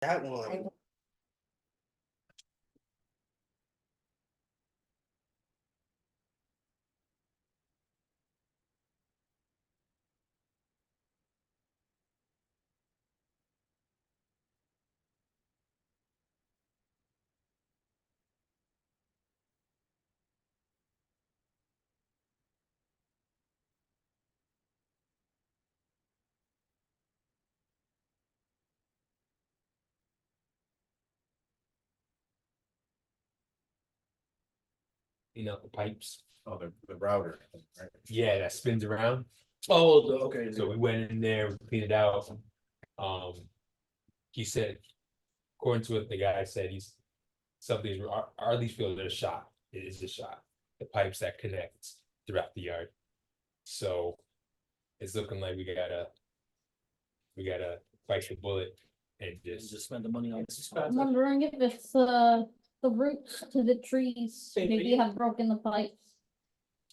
That one. The pipes. Oh, the router, right? Yeah, that spins around. Oh, okay. So we went in there, we cleaned it out. He said, according to what the guy said, some things our leach field is a shot. It is a shot. The pipes that connect throughout the yard. So it's looking like we gotta bite the bullet and just spend the money on this. I'm wondering if it's the roots to the trees maybe have broken the pipes.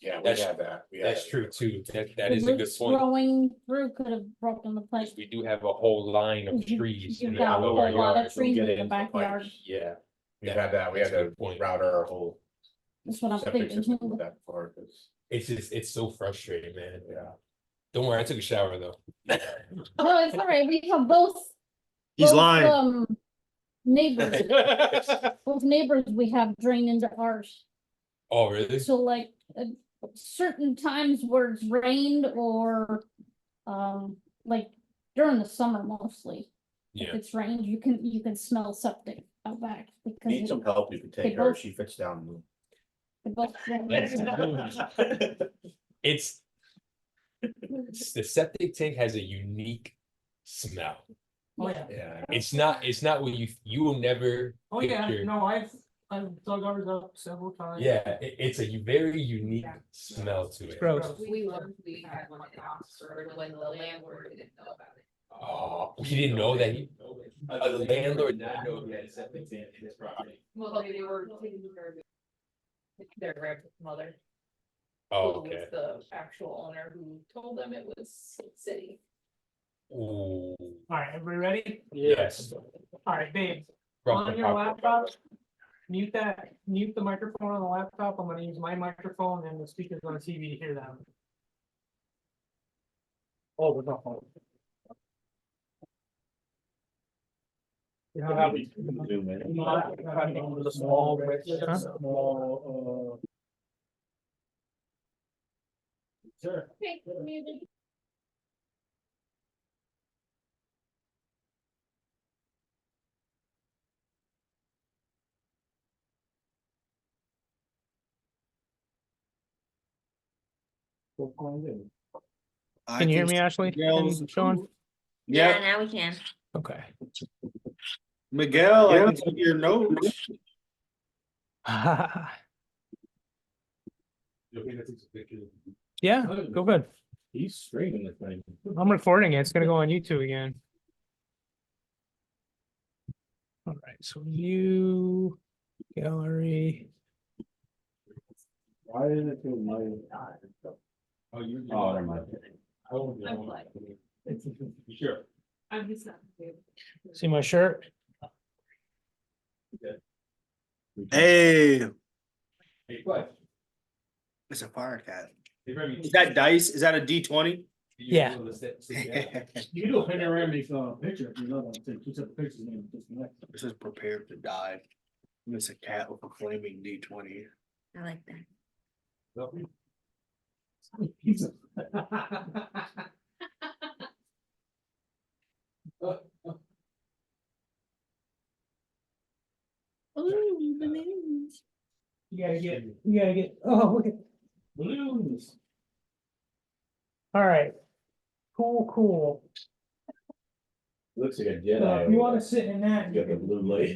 Yeah, we That's- had that. We had that's that. true too. That The is a good roots point. growing through could have broken the pipe. We do have a whole line of trees in You've the got a middle of whole our lot yard. of trees get in the into the backyard. pipes. Yeah, We had that. We That's had a to good point. router our whole That's what I'm septic thinking system too. with that before, 'cause, it's so frustrating, man. yeah. Don't worry, I took a shower though. No, it's all right. We have both. He's both, lying. Neighbors, both neighbors we have drain into ours. Oh, really? So like certain times where it's rained or like during the summer mostly. If Yeah. it's rained, you can smell septic out back because Need some help, you can they take her, both- she fits down. they both It's the septic tank has a unique smell. Oh, yeah. Yeah. It's not what you will never Oh, yeah, picture. no, I've dug ours up several times. Yeah, it's a very unique smell to it. Gross. We had one in Oxford when the landlord didn't know about it. Oh, he didn't know that the landlord did not know he had a septic tank in his property. Well, they were taking care of their grandmother. Oh, Who okay. was the actual owner who told them it was city. Ooh, Alright, everybody ready? yes. Alright, babe, Rough on and your tough. laptop, mute the microphone on the laptop. I'm gonna use my microphone and the speakers on the TV to hear them. Oh, we're not on. You know how we. Zoom in. You know how we go with the small, small, Sure. Okay, muted. Can you hear me, Ashley? And Sean? Yeah, Now we can. Okay. Miguel, I can see your notes. Yeah, go good. he's streaming the thing. I'm recording it. It's gonna go on YouTube again. All right, so view, gallery. Why is it too late? Oh, never mind. I'm like, Sure. I'm just not. See my shirt? Hey, Hey, what? it's a fire cat. Hey, Remy, Is that dice? Is that a D20? Yeah. You can do a panoramic picture if you know that, take two separate pictures and then disconnect. This is prepared to die. It's a cat with a flaming D20. I like that. Ooh, the news. You gotta get, oh, look at balloons. All right. Cool. Looks like a So Jedi. if you wanna sit in that. You got the blue light.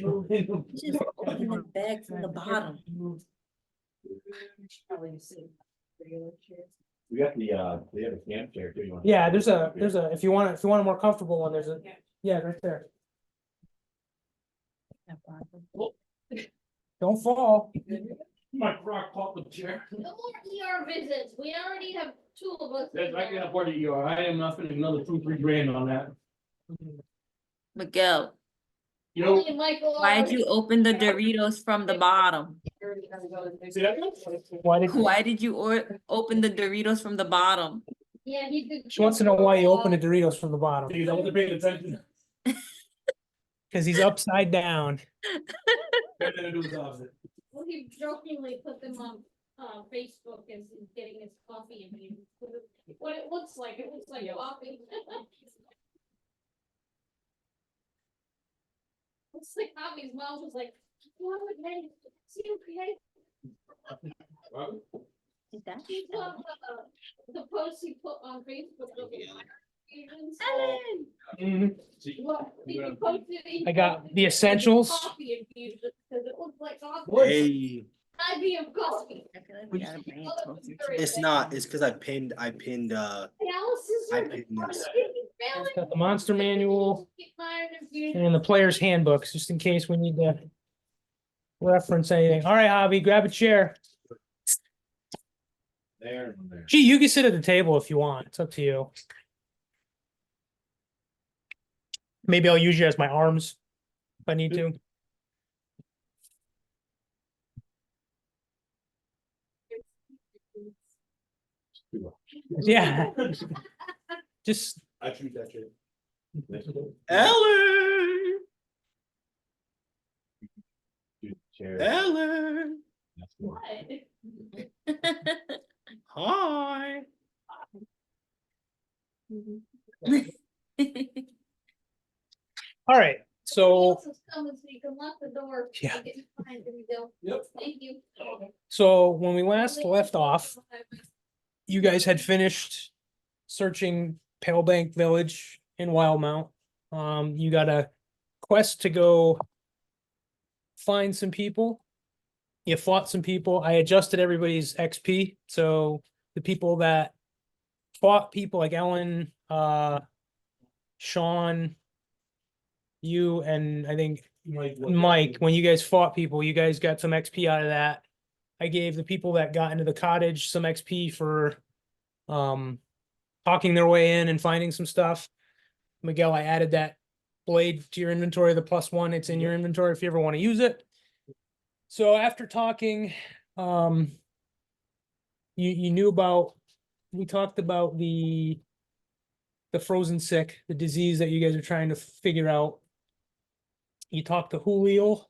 Just open the bag from the bottom. Probably see regular chairs. We got they have a camp chair too. You want- Yeah, there's a, if you want a more comfortable one, there's a, yeah, right there. Don't fall. My rock pop chair. No more ER visits. We already have 2 of us. That's, I can afford it, I am not spending another $2-3 grand on that. Miguel, You know, Hey, Michael. Why'd you open the Doritos from the bottom? see that? Why did, Why did you open the Doritos from the bottom? Yeah, he did. she wants to know why you opened the Doritos from the bottom, Because I wasn't paying attention. cause he's upside down. Nothing to do with the opposite. Well, he jokingly put them on, Facebook as he's getting his coffee and he, what it looks like coffee. Looks like coffee's mom was like, what would they, see, okay? Is that? He put, the post he put on Facebook. Ellen! Mhm. What, he posted it, I got he the posted essentials. Coffee infusion, because it looks like coffee. Hey, Idea of coffee. I feel like we gotta bring it closer to it's not, it's cause I pinned, Alice's. I pinned this. It's got the monster manual and the player's handbooks, just in case we need to reference anything. All right, Hobby, grab a chair. There and there. Gee, you can sit at the table if you want. It's up to you. Maybe I'll use you as my arms if I need to. Yeah. Just I treat that shit. Ellen, Chair. Ellen, What? hi. all right. So Else is coming, so you can lock the door. Yeah. and get behind the window. Yep. Thank you. when we last left off, you guys had finished searching Pale Bank Village in Wildmount. You got a quest to go find some people. You fought some people. I adjusted everybody's XP, so the people that fought people like Ellen, Sean, you, and I think Mike, when you guys fought people, you guys got some XP out of that. I gave the people that got into the cottage some XP for talking their way in and finding some stuff. Miguel, I added that blade to your inventory, the +1. It's in your inventory if you ever want to use it. So after talking, you knew about, we talked about the frozen sick, the disease that you guys are trying to figure out. You talked to Julio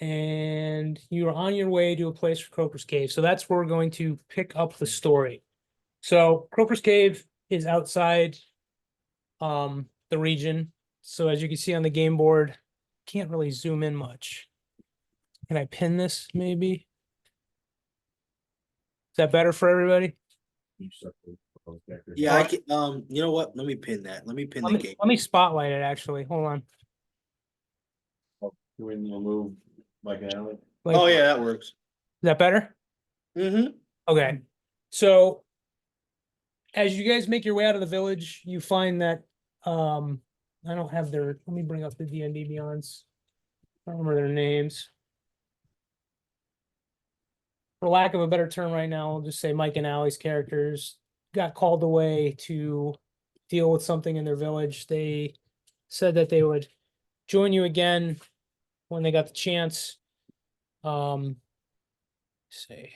and you were on your way to a place for Croker's Cave. So that's where we're going to pick up the story. So Croker's Cave is outside the region. So as you can see on the game board, can't really zoom in much. Can I pin this maybe? Is that better for everybody? Yeah, I can, you know what? Let me pin that. Let me pin the game. Let me spotlight it actually. Hold on. When you move like an alley. Like, Oh, is yeah, that works. that better? Mm-hmm. Okay, so as you guys make your way out of the village, you find that I don't have their, let me bring up the DnD Beyonds. I don't remember their names. For lack of a better term right now, I'll just say Mike and Allie's characters got called away to deal with something in their village. They said that they would join you again when they got the chance. Say.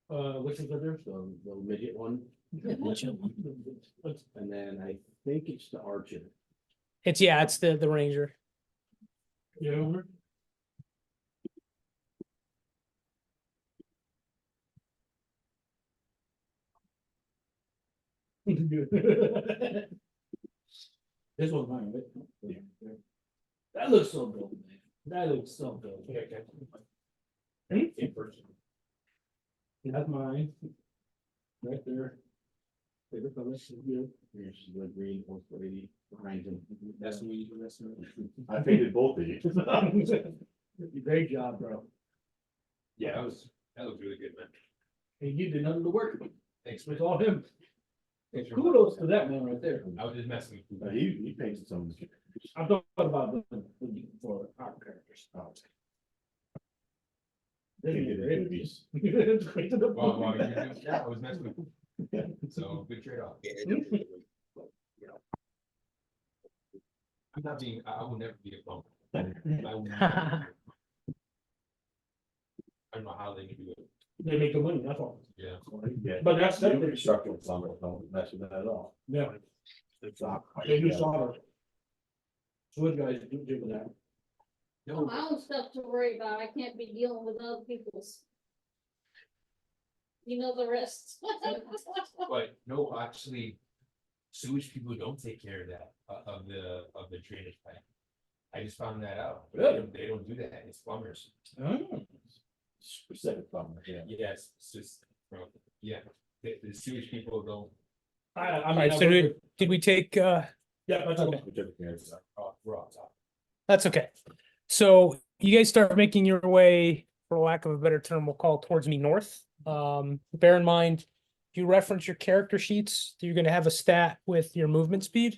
Which is the midget one? midget And then I think it's the archer. It's the ranger. Yeah. This one's mine, right? That looks so good, man. That looks so good. In person. That's mine. Right there. Favorite color, so good. Here's the green horse lady behind him. That's me, that's me. I painted both of you. Great job, bro. Yeah, that looks really good, man. And you did none of the work. Thanks, It's man. all him. Thanks for- Kudos to that man right there. I was just messing with you. He painted some of this. I'm talking about for our characters. He did the movies. It's great to the Well, point. yeah, I was messing with you. So good trade-off. Yeah, it definitely, I'm not being, I will never be a plumber. I will never. I don't know how they can do it, They make the money, that's all. yeah. But that's, Structural plumbers don't mess with that at all. yeah, It's not. they do solder. So guys do that. Got my own stuff to worry about, I can't be dealing with other people's. You know the rest. But no, actually, sewage people don't take care of that, of the drainage pipe. I just found that out. Really? They don't do that, it's plumbers. Specific plumber, yeah. Yes, it's just, yeah, the sewage people don't. I Alright, so did we take, Yeah, that's okay. We're off topic. that's okay. So you guys start making your way, for lack of a better term, we'll call it towards me north. Bear in mind, if you reference your character sheets, you're gonna have a stat with your movement speed.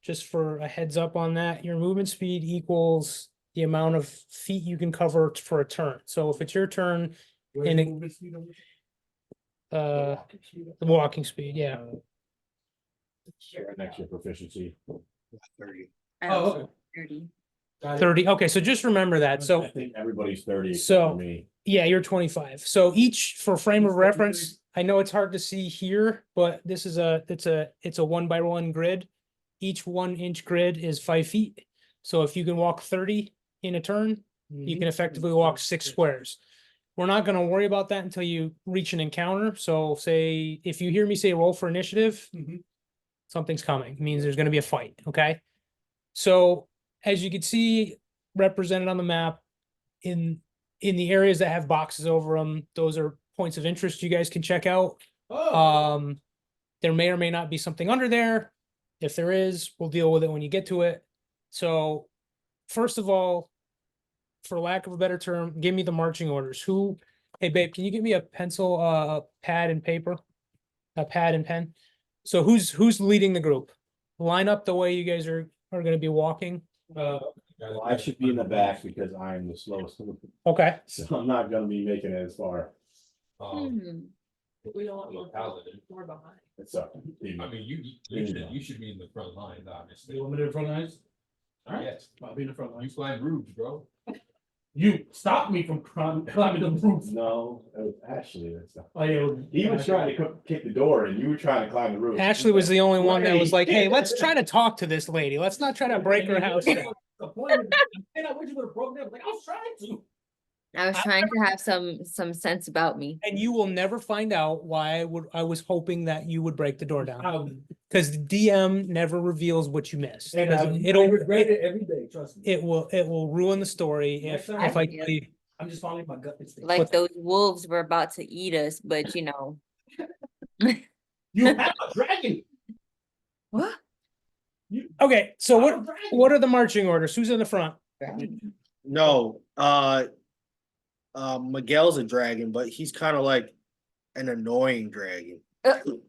Just for a heads up on that, your movement speed equals the amount of feet you can cover for a turn. So if it's your turn, and the walking speed, yeah. Next year proficiency. 30. Oh, okay. 30. 30, okay, so just remember that, so. I think everybody's 30 except So- for me. Yeah, you're 25. So each, for frame of reference, I know it's hard to see here, but this is it's a 1x1 grid. Each 1-inch grid is 5 feet. So if you can walk 30 in a turn, you can effectively walk 6 squares. We're not gonna worry about that until you reach an encounter. So say, if you hear me say roll for initiative, Mhm. something's coming, it means there's gonna be a fight, okay? So as you can see represented on the map, in the areas that have boxes over them, those are points of interest you guys can check out. Oh, There may or may not be something under there. If there is, we'll deal with it when you get to it. So first of all, for lack of a better term, give me the marching orders. Hey babe, can you give me a pencil, pad and paper? A pad and pen? So who's leading the group? Line up the way you guys are gonna be walking. Well, I should be in the back because I'm the slowest. Okay, So I'm not gonna be making it as far. Hmm. We don't want Well, to paladin. we're behind. It's up. I mean, you should be in the front lines, obviously. you want me to the front lines? Alright, Yes, I'll be in the front you lines. climb roofs, bro. You stopped me from climbing the roof. No, it was Ashley. That's not. Oh, yeah. He was trying to kick the door and you were trying to climb the roof. Ashley was the only one that was like, hey, let's Right. try to talk to this lady. Let's not try to break her house down. The point is, and I wish you would have broken it, like, I was trying to. I was trying to have some sense about me. And you will never find out why I was hoping that you would break the door down. And Because the DM never reveals what you missed. 'Cause I regret it every day, trust me. It will ruin the story Next if time. I Yeah. tell you. I'm just following my gut instinct. Like those wolves were about to eat us, but you know. You have a dragon. What? Okay, so I'm a dragon. what are the marching orders? Who's in the front? No, Miguel's a dragon, but he's kind of like an annoying dragon. Those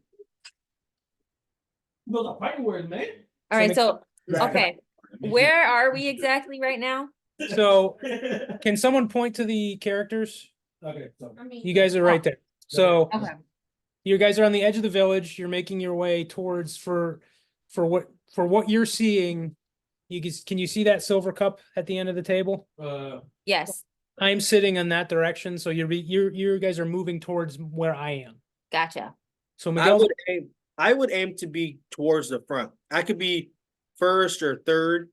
are fighting words, man. All right, so, Dragon. okay, where are we exactly right now? So can someone point to the characters? Okay, so. I mean. You guys are right there. So Okay, you guys are on the edge of the village. You're making your way towards for what you're seeing. Can you see that silver cup at the end of the table? yes, I'm sitting in that direction, so you guys are moving towards where I am. gotcha. So I Miguel, would aim to be towards the front. I could be first or third.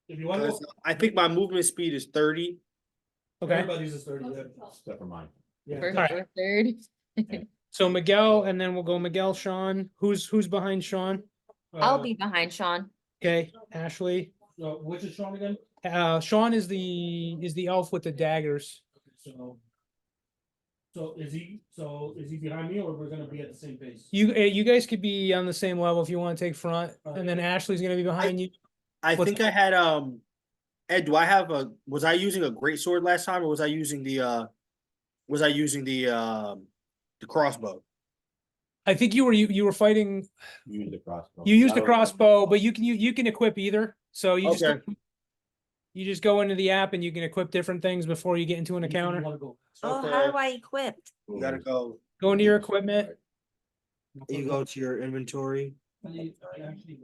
If you want to 'Cause go. I think my movement speed is 30. okay. Everybody's a 30. Except for mine. Yeah. First Alright. or third, So Miguel, and then we'll go Miguel, Sean. Who's behind Sean? I'll be behind Sean. Okay, Ashley. So which is Sean again? Sean is the elf with the daggers. So is he behind me or we're gonna be at the same pace? You guys could be on the same level if you want to take front, and then Ashley's gonna be behind you. I What's- think I had Ed, was I using a great sword last time or was I using the crossbow? I think you were fighting. Use the crossbow. You used the I don't- crossbow, but you can equip either. So you just Okay. you just go into the app and you can equip different things before you get into an encounter. Oh, how do I equip? You gotta go. Go into your equipment. You go to your inventory, Okay,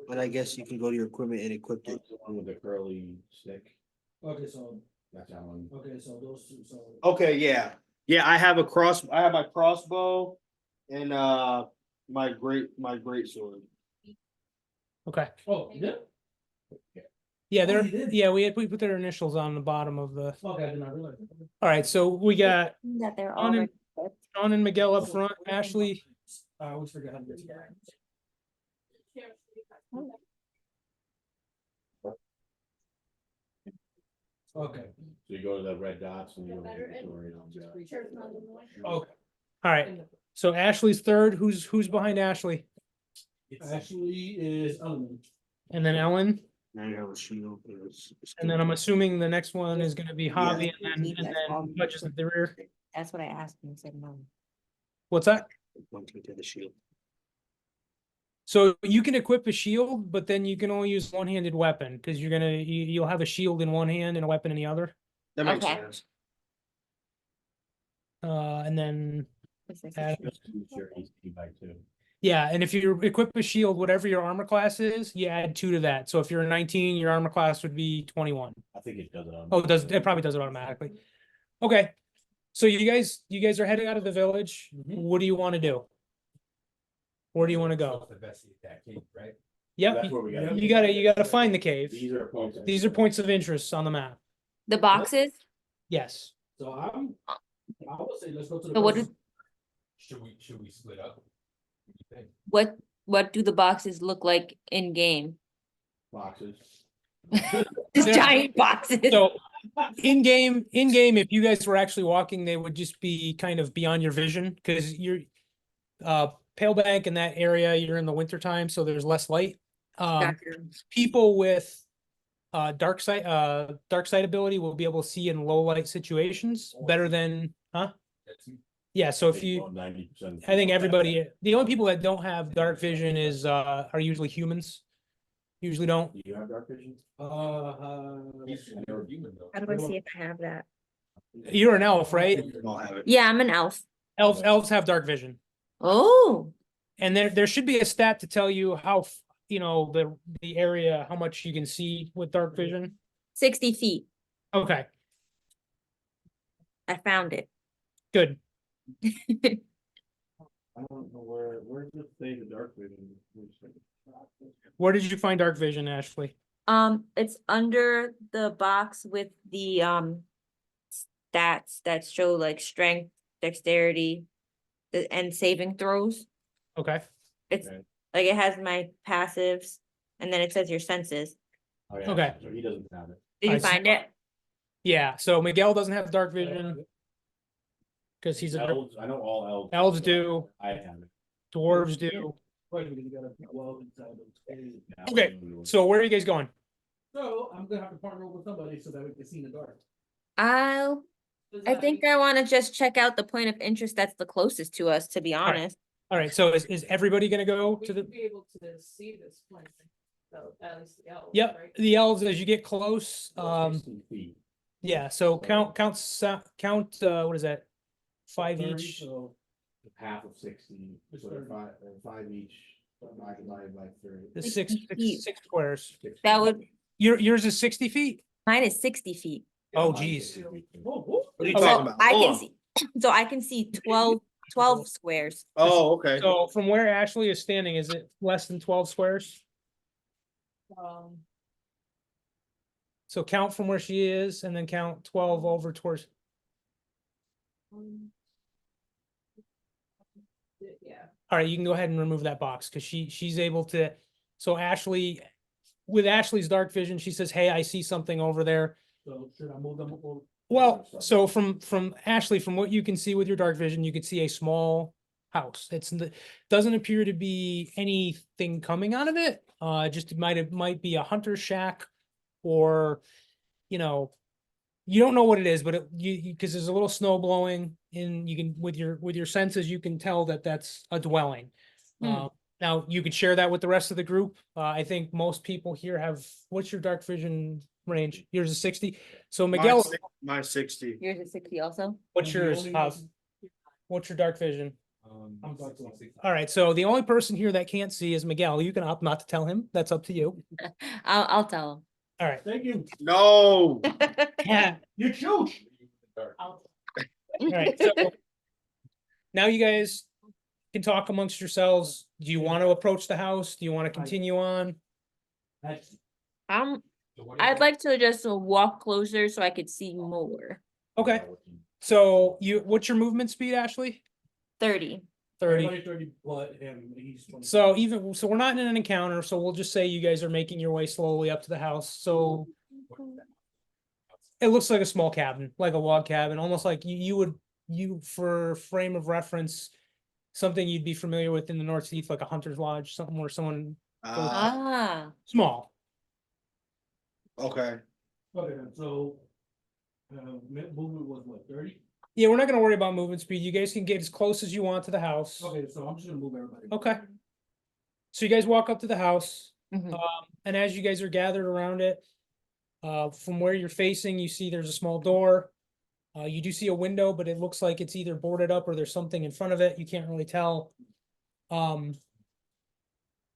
and I guess you can go to your equipment and equip it. The one with the curly stick, so, that's that one. okay, so those two, so. Okay, yeah, yeah, I have my crossbow and my great sword. Okay. Oh, yeah? Yeah, Oh, there, you did? yeah, we put their initials on the bottom of the, Okay, I did not realize. all right, so we got That they're Sean and, already. Sean and Miguel up front, Ashley, I always forget how to get to that. Okay. So you go to the red dots and you go to the inventory and all that. okay, all right, so Ashley's third, who's behind Ashley? Actually is element. And then Ellen, Now you have a shield. and then I'm assuming the next one is gonna be Javi, and then Budge is at the rear. That's what I asked him, he said no. What's that? One to the shield. So you can equip a shield, but then you can only use one-handed weapon, because you'll have a shield in one hand and a weapon in the other. That makes Okay. sense. And then, add- Just use your AC by 2. yeah, and if you equip a shield, whatever your armor class is, you add 2 to that. So if you're a 19, your armor class would be 21. I think it does it on. Oh, it probably does it automatically. Okay. So you guys are heading out of the village. What do you want to do? Where do you want to go? Investigate that cave, right? Yep, That's where we gotta. you gotta find the cave. These are points. These are points of interest on the map. The boxes, Yes. So I would say let's go to the. So what first- Should we split up? What do you think? what do the boxes look like in game? Boxes. Just They're- giant boxes. So in game, if you guys were actually walking, they would just be kind of beyond your vision, because you're Pale Bank in that area, you're in the winter time, so there's less light. Gotcha. People with dark sight ability will be able to see in low light situations better than, huh? That's- Yeah, so if you, 90%. I think everybody, the only people that don't have dark vision is are usually humans. Usually don't. Do you have dark vision? He's never human though. How do I see if I have that? You're an elf, right? You all have it. Yeah, I'm an elf. Elves have dark vision. Oh, And there should be a stat to tell you how, the area, how much you can see with dark vision. 60 feet. Okay, I found it. good. I don't know where does it say the dark vision? Where did you find dark vision, Ashley? It's under the box with the stats that show like strength, dexterity, and saving throws. Okay, It's Okay. like it has my passives, and then it says your senses. Oh, yeah, Okay. So he doesn't have it. Did you I see. find it? yeah, so Miguel doesn't have dark vision. Because he's a Elves, I know all elves. Elves do. I have it. dwarves do. Wait, you gotta be well inside those. Yeah, Okay, so where are you guys going? So I'm gonna have to partner with somebody so that we can see in the dark. I think I want to just check out the point of interest that's the closest to us, to be right. honest. All right, so is everybody gonna go to the? Be able to see this plan, so at least the elves, Yep, right? the elves, as you get close, 60 feet. yeah, so count, what is that? 5 30, each, So Half of 60, so they're 5 each, divided by 3. the 60 feet. six squares. That would, Yours is 60 feet? mine is 60 feet. Oh, geez. What are you Oh, talking So about? I Hold can on. see, so I can see 12 squares. Oh, okay. So from where Ashley is standing, is it less than 12 squares? So count from where she is and then count 12 over towards, Yeah, all right, you can go ahead and remove that box, because she's able to, so Ashley, with Ashley's dark vision, she says, hey, I see something over there. So should I move them? Well, so from Ashley, from what you can see with your dark vision, you could see a small house. Doesn't appear to be anything coming out of it. Just it might be a hunter shack, or, you don't know what it is, but because there's a little snow blowing in, you can, with your senses, you can tell that that's a dwelling. Hmm. Now you could share that with the rest of the group. I think most people here have, what's your dark vision range? Yours is 60. So Miguel, Mine's 60. Yours is 60 also? what's yours? What's your dark vision? I'm about to- All right, so the only person here that can't see is Miguel. You can opt not to tell him. That's up to you. I'll tell All right. Thank you. No, him. Yeah. You choose. All right. So now you guys can talk amongst yourselves. Do you want to approach the house? Do you want to continue on? That's. I'd like to just walk closer so I could see more. Okay. So what's your movement speed, Ashley? 30. 30. 30, but he's 20. So we're not in an encounter, so we'll just say you guys are making your way slowly up to the house. So it looks like a small cabin, like a log cabin, almost like you for frame of reference, something you'd be familiar with in the Northeast, like a hunter's lodge, something where someone Ah. small. okay. Okay, then, so. Movement was what, 30? Yeah, we're not gonna worry about movement speed. You guys can get as close as you want to the house. Okay, so I'm just gonna move everybody. Okay. So you guys walk up to the house, Mhm. and as you guys are gathered around it, from where you're facing, you see there's a small door. You do see a window, but it looks like it's either boarded up or there's something in front of it. You can't really tell.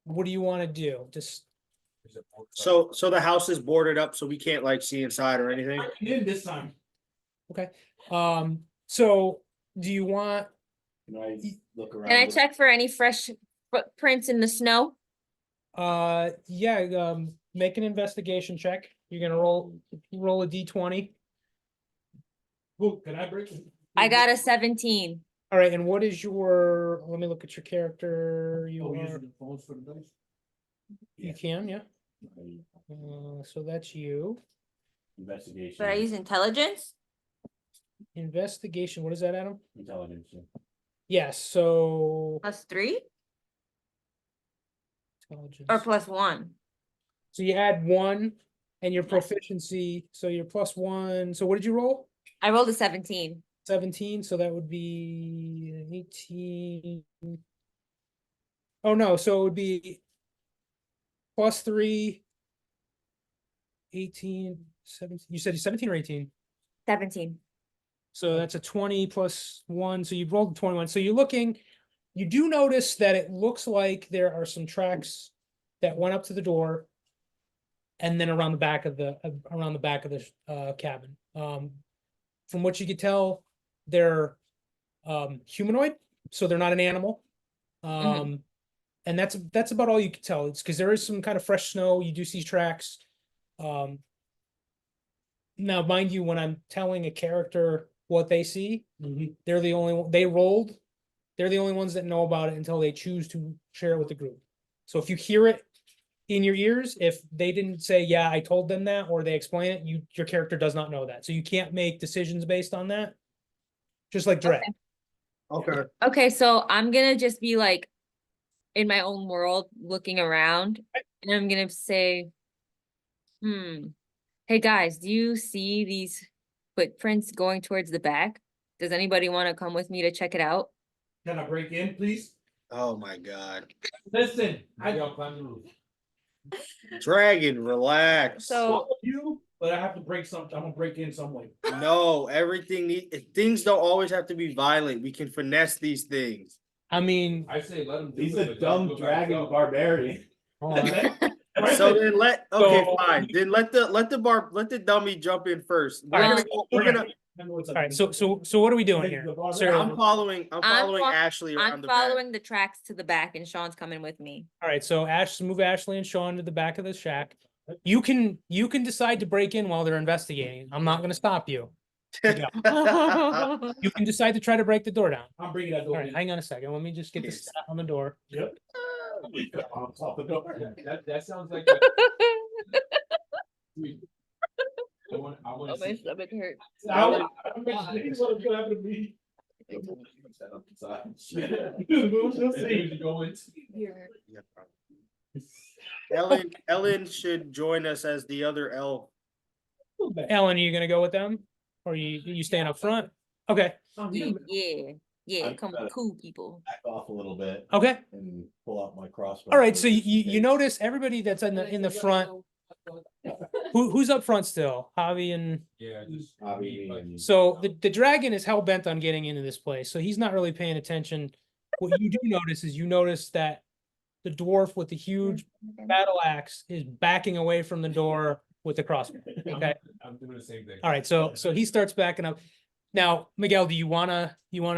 What do you want to do? Just So the house is boarded up, so we can't like see inside or anything. I did this time. so do you want? Can I look around? Can I check for any fresh footprints in the snow? Yeah. Make an investigation check. You're gonna roll a d20. Who, can I break? I got a 17. All right, and what is your? Let me look at your character. You Oh, are. using the phones for the dice? You can, yeah. So that's you. Investigation. But I use intelligence? Investigation. What is that, Adam? Intelligence. Yeah. Yes. So +3 intelligence. or +1? So you add 1, and your proficiency. So you're +1. So what did you roll? I rolled a 17. 17. So that would be 18. Oh no. So it would be +3. 18, 17. You said 17 or 18? 17. So that's a 20 plus 1. So you've rolled 21. So you're looking, you do notice that it looks like there are some tracks that went up to the door and then around the back of the cabin. From what you could tell, they're humanoid, so they're not an animal. And that's about all you can tell. It's because there is some kind of fresh snow. You do see tracks. Now, mind you, when I'm telling a character what they see, they're the only one they rolled. They're the only ones that know about it until they choose to share it with the group. So if you hear it in your ears, if they didn't say, yeah, I told them that, or they explain it, your character does not know that. So you can't make decisions based on that. Just like Dread. Okay. Okay, so I'm gonna just be like in my own world looking around, and I'm gonna say, hey guys, do you see these footprints going towards the back? Does anybody want to come with me to check it out? Can I break in, please? Oh my God. Listen, Y'all climb the roof. Dragon, relax. So- follow you, but I have to break something. I'm gonna break in some way. No, things don't always have to be violent. We can finesse these things. I mean, I say let him. He's a dumb dragon barbarian. hold on. So then okay, So- fine. Then let the dummy jump in first. We're gonna All right. So what are we doing here? Sarah, I'm following Ashley I'm around the back. following the tracks to the back, and Sean's coming with me. all right. So move Ashley and Sean to the back of the shack. You can decide to break in while they're investigating. I'm not going to stop you. You can decide to try to break the door down. I'm bringing that All door right, in. hang on a second. Let me just get the Yes. stat on the door. Yep. On top of the door. That sounds like. I want Oh, to my see. stomach hurts. I'm what's gonna happen to me. We'll see. Ellen should join us as the other elf. Ellen, are you going to go with them, or you staying up front? Okay. Yeah, I'm come gonna- with cool people. Back off a little bit Okay. and pull out my crossbow. All right. So just in you case. notice everybody that's in the front. Who's up front still? Javi and Yeah. just Javi me, but- and- so the dragon is hell bent on getting into this place, so he's not really paying attention what you do notice is you notice that the dwarf with the huge battle axe is backing away from the door with the crossbow. Okay, I'm doing the same thing. all right, so he starts backing up. Now, Miguel, do you wanna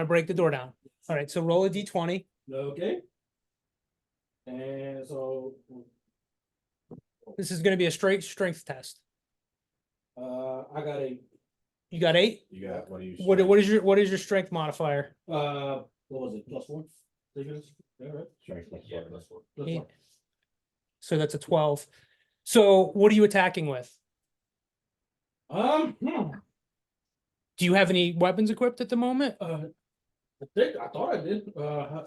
break the door down? All right, so roll a d20. Okay. And so, This is gonna be a straight strength test. I got a, You got 8? You got, what do you? What is your strength modifier? what was it, +1? Yeah, right? Strength plus Yeah, four. that's what. +1. So that's a 12. So what are you attacking with? Hmm, Do you have any weapons equipped at the moment? I thought I did, I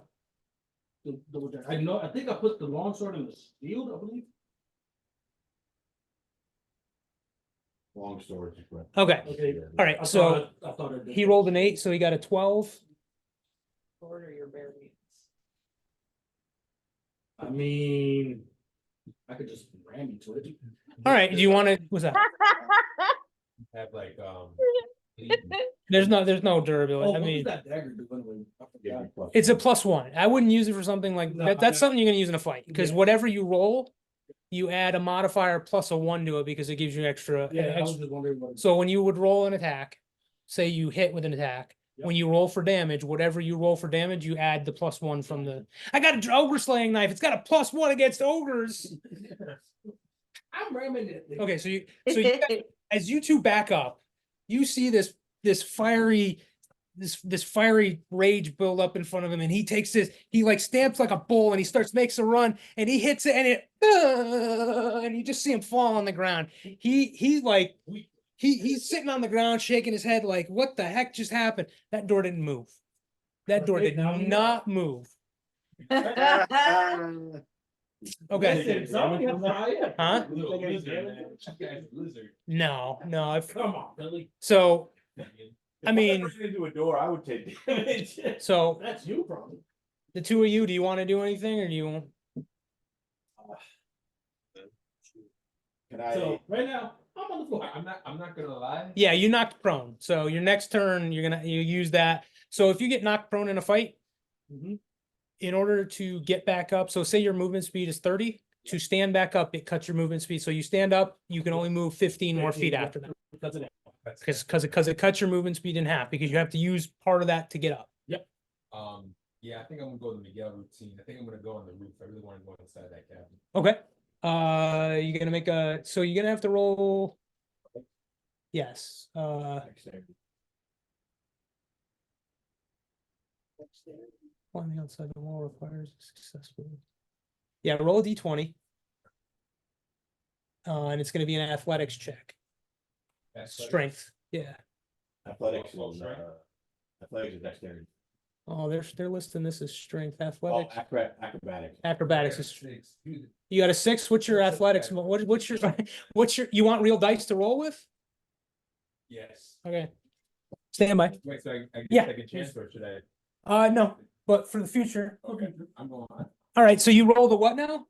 think I put the longsword in the shield, I believe. Long storage. equipment. Okay, Okay. all right, so I thought I did. he rolled an 8, so he got a 12. Order your bare meats. I mean, I could just ram into it. All right, do you want to, what's that? Have like, There's no Oh, durability. I what was mean, that dagger do anyway? I Yeah, forgot. plus it's a one. +1. I wouldn't use it for something like No, that. That's I- something you're gonna use in a fight, because Yeah. whatever you roll, you add a modifier plus a 1 to it because it gives you extra. Yeah, I was extra. just wondering what. So when you would roll an attack, say you hit with an attack, Yep. when you roll for damage, whatever you roll for damage, you add the +1 from the. I got an ogre slaying knife. It's got a +1 against ogres. I'm ramming it. Okay, so you as you two back up, you see this fiery rage build up in front of him, and he takes he like stamps like a bull, and he makes a run, and he hits it, and and you just see him fall on the ground. He's sitting on the ground shaking his head like, what the heck just happened? That door didn't move. That door Okay, did now you know. not move. Okay. Listen, somebody has to try it. Huh? Little lizard, man. That guy's a lizard. No, Come on, Billy. so I If mean, break into a door, I would take damage. so That's you, probably. the two of you, do you want to do anything, or do you want? Can I? So, right now, I'm on the floor. I'm not gonna lie. Yeah, you knocked prone. So your next turn, you use that. So if you get knocked prone in a fight, Mhm. in order to get back up, so say your movement speed is 30, to stand back up, it cuts your movement speed. So you stand up, you can only move 15 more feet after that. That's it. Because it cuts your movement speed in half, because you have to use part of that to get up. Yeah, I think I'm gonna go the Miguel routine. I think I'm gonna go on the roof. I really want to go inside that cabin. Okay. You're gonna so you're gonna have to roll. Yes, climbing outside the wall requires a successful. Yeah, roll a d20. And it's gonna be an athletics check. Strength, yeah. Athletics Oh, is, strength. athletics is dexterity. Oh, they're listing this as strength, Oh, athletics, acrobatics. acrobatics is. Six. Dude, You got a 6, what's your What's that athletics, check? what's your, you want real dice to roll with? yes. Okay. Stand by. Wait, so I get Yeah. second chance or should I? No, but for the future. Okay, I'm going on. All right, so you rolled a what now?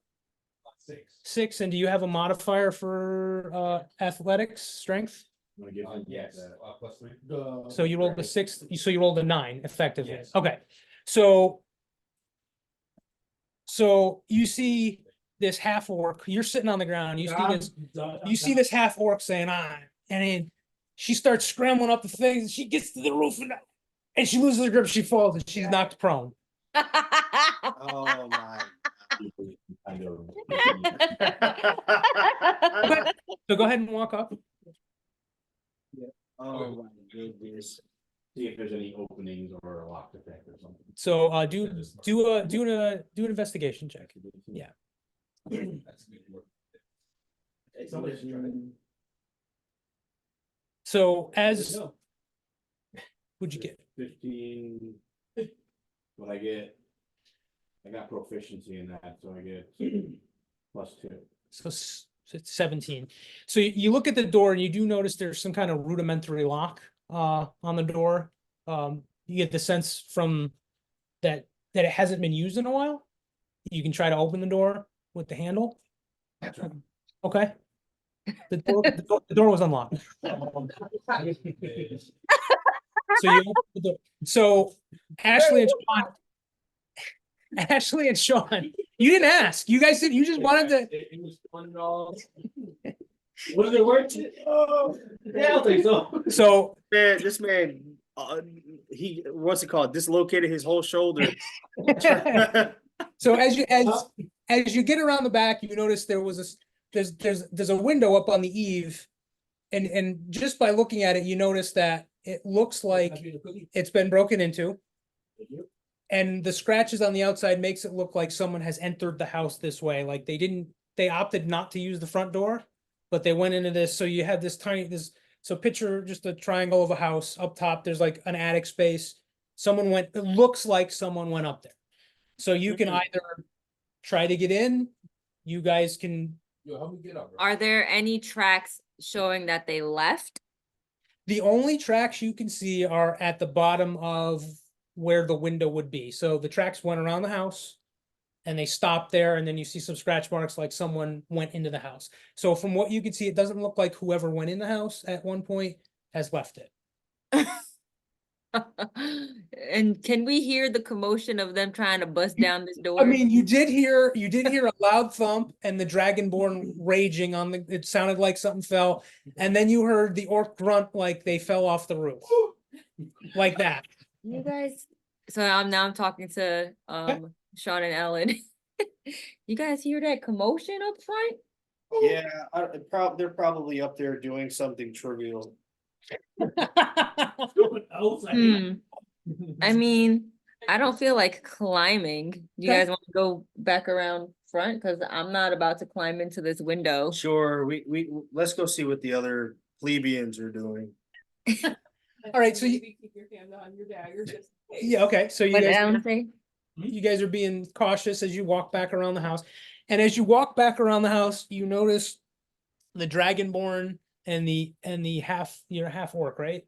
6. 6, and do you have a modifier for athletics, strength? I'm gonna give him Yes, that. +3. So you rolled a 6, so you rolled a 9 effectively. Yes. Okay, so you see this half orc, you're sitting on the ground, you see this half orc saying, and then she starts scrambling up the things, and she gets to the roof, and she loses her grip, she falls, and she's knocked prone. Oh my. I know. So go ahead and walk up. Oh my goodness. See if there's any openings or a lock effect or something. So do an investigation check. Yeah. That's good work. Somebody should try it. So as There you go. what'd you get? 15. But I got proficiency in that, so I get +2. So it's 17. So you look at the door and you do notice there's some kind of rudimentary lock on the door. You get the sense from that it hasn't been used in a while. You can try to open the door with the handle. Okay. The door was unlocked. So you open the door. So Ashley and Sean, Ashley and Sean, you didn't ask. You guys did. You just wanted to. It was $20. Was it worth it? Oh, yeah, I don't think so. So Man, this man, he what's it called? Dislocated his whole shoulder. so as you get around the back, you notice there was there's a window up on the eave, and just by looking at it, you notice that it looks like it's been broken into. And the scratches on the outside makes it look like someone has entered the house this way. Like they opted not to use the front door, but they went into this. So you have so picture just a triangle of a house up top. There's like an attic space. It looks like someone went up there. So you can either try to get in, you guys can. Yo, help me get up, bro. Are there any tracks showing that they left? The only tracks you can see are at the bottom of where the window would be. So the tracks went around the house and they stopped there, and then you see some scratch marks like someone went into the house. So from what you can see, it doesn't look like whoever went in the house at one point has left it. And can we hear the commotion of them trying to bust down this door? I mean, you did hear a loud thump and the dragonborn raging it sounded like something fell. And then you heard the orc grunt like they fell off the roof. Like that. You guys, so I'm talking to Sean and Ellen. You guys hear that commotion up front? Yeah, they're probably up there doing something trivial. Hmm. I mean, I don't feel like climbing. You guys want to go back around front? Because I'm not about to climb into this window. Sure, we let's go see what the other plebeians are doing. All right, so Keep your hand on your dagger, just. yeah, okay. So What did Ellen say? you guys are being cautious as you walk back around the house. And as you walk back around the house, you notice the dragonborn and the half orc, right?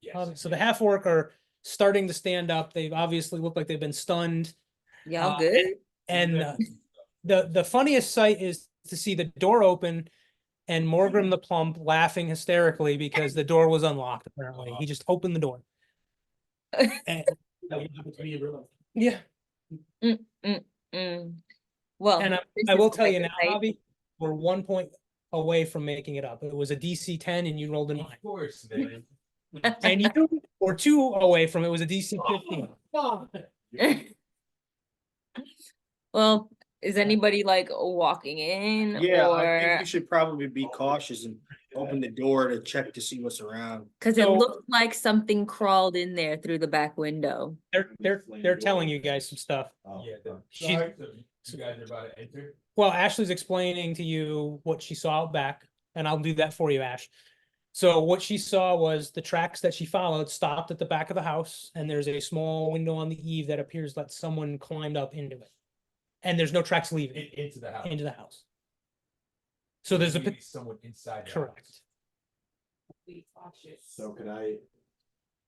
Yes. So the half orc are starting to stand up. They've obviously looked like they've been stunned. Y'all good? And the funniest sight is to see the door open and Morgrim the Plump laughing hysterically because the door was unlocked. Apparently, he just opened the door. And, yeah, Well, and this I is will tell you now, quite Bobby, we're 1 point away from making it up. It was a DC 10 and you rolled a 9. Of course, man. And you were 2 away from it was a DC 15. Well, is anybody like walking in? Yeah, I think or you should probably be cautious and open the door to check to see what's around. because it So- looked like something crawled in there through the back window. They're telling you guys some stuff. Oh, Yeah, oh. She's- so you guys are about to enter. Well, Ashley's explaining to you what she saw out back, and I'll do that for you, Ash. So what she saw was the tracks that she followed stopped at the back of the house, and there's a small window on the eave that appears that someone climbed up into it. And there's no tracks leaving Into the house. into the house. So there's a Maybe someone inside. the correct. house. Be cautious. So could I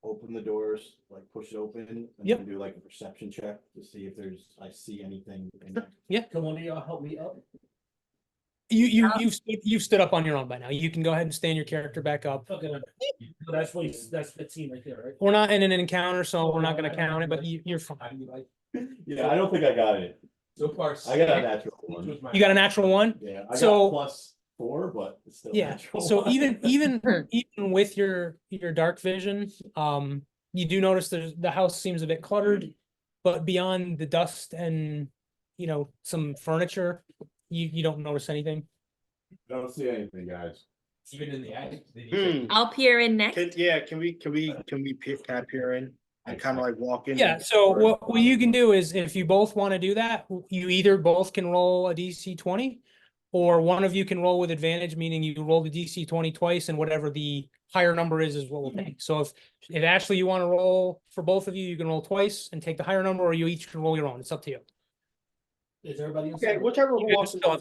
open the doors, like push it open and Yep. then do like a perception check to see if I see anything in there? Can one of y'all help me up? You've stood up on your own by now. You can go ahead and stand your character back up. Okay, that's 15 right there, right? We're not in an encounter, so we're not gonna count it, but you're fine. Yeah, I don't think I got it. So far. I got a natural one. You got a natural 1? Yeah, I So- got +4, but it's still Yeah, natural. so one. even with your dark vision, you do notice the house seems a bit cluttered, but beyond the dust and some furniture, you don't notice anything. I don't see anything, guys. Even in the attic. Did you I'll peer in next. Can we tap here in and kind of like walk in? Yeah, so what you can do is if you both want to do that, you either both can roll a DC 20, or one of you can roll with advantage, meaning you roll the DC 20 twice, and whatever the higher number is what we'll take. So if Ashley, you want to roll for both of you, you can roll twice and take the higher number, or you each can roll your own. It's up to you. Is everybody? Okay, whichever one wants to go.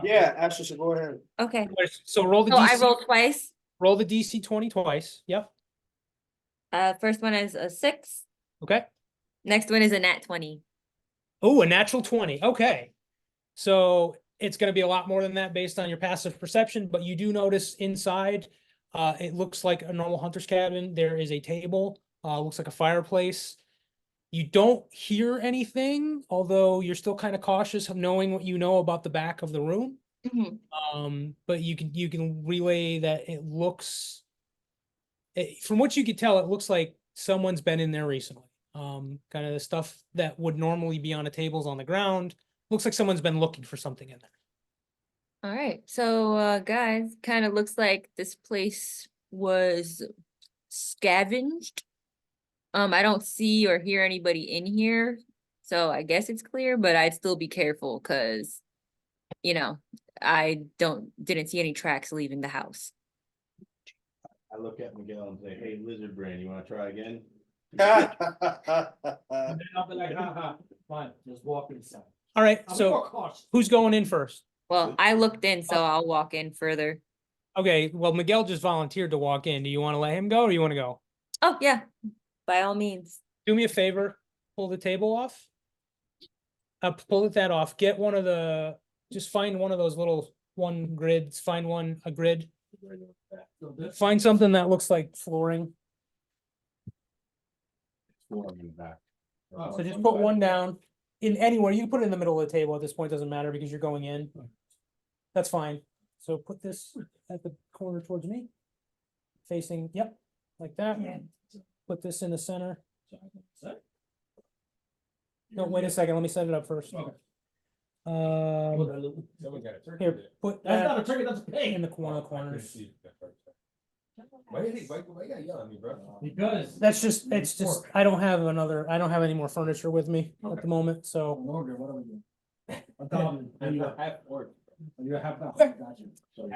Yeah, Ashley should go ahead. Okay. So roll the So I DC, rolled twice. roll the DC 20 twice. Yep. First one is a 6. Okay. Next one is a nat 20. Oh, a natural 20. Okay. So it's going to be a lot more than that based on your passive perception, but you do notice inside, it looks like a normal hunter's cabin. There is a table, looks like a fireplace. You don't hear anything, although you're still kind of cautious of knowing what you know about the back of the room. Mhm. But you can relay that it looks, from what you could tell, it looks like someone's been in there recently. Kind of the stuff that would normally be on the tables on the ground. Looks like someone's been looking for something in there. All right, so guys, kind of looks like this place was scavenged. I don't see or hear anybody in here, so I guess it's clear, but I'd still be careful because, you know, I didn't see any tracks leaving the house. I look at Miguel and say, hey, lizard brain, you wanna try again? And then I'll be like, haha, fine, just walk inside. All right, I'm so more cautious. who's going in first? Well, I looked in, so I'll walk in further. Okay, well, Miguel just volunteered to walk in. Do you want to let him go or you want to go? Oh, yeah, by all means. Do me a favor, pull the table off. Pull that off. Get one of the, just find one of those little grids, find a grid. So this- Find something that looks like flooring. Form in the back. Oh, So just put one down in anywhere. You can put it in the middle of the table at this point, doesn't matter because you're going in. That's fine. So put this at the corner towards me. Facing, yep, like that. Put this in the center. No, wait a second, let me set it up first. Okay. Someone got a turkey Here, there. put That's that not a turkey, that's a pig. in the I corners. couldn't see it that first time. Why do you think, why you gotta yell at me, bro? Because. That's just, it's just, I don't have any more furniture with me at the moment, so. Order, what are we doing? I thought you were half order. You're half now. Okay. Gotcha. So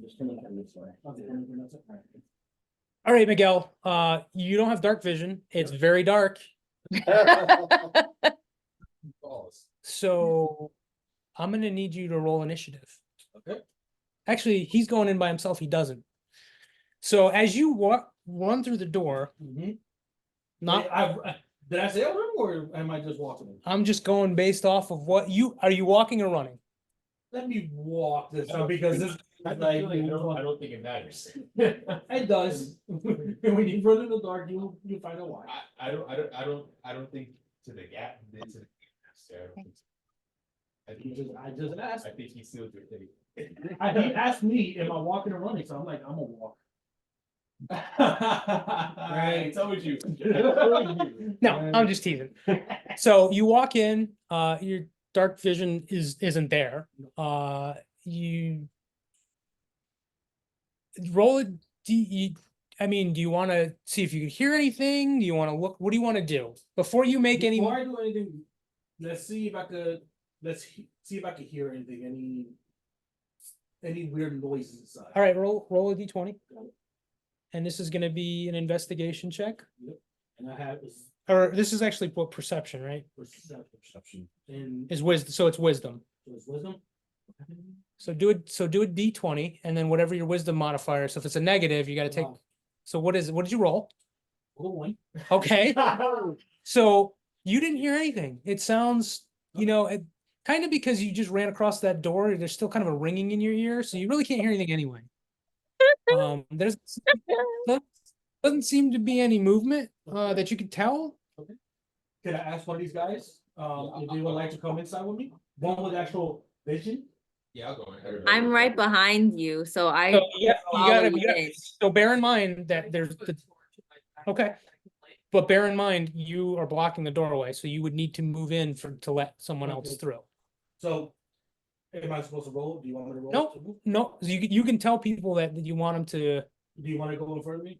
just turn it this way. Okay, that's it. All right. All right, Miguel, you don't have dark vision. It's very dark. Balls. So I'm gonna need you to roll initiative. Okay. Actually, he's going in by himself. He doesn't. So as you run through the door, not, Did I say a room or am I just walking in? I'm just going based off of are you walking or running? Let me walk this out because this. I don't think it matters. It does. When you run in the dark, you find out why. I don't think to the gap, to the. I think, I just asked. I think he sealed your thing. He asked me, am I walking or running? So I'm like, I'm gonna walk. I told you. No, I'm just teasing. So you walk in, your dark vision isn't there. You roll a D. I mean, do you want to see if you can hear anything? Do you want to look? What do you want to do before you make any? Before I do anything, let's see if I could hear anything, any weird noises inside. All right, roll a D20. And this is going to be an investigation check, And I have this or this is actually what perception, right? perception. And Is wisdom, so it's wisdom. it's wisdom. So do a D20, and then whatever your wisdom modifier. So if it's a negative, you got to take. Wow. So what did you roll? Roll one. Okay, so you didn't hear anything. It sounds, kind of because you just ran across that door. There's still kind of a ringing in your ear, so you really can't hear anything anyway. There's doesn't seem to be any movement that you can tell. Can I ask one of these guys, if they would like to come inside with me? One with actual vision? Yeah, I'll go in. I'm right behind you, so I. So you follow gotta, you in. so bear in mind that okay. But bear in mind, you are blocking the doorway, so you would need to move in to let someone else through. So, am I supposed to roll? Do you want me to roll? No, no, you can tell people that you want them to. Do you want to go in front of me?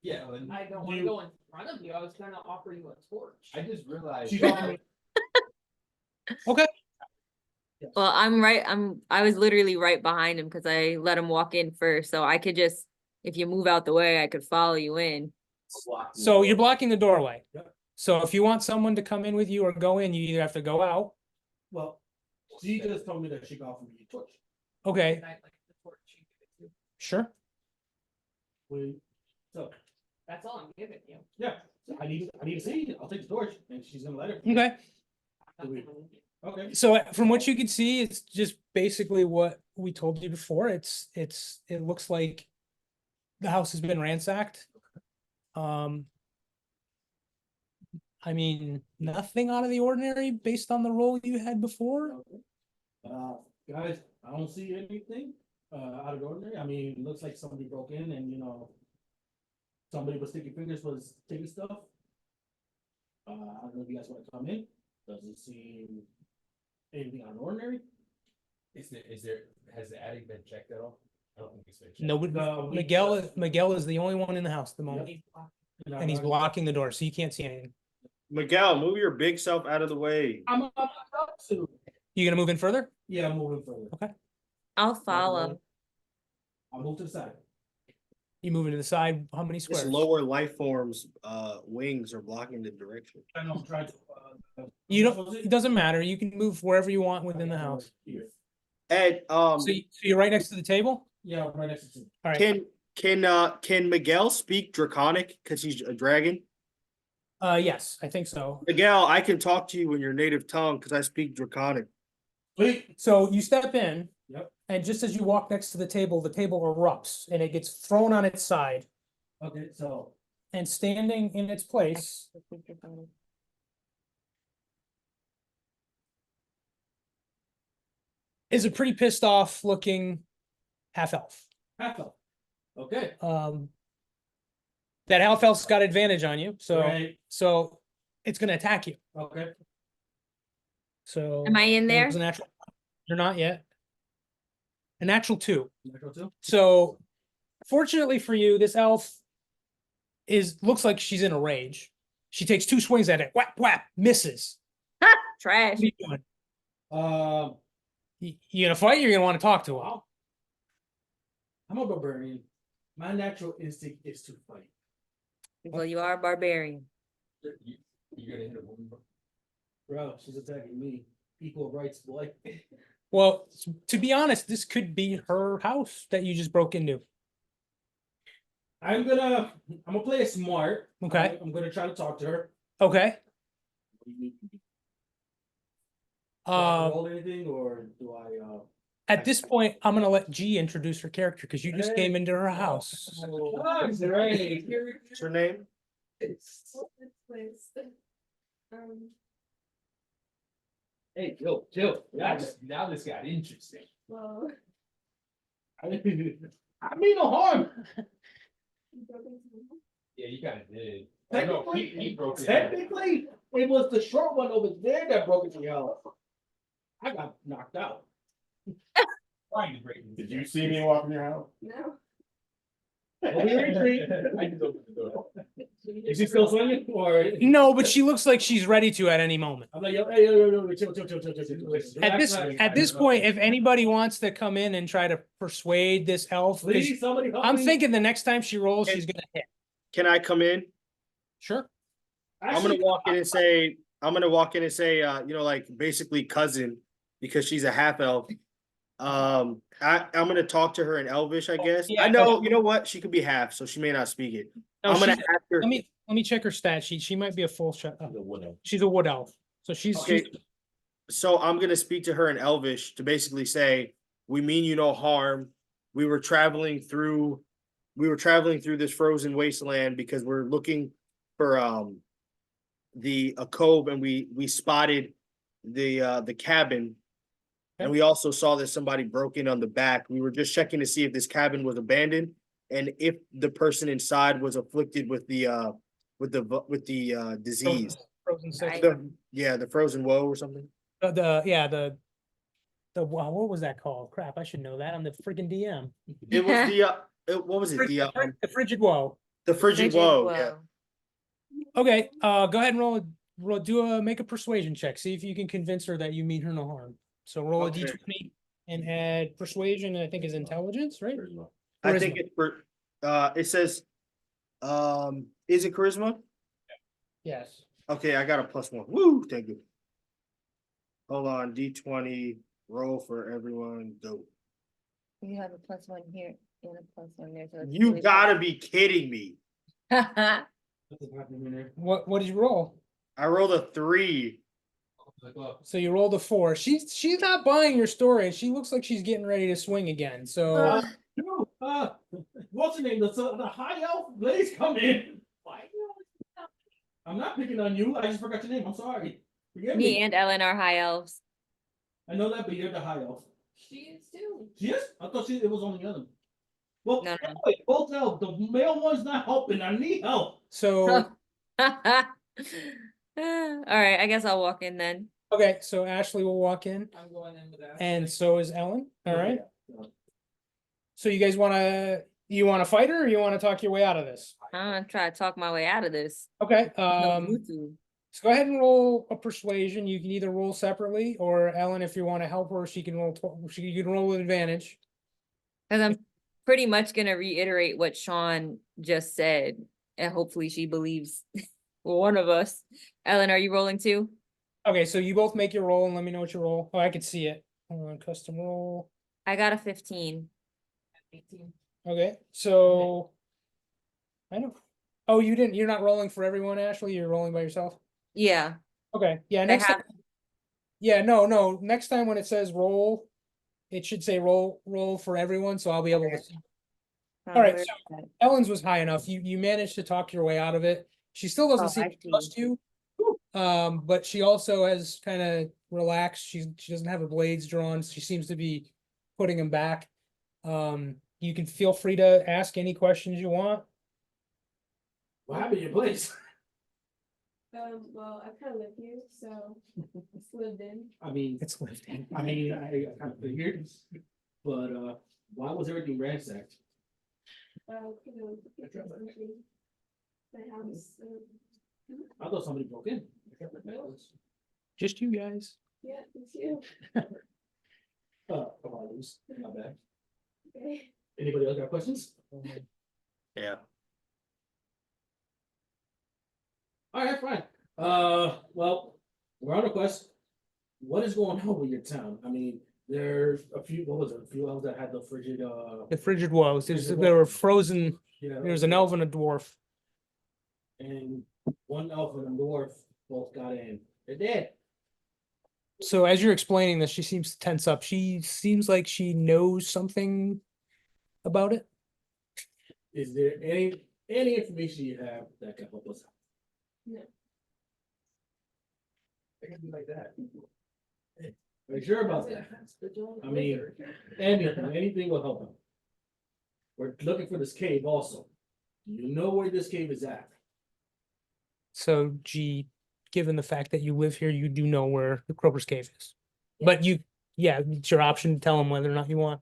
Yeah, then I don't wanna go in front of you, I was gonna offer you a torch. I just realized. She's offering me. Okay. Well, I was literally right behind him because I let him walk in first, so I could just, if you move out the way, I could follow you in. So you're blocking the doorway. Yep. So if you want someone to come in with you or go in, you either have to go out. Well, she just told me that she got from me a torch. Okay, And I'd like the torch you give it to. sure. So, That's all I'm giving you. yeah, so I need to see it. I'll take the torch and she's gonna let it. Okay. I'm not we- gonna leave you. Okay. So from what you can see, it's just basically what we told you before. It looks like the house has been ransacked. I mean, nothing out of the ordinary based on the role you had before. Guys, I don't see anything, out of the ordinary. I mean, it looks like somebody broke in and, you know, somebody with sticky fingers was taking stuff. I don't know if you guys wanna come in. Doesn't seem anything out of the ordinary. Is there, has the attic been checked at all? I don't think it's been checked. No, Miguel is the only one in the house at the moment, and he's blocking the door, so you can't see anything. Miguel, move your big self out of the way. I'm up to. You gonna move in further? Yeah, I'm moving further. I'll follow. I'll move to the side. You moving to the side, how many This squares? lower life forms, wings are blocking the direction. I know, I'm trying to. You don't, it doesn't matter, you can move wherever you want within the house. Here. Ed, So you're right next to the table? Yeah, right next to you. All right, can Miguel speak Draconic because he's a dragon? yes, I think so. Miguel, I can talk to you in your native tongue because I speak Draconic. Wait. So you step in. Yep. And just as you walk next to the table erupts and it gets thrown on its side, Okay, so. and standing in its place is a pretty pissed off looking half elf. Half up. Okay. That half elf's got advantage on you, so Right. so it's gonna attack you. Okay. So Am I in there? it's a natural. You're not yet. A natural 2. Natural two. So fortunately for you, this elf looks like she's in a rage. She takes 2 swings at it. Whap whap, misses. Trash. What are you doing? Um, You gonna fight? Or you're gonna want to talk to her? I'm a barbarian. My natural instinct is to fight. Well, you are a barbarian. You're gonna hit a woman. Bro, she's attacking me. Equal rights, boy. Well, to be honest, this could be her house that you just broke into. I'm gonna play it smart. Okay. I'm gonna try to talk to her. Okay. Do I Uh, roll anything or do I, at this point, I'm gonna let G introduce her character because you just came into her house. What's her name? Hey, chill. Now this got interesting. I mean no harm. Yeah, you kinda did. Technically, He broke it. technically, it was the short one over there that broke it to hell. I got knocked out. Trying to break it. Did you see me walk in your house? No. We retreat. I just opened the door. Is she still swinging or? No, but she looks like she's ready to at any moment. I'm like, yo, hey, yo, chill. At this point, if anybody wants to come in and try to persuade this elf, 'cause Please, somebody help I'm me. thinking the next time she rolls, she's gonna hit. Can I come in? Sure. I'm gonna walk in and say, you know, like basically cousin, because she's a half elf. I'm gonna talk to her in Elvish, I guess. yeah, I know, you know what? She could be half, so she may not speak it. No, I'm gonna she's- ask her. let me check her stat sheet. She might be a full shot. The widow. She's a wood elf, so she's Okay, so I'm gonna speak to her in Elvish to basically say, we mean you no harm. We were traveling through this frozen wasteland because we're looking for a cove, and we spotted the cabin. And we also saw that somebody broke in on the back. We were just checking to see if this cabin was abandoned and if the person inside was afflicted with the disease. frozen sick. Right. The frozen woe or something. The wow, what was that called? Crap, I should know that. I'm the freaking DM. It was what was it? The frigid woe. The frigid woe. Yeah. Okay, go ahead and make a persuasion check. See if you can convince her that you mean her no harm. So roll Okay. a d20 and add persuasion, I think is intelligence, right? I think it's for it says is it charisma? Yes. Okay, I got a +1. Woo, thank you. Hold on, D20, roll for everyone, go. You have a +1 here and a +1 there. So it's You really gotta be kidding me. bad. What did you roll? I rolled a 3. So you rolled a 4. She's not buying your story, and she looks like she's getting ready to swing again. So No, what's the name? The high elf, please come in. Why? I'm not picking on you. I just forgot your name. I'm sorry. Forgive Me me. and Ellen are high elves. I know that, but you're the high elf. She is too. She is? I thought it was only other. Well, No, no. anyway, both elves. The male one's not helping. I need help. So, Alright, I guess I'll walk in then. okay, so Ashley will walk in I'm going in with that. and so is Ellen, all right? Yeah. So you guys you wanna fight her or you wanna talk your way out of this? I'm gonna try to talk my way out of this. Okay, No Bluetooth. so go ahead and roll a persuasion. You can either roll separately or Ellen, if you wanna help her, she can roll, she can roll with advantage. Cause I'm pretty much gonna reiterate what Sean just said, and hopefully she believes one of us. Ellen, are you rolling too? Okay, so you both make your roll and let me know what you roll. Oh, I could see it. Hold on, custom roll. I got a 15. 18. Okay, so. I don't, oh, you're not rolling for everyone, Ashley, you're rolling by yourself? Yeah, Okay, yeah, I next time, have, yeah, no, next time when it says roll. It should say roll for everyone, so I'll be able to see. All right, where so is that? Ellen's was high enough, you managed to talk your way out of it. She still doesn't Oh, seem I to see. trust you. But she also has kind of relaxed, she doesn't have her blades drawn, she seems to be putting them back. You can feel free to ask any questions you want. What happened to your place? Well, I kind of live here, so it's lived in. I mean, It's lived in. I kind of figured, but why was everything ransacked? You know, my house, I thought somebody broke in. Just you guys. yeah, it's you. Apologies, my bad. Okay. Anybody else got questions? Yeah. All right, fine. Well, we're on a quest. What is going on with your town? I mean, there's a few, what was it, a few elves that had the frigid, The frigid woes, Frigid there were woes. frozen, yeah. there was an elf and a dwarf. And one elf and a dwarf both got in. They're dead. So as you're explaining this, she seems to tense up. She seems like she knows something about it. Is there any information you have that can help us out? No. It can be like that. Are you sure about that? I mean, anything will help them. We're looking for this cave also. Do you know where this cave is at? So G, given the fact that you live here, you do know where the Crober's Cave is. But yeah, it's your option to tell them whether or not you want.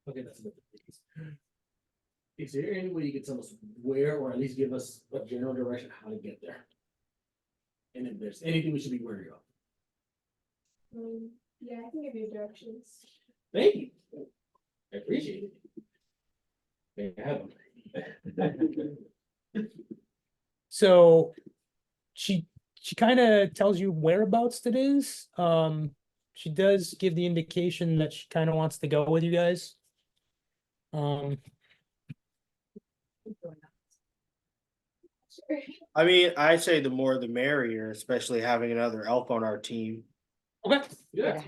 Okay, that's a good thing. Is there any way you can tell us where, or at least give us a general direction how to get there? And if there's anything we should be worried of? Yeah, I can give you directions. Thank you. I appreciate it. They have them. So she kind of tells you whereabouts it is. She does give the indication that she kind of wants to go with you guys. I mean, I say the more the merrier, especially having another elf on our team. Okay. Yeah.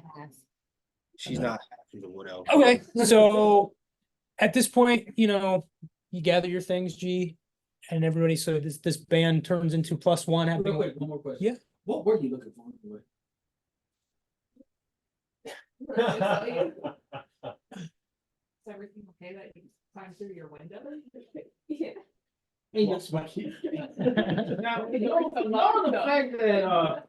She's not happy to wood elf. Okay, so at this point, you gather your things, G, and everybody, so this band turns into +1 Real having. quick, one more question. Yeah. What were you looking for? Anyway? Is everything okay that you climbed through your window? Yeah. Hey, that's my kid. Now, know the fact that,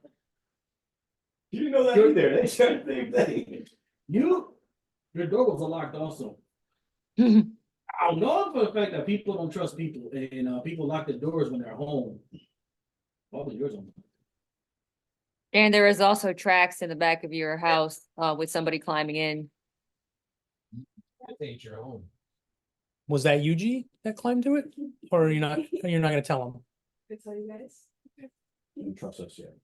You didn't know that You're- either, they said the same thing. your door was unlocked also. I know for the fact that people don't trust people and people lock their doors when they're home. Probably yours on. And there is also tracks in the back of your house, with somebody climbing in. I think you're home. Was that you, G, that climbed to it? Or you're not gonna tell them? I tell you guys. You don't trust us yet.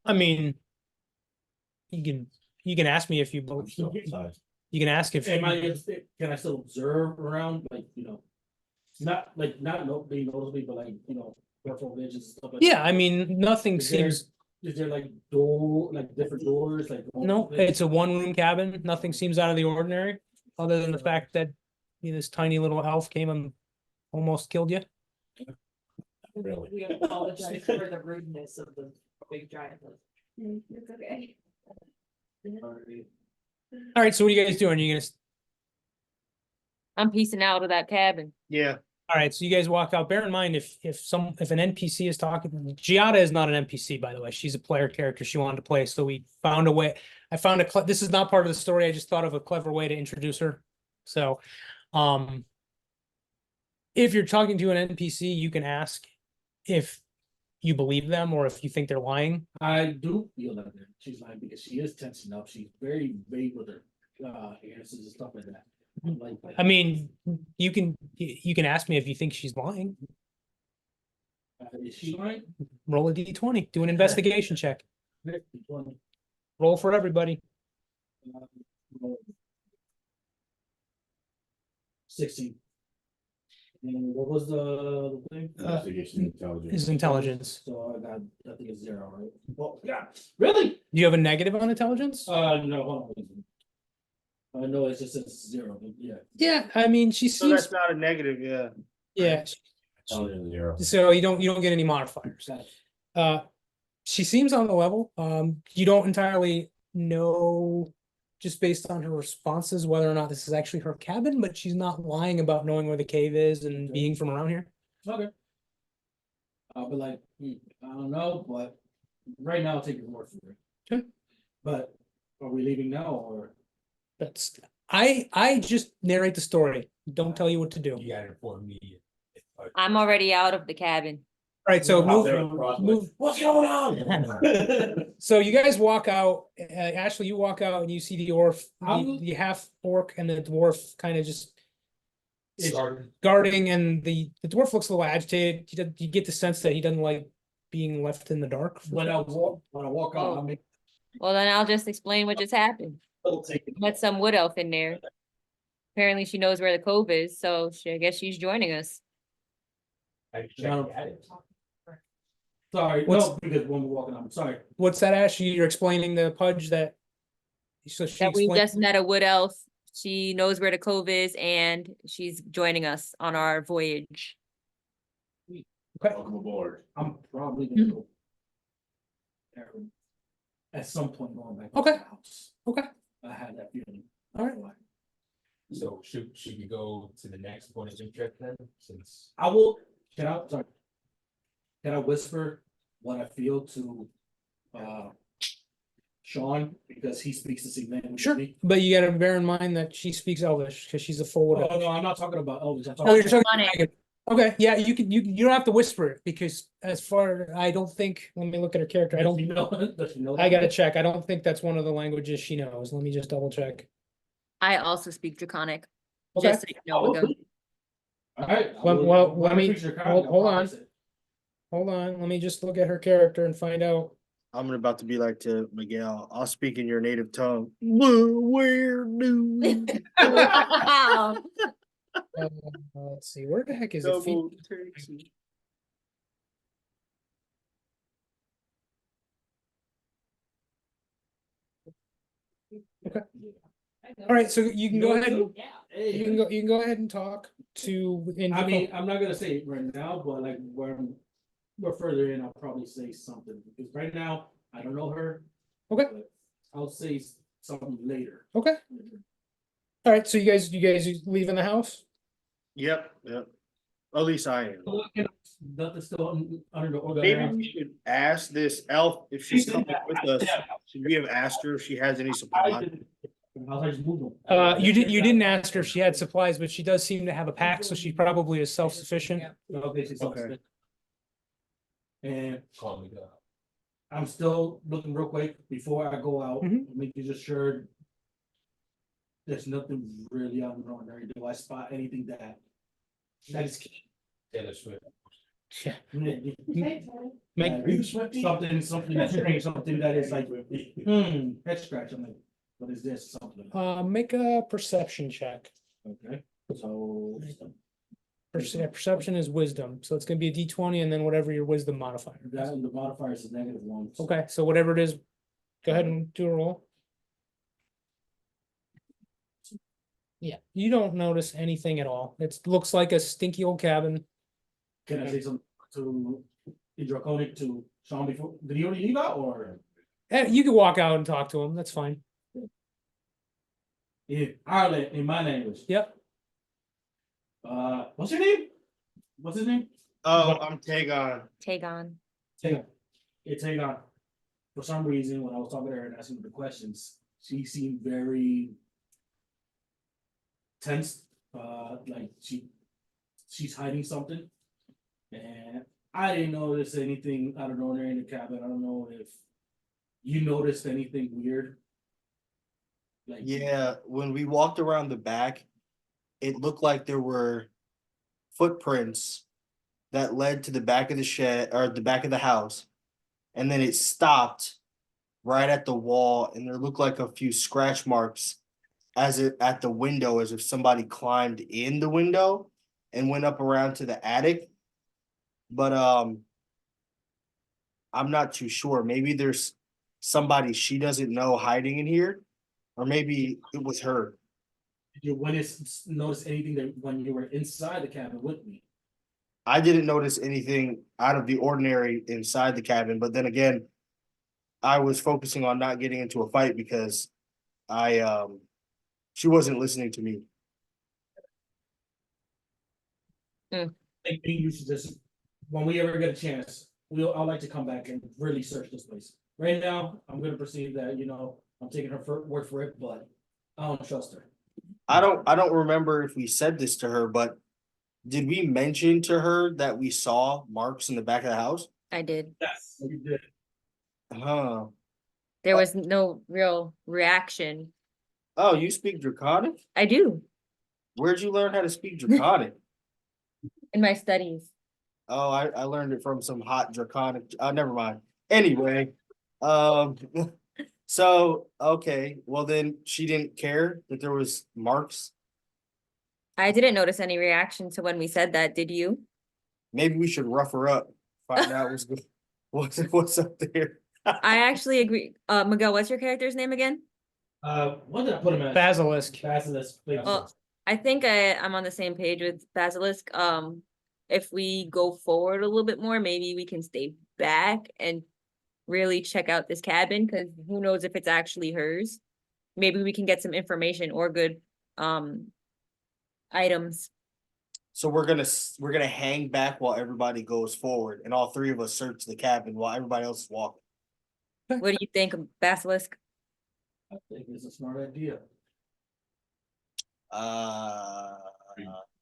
I mean, you can ask me if you, I'm still outside. you can ask if. Can I still observe around, like, not being noticeable, but like, peripheral vision and stuff like. Yeah, that? I mean, nothing Is there- seems, Is there like different doors, like? no, it's a 1-room cabin. Nothing seems out of the ordinary, other than the fact that this tiny little elf came and almost killed you. Really? We apologize for the rudeness of the big giant lizard. It's okay. All right, so what are you guys doing? You gonna, I'm piecing out of that cabin. Yeah, all right, so you guys walk out. Bear in mind, if an NPC is talking, Giada is not an NPC, by the way. She's a player character she wanted to play. So we found a way. This is not part of the story. I just thought of a clever way to introduce her. So, if you're talking to an NPC, you can ask if you believe them or if you think they're lying. I do feel like that she's lying because she is tensing up. She's very vague with her answers and stuff like that. Like, I mean, you can ask me if you think she's lying. is she lying? Roll a d20. Do an investigation check. Roll for everybody. 16. And what was the thing? Investigation intelligence. Is intelligence. So I think it's 0, right? Well, yeah, really? Do you have a negative on intelligence? No, hold on. I know it's just says 0, but yeah. Yeah, I mean, she so seems. that's not a negative, yeah. Yeah, Intelligence 0. so you don't get any modifiers. She seems on the level. You don't entirely know just based on her responses whether or not this is actually her cabin, but she's not lying about knowing where the cave is and Okay. being from around here. Okay. I'll be like, I don't know, but right now I'll take your word for it. Okay. But are we leaving now or? That's I just narrate the story. Don't tell you what to do. You gotta inform me. I'm already out of the cabin. All right, so Out there move. across the- Move. What's going on? So you guys walk out. Ashley, you walk out and you see the dwarf, I'm- the half orc, and the dwarf kind of just Started. guarding, and the dwarf looks a little agitated. You get the sense that he doesn't like being left in the dark. When I walk out, I'll make Well, then I'll just explain what just happened. I'll take it. Met some wood elf in there. Apparently she knows where the cove is, so I guess she's joining us. I checked No. at it. Sorry, What's- no, because when we're walking out, I'm sorry. What's that, Ash? You're explaining the Pudge that. So she That we explained. just met a wood elf. She knows where the cove is and she's joining us on our voyage. Okay. Welcome aboard. I'm probably gonna go. there At some point going back. to Okay. the house. Okay. I had that feeling. All right. So should we go to the next point of interest then, since? I will, sorry. Can I whisper what I feel to Sean, because he speaks the same language as Sure, me? but you gotta bear in mind that she speaks Elvish because she's a full. Oh, no, I'm not talking about Elvis, I'm Oh, talking. you're talking On it. Megan. Okay, yeah, you don't have to whisper it because as far, I don't think, let me look at her character. I Does he don't, know? Does he know? I that? gotta check. I don't think that's one of the languages she knows. Let me just double check. I also speak Draconic. Okay. Just so you know, Wiggum. All right. Well, let me- hold on. Hold on, let me just look at her character and find out. I'm about to be like to Miguel, I'll speak in your native tongue. Where do Let's see, where the heck is it? double takes? All right, so you can go ahead, and- Hey, you can go ahead and talk to. and I mean, I'm not gonna say it right now, but like when we're further in, I'll probably say something, because right now, I don't know her. Okay. but I'll say something later. Okay. All right, so you guys leaving the house? Yep, yep. At least I am. Nothing's still under the order. Maybe we should ask this elf if she's coming with us. Should we have asked her if she has any supplies? I'll just move them. You didn't ask her if she had supplies, but she does seem to have a pack, so she probably is self-sufficient. Okay, she's Okay. okay. And Call me the. I'm still looking real quick before I go out, Mhm. making just sure. There's nothing really out of the ordinary. Do I spot anything that is key? Taylor Swift. Yeah. Okay, Ted. Make, Something that's strange, something that is like, head scratch, I'm like, what is this, something? make a perception check. Okay, so. Perception is wisdom, so it's gonna be a D20 and then whatever your wisdom modifier. is. That and the modifier is -1. so- Okay, so whatever it is, go ahead and do a roll. Yeah, you don't notice anything at all. It looks like a stinky old cabin. Can I say something? to the draconic to Sean before, did he already leave out or? You can walk out and talk to him, that's fine. In Ireland, in my language, Yep, what's your name? What's his name? Oh, I'm Tagon. Tagon. Tagon. It's Tagon. For some reason, when I was talking to her and asking her the questions, she seemed very tense, like she's hiding something. And I didn't notice anything out of the ordinary in the cabin. I don't know if you noticed anything weird. Like, Yeah, when we walked around the back, it looked like there were footprints that led to the back of the shed or the back of the house. And then it stopped right at the wall, and there looked like a few scratch marks as it at the window, as if somebody climbed in the window and went up around to the attic. But I'm not too sure. Maybe there's somebody she doesn't know hiding in here, or maybe it was her. did you notice anything that when you were inside the cabin with me? I didn't notice anything out of the ordinary inside the cabin, but then again, I was focusing on not getting into a fight because she wasn't listening to me. I think you should just, when we ever get a chance, I'd like to come back and really search this place. Right now, I'm gonna perceive that, I'm taking her word for it, but I don't trust her. I don't remember if we said this to her, but did we mention to her that we saw marks in the back of the house? I did. Yes. You did. Huh. There was no real reaction. Oh, you speak Draconic? I do Where'd you learn how to speak Draconic? in my studies. Oh, I learned it from some hot Draconic. Never mind. Anyway, um, so okay, well then she didn't care that there was marks. I didn't notice any reaction to when we said that, did you? Maybe we should rough her up, find out what's good, what's up there. I actually agree. Miguel, what's your character's name again? What did I put him as? Basilisk. Basilisk. I think I'm on the same page with Basilisk. If we go forward a little bit more, maybe we can stay back and really check out this cabin, because who knows if it's actually hers. Maybe we can get some information or good items. So we're gonna hang back while everybody goes forward, and all three of us search the cabin while everybody else is walking. What do you think, Basilisk? I think it's a smart idea.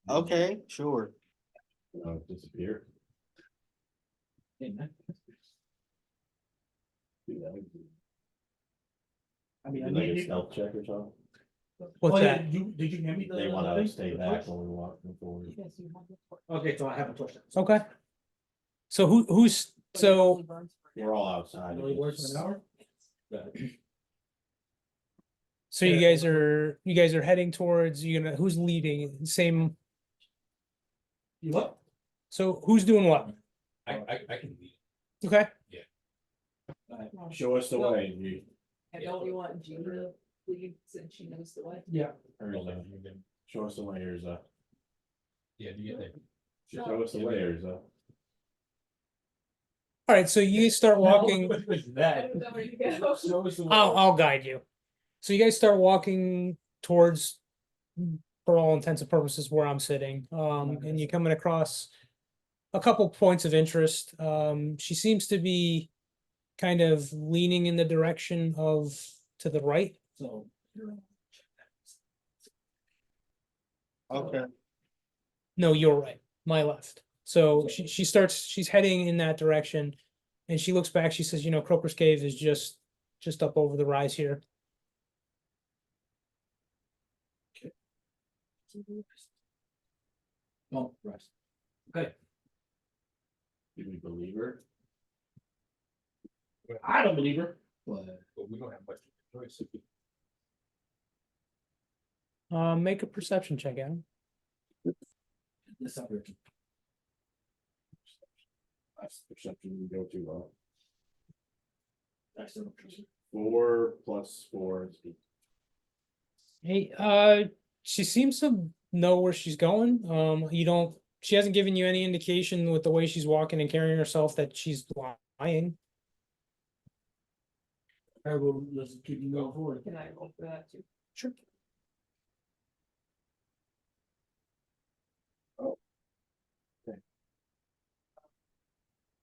Okay, sure. Disappear. Hey, man. Do that. I mean, I Do like need a you. stealth check or something. What's Oh, yeah, that? did you hand me the? They want thing? to stay The back torch? when we walk forward. Okay, so I have a torch. Okay. So who's, so, We're all outside. Only works for an hour? so you guys are heading towards, who's leading, same, You what? so who's doing what? I can leave. Okay, Show us the way. And don't we want Jean to leave since she knows the way? Yeah. Show us the way, Erza. Yeah, do you get there? Show us the way, Erza. all right, so you start walking. What was that? I don't know where to go. Show us the way. I'll guide you. So you guys start walking towards, for all intents and purposes, where I'm sitting. And you're coming across a couple points of interest. She seems to be kind of leaning in the direction of to the right. So. Okay. No, you're right. My left. So she's heading in that direction, and she looks back. She says, Croker's Cave is just up over the rise here. No, rest. Okay, Did we believe her? I don't believe her, but But we don't have much choice. Make a perception check, Adam. this up here. That's the perception we go to, I still don't trust her. 4 + 4 is eight. Hey, she seems to know where she's going. You don't she hasn't given you any indication with the way she's walking and carrying herself that she's lying. I will, let's keep moving forward. Can I go for that too? Sure.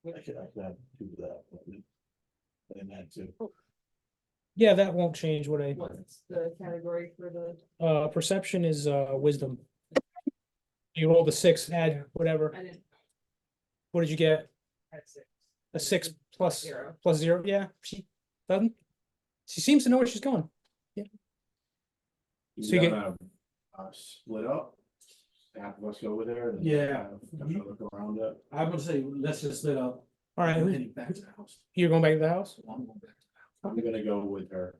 I should actually do that. And that too. Yeah, that won't change what I, What's the category for the? perception is, wisdom. You rolled a 6, add whatever. I didn't. What did you get? Had 6. A 6 plus, Zero. plus 0, yeah, she doesn't. She seems to know where she's going. So you get- gonna, split up. Half of us go with her. and Yeah. kind of Look around it. I'm gonna say, let's just split up. All right, I'm who- heading back to the house. you're going back to the house? I'm going back to I'm gonna go with her.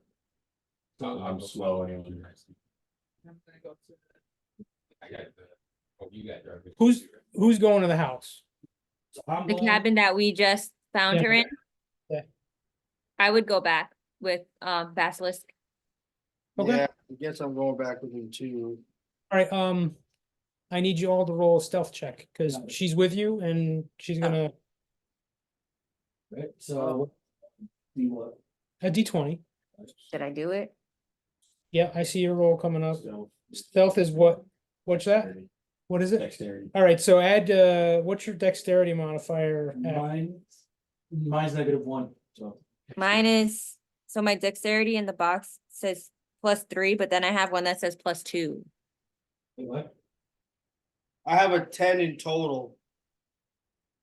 I'm slow anyway. I'm gonna go to. I got the, oh, you got your. Who's going to the house? So I'm The going- cabin that we just found Yeah. her in. Yeah. I would go back with Basilisk. Okay. Yeah, I guess I'm going back with him too. All right, I need you all to roll a stealth check, because Got it. she's with you and she's gonna, Right, so. Do what? a D20. Did I do it? Yeah, I see your roll coming up. So, Stealth is what? What's that? What is it? Dexterity. All right, so add, what's your dexterity modifier? at? Mine's -1, so. Mine is, so my dexterity in the box says +3, but then I have one that says +2. Wait, what? I have a 10 in total.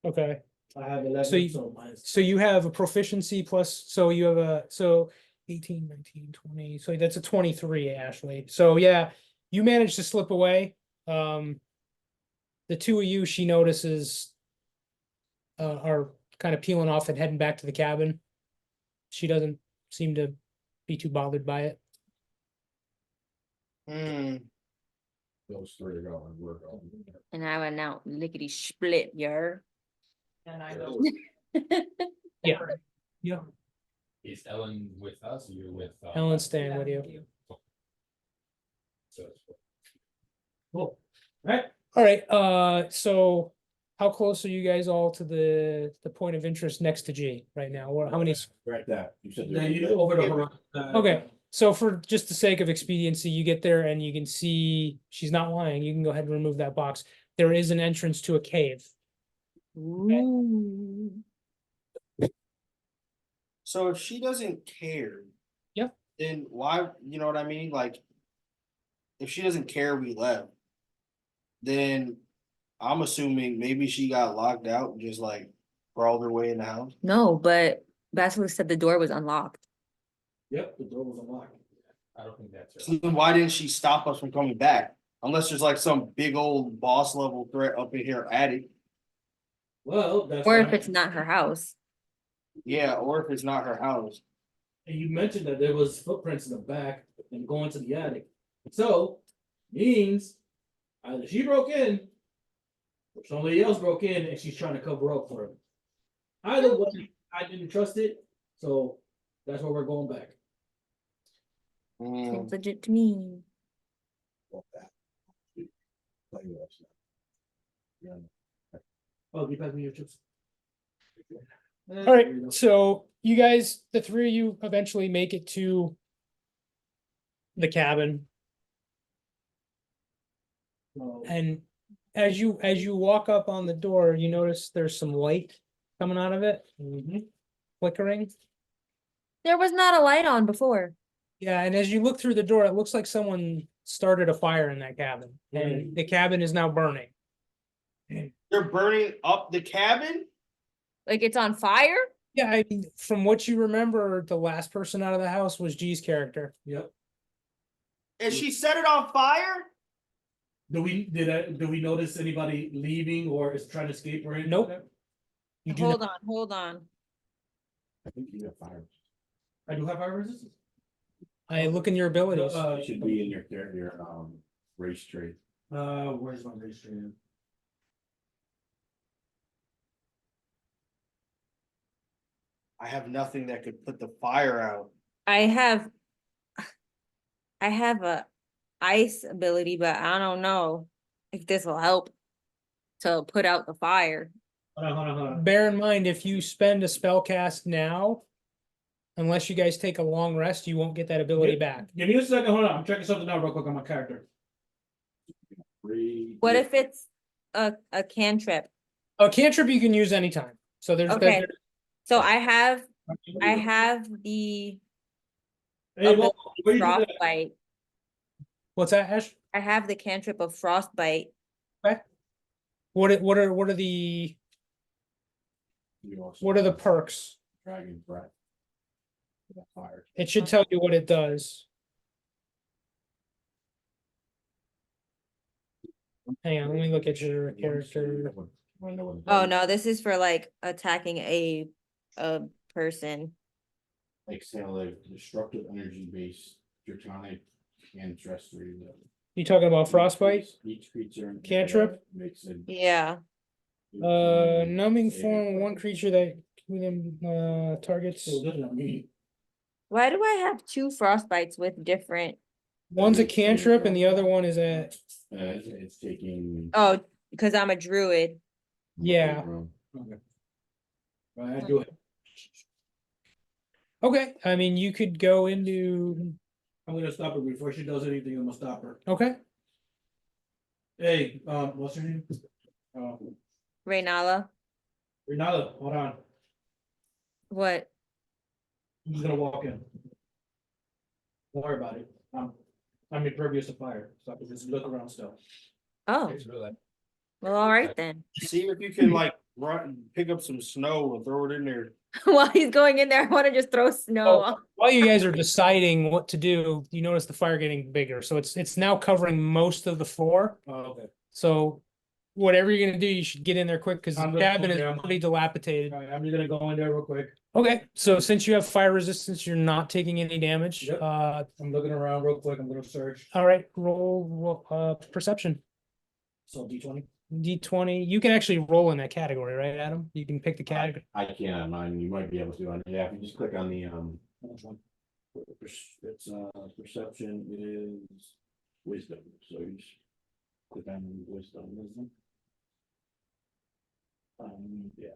Okay, I have 11, So you- so mine's. so you have a proficiency plus, so you have a, so 18, 19, 20, so that's a 23, Ashley. So yeah, you managed to slip away. The two of you, she notices, are kind of peeling off and heading back to the cabin. She doesn't seem to be too bothered by it. Hmm. Those three are going, we're going. And I went out lickety split, yer. And I go. Yeah. Yeah. Is Ellen with us or you're with? Ellen's staying with you. So it's- Cool. Right, All right, so how close are you guys all to the point of interest next to G right now? Or how many? Right there. You said. then you over the horizon. Okay, so for just the sake of expediency, you get there and you can see she's not lying. You can go ahead and remove that box. There is an entrance to a cave. Ooh. So if she doesn't care. Yep. Then why, you know what I mean? Like. If she doesn't care we left. Then I'm assuming maybe she got locked out and just like crawled her way in the house. No, but Basilisk said the door was unlocked. Yep, the door was unlocked. I don't think that's. So then why didn't she stop us from coming back? Unless there's like some big old boss level threat up in here attic. Well, that's. Or why- if it's not her house. Yeah, or if it's not her house. And you mentioned that there was footprints in the back and going to the attic. So, means either she broke in. Or somebody else broke in and she's trying to cover up for him. Either way, I didn't trust it, so that's where we're going back. Hmm. Seems legit to me. Oh, you pass me your chips. All right, so you guys, the three of you eventually make it to the cabin. So, And as you walk up on the door, you notice there's some light coming out of it, flickering. There was not a light on before. Yeah, and as you look through the door, it looks like someone started a fire in that cabin, and the cabin is now burning. They're burning up the cabin? Like it's on fire? Yeah, I mean, from what you remember, the last person out of the house was G's character. yep. And she set it on fire? Do we notice anybody leaving or is trying to escape or anything? Nope. like that? You do Hold not, on, hold on. I think you got fire. I do have fire resistance. I look in your abilities. It should be in your race trade. Where's my registration? I have nothing that could put the fire out. I have a ice ability, but I don't know if this will help. to put out the fire. Hold on. Bear in mind, if you spend a spell cast now, unless you guys take a long rest, you won't get that ability back. Give me a second, hold on, I'm checking something out real quick on my character. What if it's a cantrip? A cantrip you can use anytime. So there's Okay. So I have the Hey, well, where you do that? frostbite. what's that, Ash? I have the cantrip of frostbite. What are the perks? Dragon breath. Fire. It should tell you what it does. Hang on, let me look at your character. Oh no, this is for like attacking a person. Exhale a destructive energy based draconic and terrestrial. You talking about frostbite? Each creature. in the Cantrip? area Makes a. Yeah. Numbing form, one creature that targets. So this is not me. Why do I have two frostbites with different? One's a cantrip and the other one is a, It's taking. Oh, because I'm a druid. yeah. Okay. Right, I do it. Okay, I mean, you could go into, I'm gonna stop her before she does anything, I'm gonna stop her. okay, Hey, what's her name? Reynala. Renata, hold on, What? I'm just gonna walk in. Don't worry about it, I'm impervious to fire, so I can just look around still. Oh, It's really- well, all right then. See if you can like run, pick up some snow and throw it in there. While he's going in there, I want to just throw snow. Oh. while you guys are deciding what to do, you notice the fire getting bigger, so it's now covering most of the floor. Oh, okay. So whatever you're gonna do, you should get in there quick, because the I'm gonna cabin go is down. pretty dilapidated. Alright, I'm just gonna go in there real quick, Okay, so since you have fire resistance, you're not taking any damage. Yep. I'm looking around real quick, I'm gonna search, All right, roll perception. so D20. D20. You can actually roll in that category, right, Adam? You can pick the category. I can't on mine, you might be able to on, yeah, if you just click on the, Which one? it's, perception is wisdom, so you just click on wisdom. Yeah.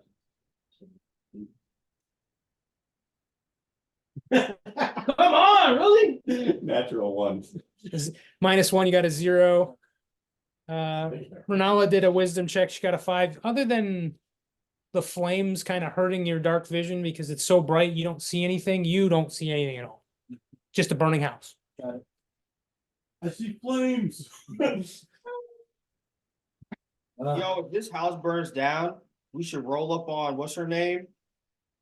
Come on, really? Natural ones. -1, you got a 0. Renala did a wisdom check. She got a 5. Other than the flames kind of hurting your dark vision because it's so bright, you don't see anything. You don't see anything at all. Just a burning house. I see flames. Yo, if this house burns down, we should roll up on what's her name?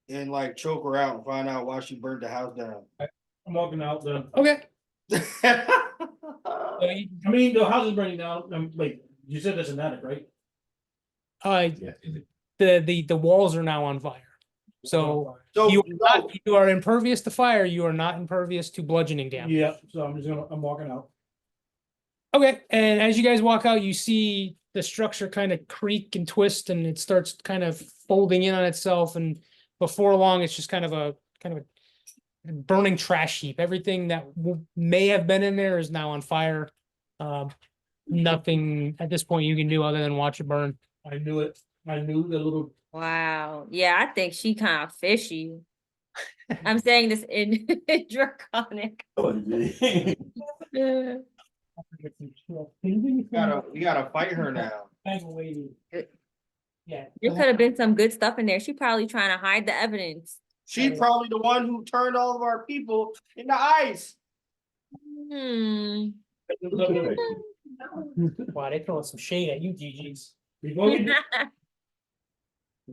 And like choke her out and find out why she burned the house down. I'm walking out then. Okay. So I mean, the house is burning down, like, you said there's an attic, right? Yeah. The walls are now on fire. So So you are impervious to fire. You are not impervious to bludgeoning damage. Yeah, so I'm walking out. Okay, and as you guys walk out, you see the structure kind of creak and twist, and it starts kind of folding in on itself. And before long, it's just kind of a burning trash heap. Everything that may have been in there is now on fire. Nothing at this point you can do other than watch it burn. I knew it. I knew the little. Wow. Yeah, I think she kind of fishy. I'm saying this in draconic. Yeah. we gotta fight her now. Yeah. There could have been some good stuff in there. She probably trying to hide the evidence. She's probably the one who turned all of our people into ice. Hmm. Wow, they throwing some shade at you, GGs. Before we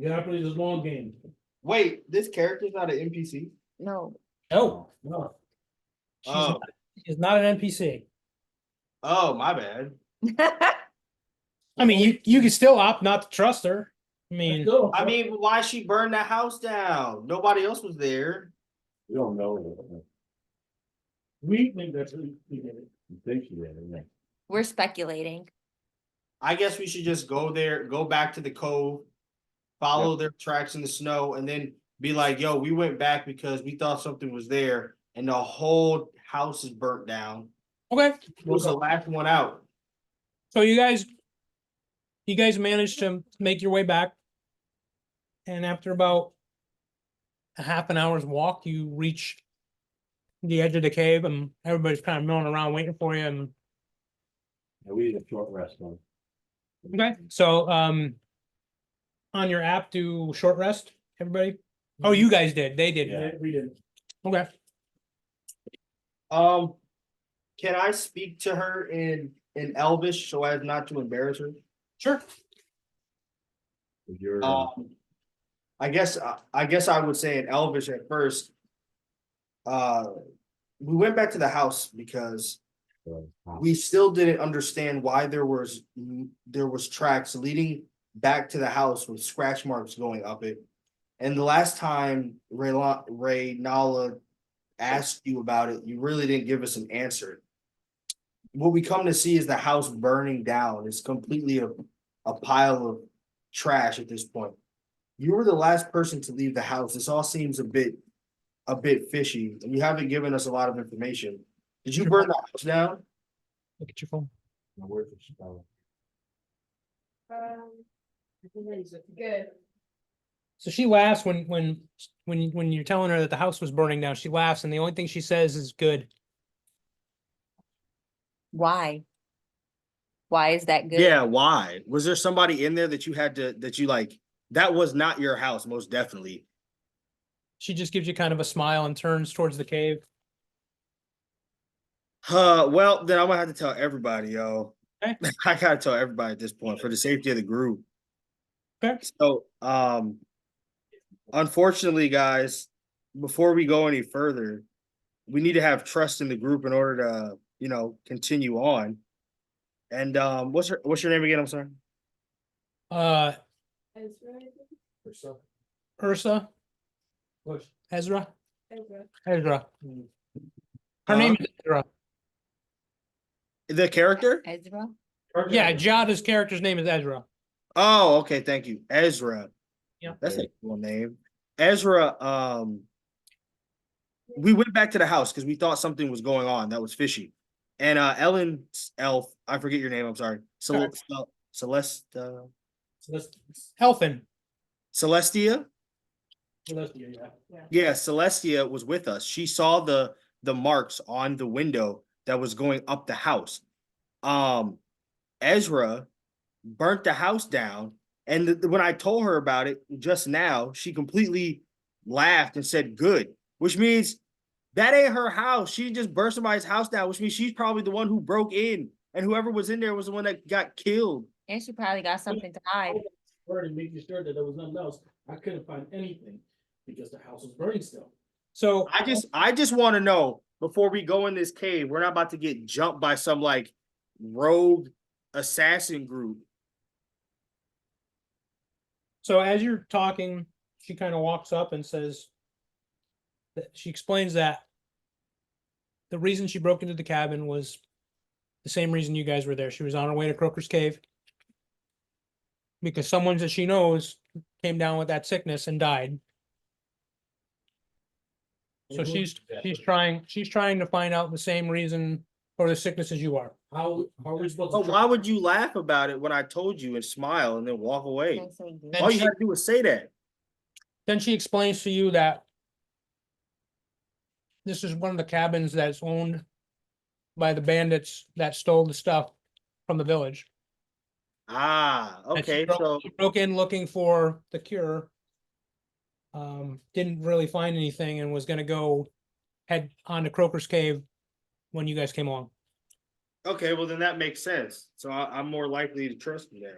gotta play this long game. Wait, this character's not an NPC? No. No, No. Oh, she's not an NPC. oh, my bad. I mean, you can still opt not to trust her. I mean, I mean, why she burned that house down? Nobody else was there. We don't know. We think that's who we did it. You think she did, yeah. We're speculating. I guess we should just go there, go back to the cove, follow their tracks in the snow, and then be like, yo, we went back because we thought something was there, and the whole house is burnt down. okay. Who's the last one out? So you guys You guys managed to make your way back. And after about a half an hour's walk, you reach the edge of the cave and everybody's kind of milling around waiting for you. And Yeah, we need a short rest though. okay, so on your app, do short rest, everybody? Oh, you guys did. They did. Yeah. We didn't. Okay. Can I speak to her in Elvish so as not to embarrass her? Sure. You're, I guess I would say in Elvish at first. We went back to the house because we still didn't understand why there was tracks leading back to the house with scratch marks going up it. And the last time Ray Nala asked you about it, you really didn't give us an answer. What we come to see is the house burning down. It's completely a pile of trash at this point. You were the last person to leave the house. This all seems a bit fishy, and you haven't given us a lot of information. Did you burn the house down? Look at your phone. where's the spell? Good. So she laughs when you're telling her that the house was burning down. She laughs, and the only thing she says is good. Why? Why is that good? Yeah, why? Was there somebody in there that you like, that was not your house, most definitely. She just gives you kind of a smile and turns towards the cave. Well, then I'm gonna have to tell everybody, yo. Okay. I gotta tell everybody at this point for the safety of the group. Okay. So, unfortunately, guys, before we go any further, we need to have trust in the group in order to, continue on. And what's your name again? I'm sorry. Ezra, Ursa, Push. Ezra, Ezra. Ezra. Her name is Ezra. The character? Ezra? Yeah, Jada's character's name is Ezra. Oh, okay, thank you. Ezra. Yeah. That's a cool name. Ezra, we went back to the house because we thought something was going on that was fishy. And Ellen's elf, I forget your name, I'm sorry. Celeste, So that's Elfin. Celestia? Celestia, yeah. Yeah, Celestia was with us. She saw the marks on the window that was going up the house. Ezra burnt the house down, and when I told her about it just now, she completely laughed and said good, which means that ain't her house. She just burnt somebody's house down, which means she's probably the one who broke in, and whoever was in there was the one that got killed. And she probably got something to hide. Word and making sure that there was nothing else. I couldn't find anything because the house was burning still. So I just want to know before we go in this cave, we're not about to get jumped by some like rogue assassin group. So as you're talking, she kind of walks up and says that she explains that the reason she broke into the cabin was the same reason you guys were there. She was on her way to Croker's Cave because someone that she knows came down with that sickness and died. So she's trying to find out the same reason or the sickness as you are. How are we supposed to? But why would you laugh about it when I told you and smile and then walk away? Don't say good. Then All you she- had to do was say that. Then she explains to you that this is one of the cabins that's owned by the bandits that stole the stuff from the village. Ah, And she okay. So broke in looking for the cure. Didn't really find anything and was gonna go head on to Croker's Cave when you guys came along. okay, well then that makes sense. So I'm more likely to trust you now.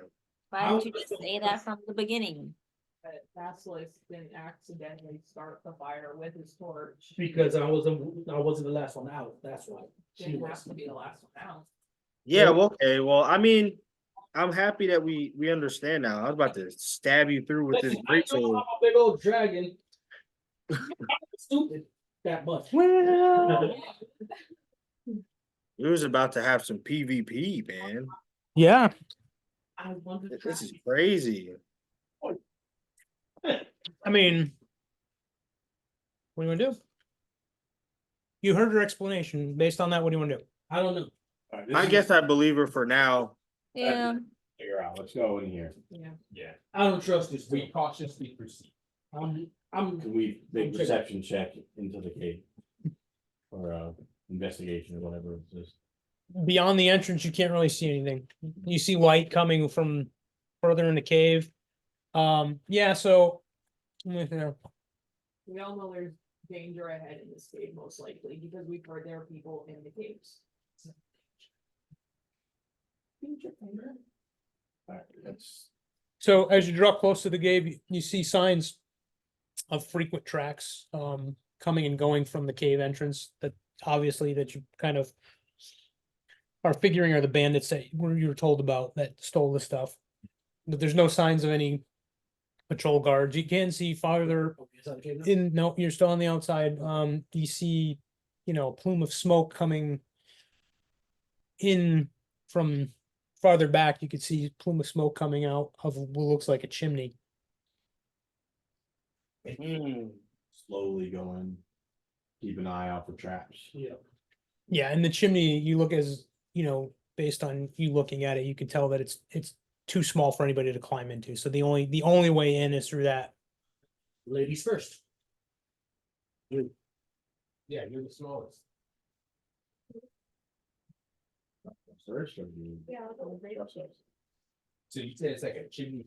Why didn't you just say that from the beginning? But Basilisk didn't accidentally start the fire with his torch. Because I wasn't the last one out, that's why. She Didn't have was. to be the last one out. Yeah, well, okay. Well, I mean, I'm happy that we understand now. I was about to stab you through with this I great know I'm sword. a big old dragon. Stupid that much. We was about to have some PvP, man. Yeah. I wanted to This is try. crazy. I mean, what do you wanna do? You heard her explanation. Based on that, what do you wanna do? I don't know. I guess I believe her for now. Yeah, Figure out, let's go in here. Yeah. Yeah, I don't trust this. we cautiously proceed. I'm, Can we make Okay. perception check into the cave? Or investigation or whatever it is. Beyond the entrance, you can't really see anything. You see light coming from further in the cave. Yeah, so. Yeah. We all know there's danger ahead in this cave, most likely, because we've heard there are people in the caves. Alright, that's, So as you draw close to the cave, you see signs of frequent tracks coming and going from the cave entrance that obviously that you kind of are figuring are the bandits that you were told about that stole the stuff. But there's no signs of any patrol guards. You can see farther in, no, you're still on the outside. You see, you know, a plume of smoke coming in from farther back. You could see a plume of smoke coming out of what looks like a chimney. slowly going, keep an eye out for traps. yeah. Yeah, and the chimney, you look as, you know, based on you looking at it, you can tell that it's too small for anybody to climb into. So the only way in is through that. Ladies first. Yeah, you're the smallest. Search or you? Yeah, I'll go with Rachel. So you said it's like a chimney,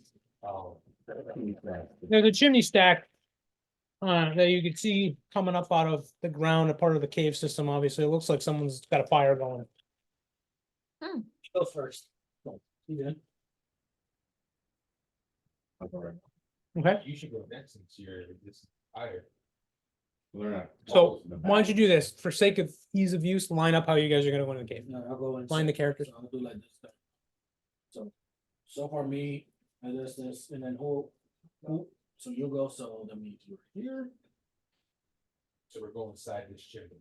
There's a chimney stack that you can see coming up out of the ground, a part of the cave system. Obviously, it looks like someone's got a fire going. Go first. You good? Okay. You should go next since you're this higher. They're not So close in the why don't you back. do this for sake of ease of use? Line up how you guys are gonna go in the cave. No, I'll go and. Find the characters. So I'll do like this. So far me, and this, and then who, so you go, so that means you're here. So we're going inside this chimney.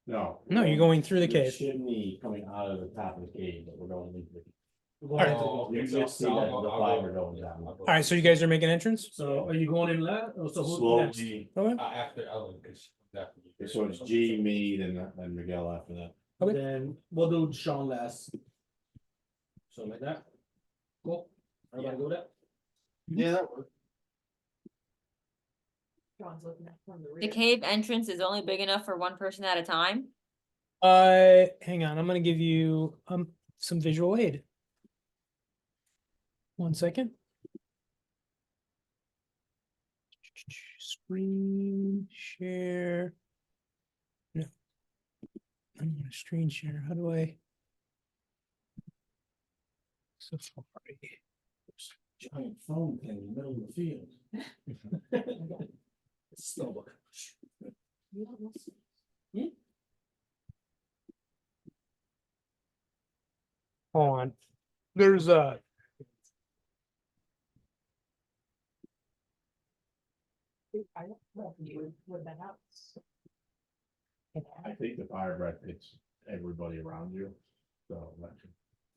No. No, you're going through the cave. Chimney coming out of the top of the cave, but we're going into the. We're Alright. going Oh, to- You okay, just see I'll that go- the I'll fire go- going down. I'll go All right, so you guys are making entrance? So are you going in last, or so who's next? Slowly, Okay. After Ellen, because she comes after you. so it's G, me, then Miguel after that. Okay. Then we'll do Sean last. So like that. Cool. Everybody go with that? Yeah, that works. John's looking at from the rear. The cave entrance is only big enough for one person at a time. Hang on, I'm gonna give you some visual aid. 1 second. Screen share. No. I'm gonna screen share. How do I? Safari. Giant phone thing in the middle of the field. It's Starbucks. Hold on. There's a. I don't know if you would that house. I think the fire breath hits everybody around you, so like,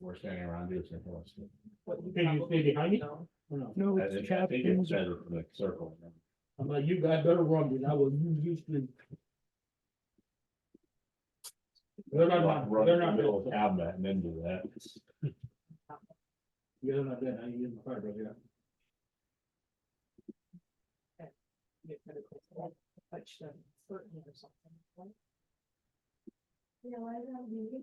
we're standing around you, it's gonna hit us. What you Can you probably stay behind me? know. Or no? No, I think it's better from the circle. I'm like, you guys better run, because I will usually. They're not, Run they're in the not, middle of the cabinet and then do that. yeah, they're not dead, I use my fire, yeah. Get rid of it, touch them, certain or something. right? Yeah, why is that muted?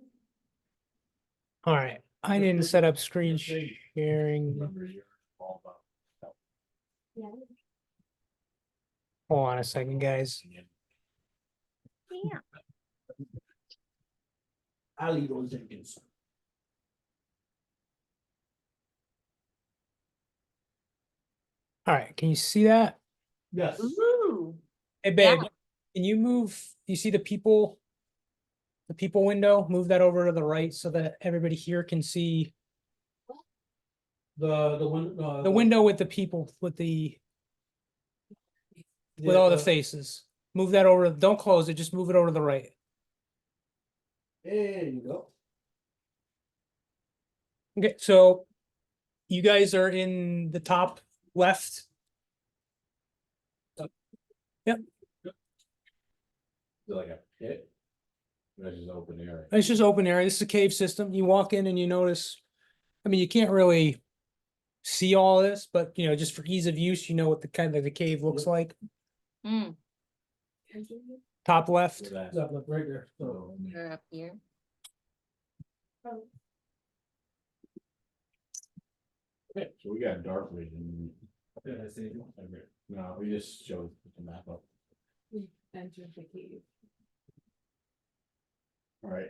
All right, I didn't set up screen sharing. Remember, you're all about. Yeah. Hold on a second, guys. I'll leave those Jenkins. All right, can you see that? Yes. Ooh. Hey, babe, can you move, you see the people? The people window, move that over to the right so that everybody here can see The the window with the people, with all the faces. Move that over, don't close it, just move it over to the right. There you go. Okay, so you guys are in the top left. Like a pit. That's just open area. It's just open area. This is a cave system. You walk in and you notice I mean, you can't really see all this, but you know, just for ease of use, you know what the kind of the cave looks like. Hmm, Top left. Where that's- Yeah, look right there, so. so, you're up here. Okay, so we got dark vision. Yeah, I see. No, we just showed the map up. We entered the cave. All right,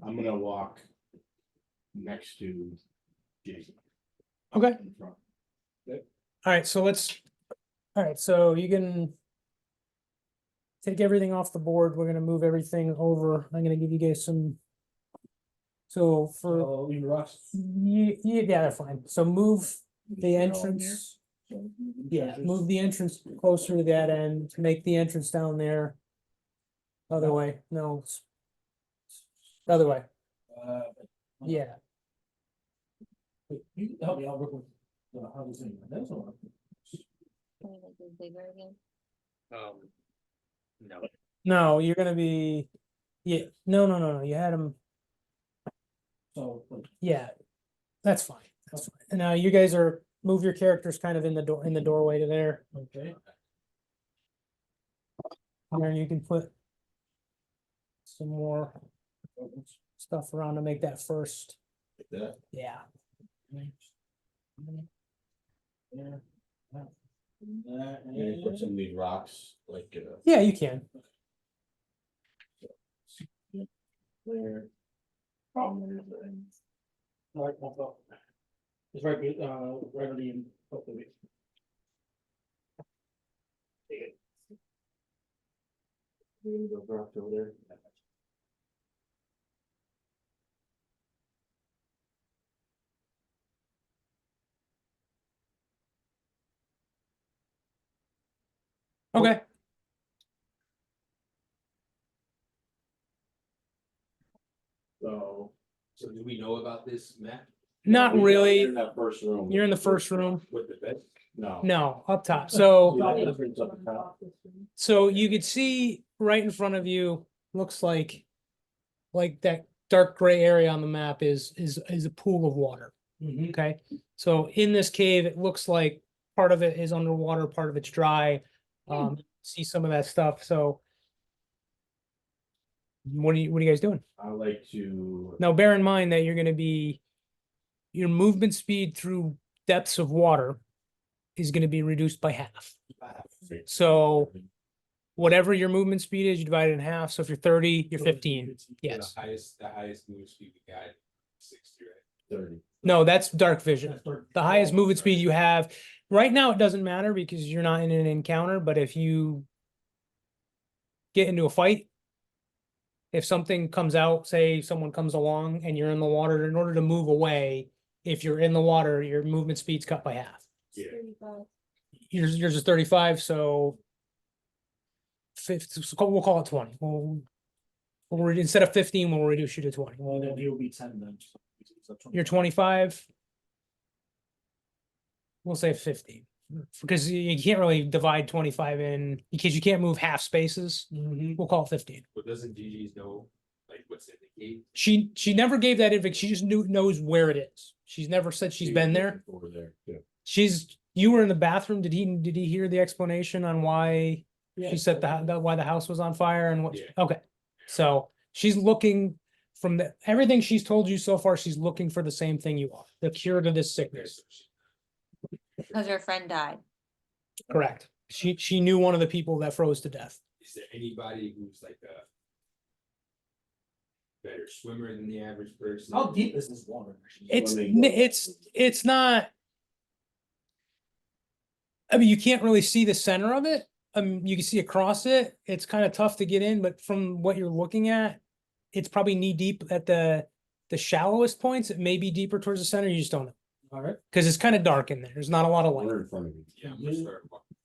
I'm gonna walk next to Jason. Okay. In front. Alright, so alright, so you can. Take everything off the board. We're gonna move everything over. I'm gonna give you guys some. So for, So we rush. yeah, they're fine. So move the entrance. Yeah, move the entrance closer to that end, make the entrance down there. Other way, no. Other way, yeah. You can help me out real quick. How to say that, that's all. Can you make this bigger again? No. No, you're gonna be, yeah, no, you had them, So, like, yeah. That's fine, that's fine. And now you guys move your characters kind of in the doorway to there. okay, And then you can put. Some more. Stuff around to make that first, Like that. yeah. there. That, And then put some of these rocks, like, Yeah, you can. there. Right, bump up. It's right, right on the, up the way. Those rocks over there. Okay, so. So do we know about this map not You're really. in that first room. You're in the first room. with the bed? No. No, up top. So, See that difference up top? so you could see right in front of you, looks like that dark gray area on the map is a pool of water. Mhm. Okay, so in this cave, it looks like part of it is underwater, part of it's dry. See some of that stuff, so. What are you guys doing? I like to. Now, bear in mind that you're gonna be. Your movement speed through depths of water is gonna be reduced by half. So whatever your movement speed is, you divide it in half, so if you're 30, you're 15, yes. The highest move speed we got, 60, right? 30. No, that's dark vision. That's dark. The highest movement speed you have, right now, it doesn't matter because you're not in an encounter, but if you. Get into a fight. If something comes out, say someone comes along and you're in the water, in order to move away, if you're in the water, your movement speed's cut by half. Yeah. Yours is 35, so. We'll call it 20. Instead of 15, we'll reduce you to 20. Well, then you'll be 10 then. You're 25. We'll say 15. Because you can't really divide 25 in, because you can't move half spaces. Mhm. We'll call it 15. But doesn't Gigi's know, like, what's in the cave? She never gave that info. She just knows where it is. She's never said she's been there. Over there, yeah. You were in the bathroom. Did he hear the explanation on why Yeah. she said why the house was on fire and what? Yeah. Okay, so she's looking from everything she's told you so far. She's looking for the same thing you are, the cure to this sickness. Cause her friend died. Correct. She knew one of the people that froze to death. Is there anybody who's like a better swimmer than the average person? How deep is this water? It's not. I mean, you can't really see the center of it. You can see across it. It's kind of tough to get in, but from what you're looking at, it's probably knee deep at the shallowest points. It may be deeper towards the center. You just don't know All right. because it's kind of dark in there. There's not a lot of light. We're in front of you. Yeah, I'm gonna start walking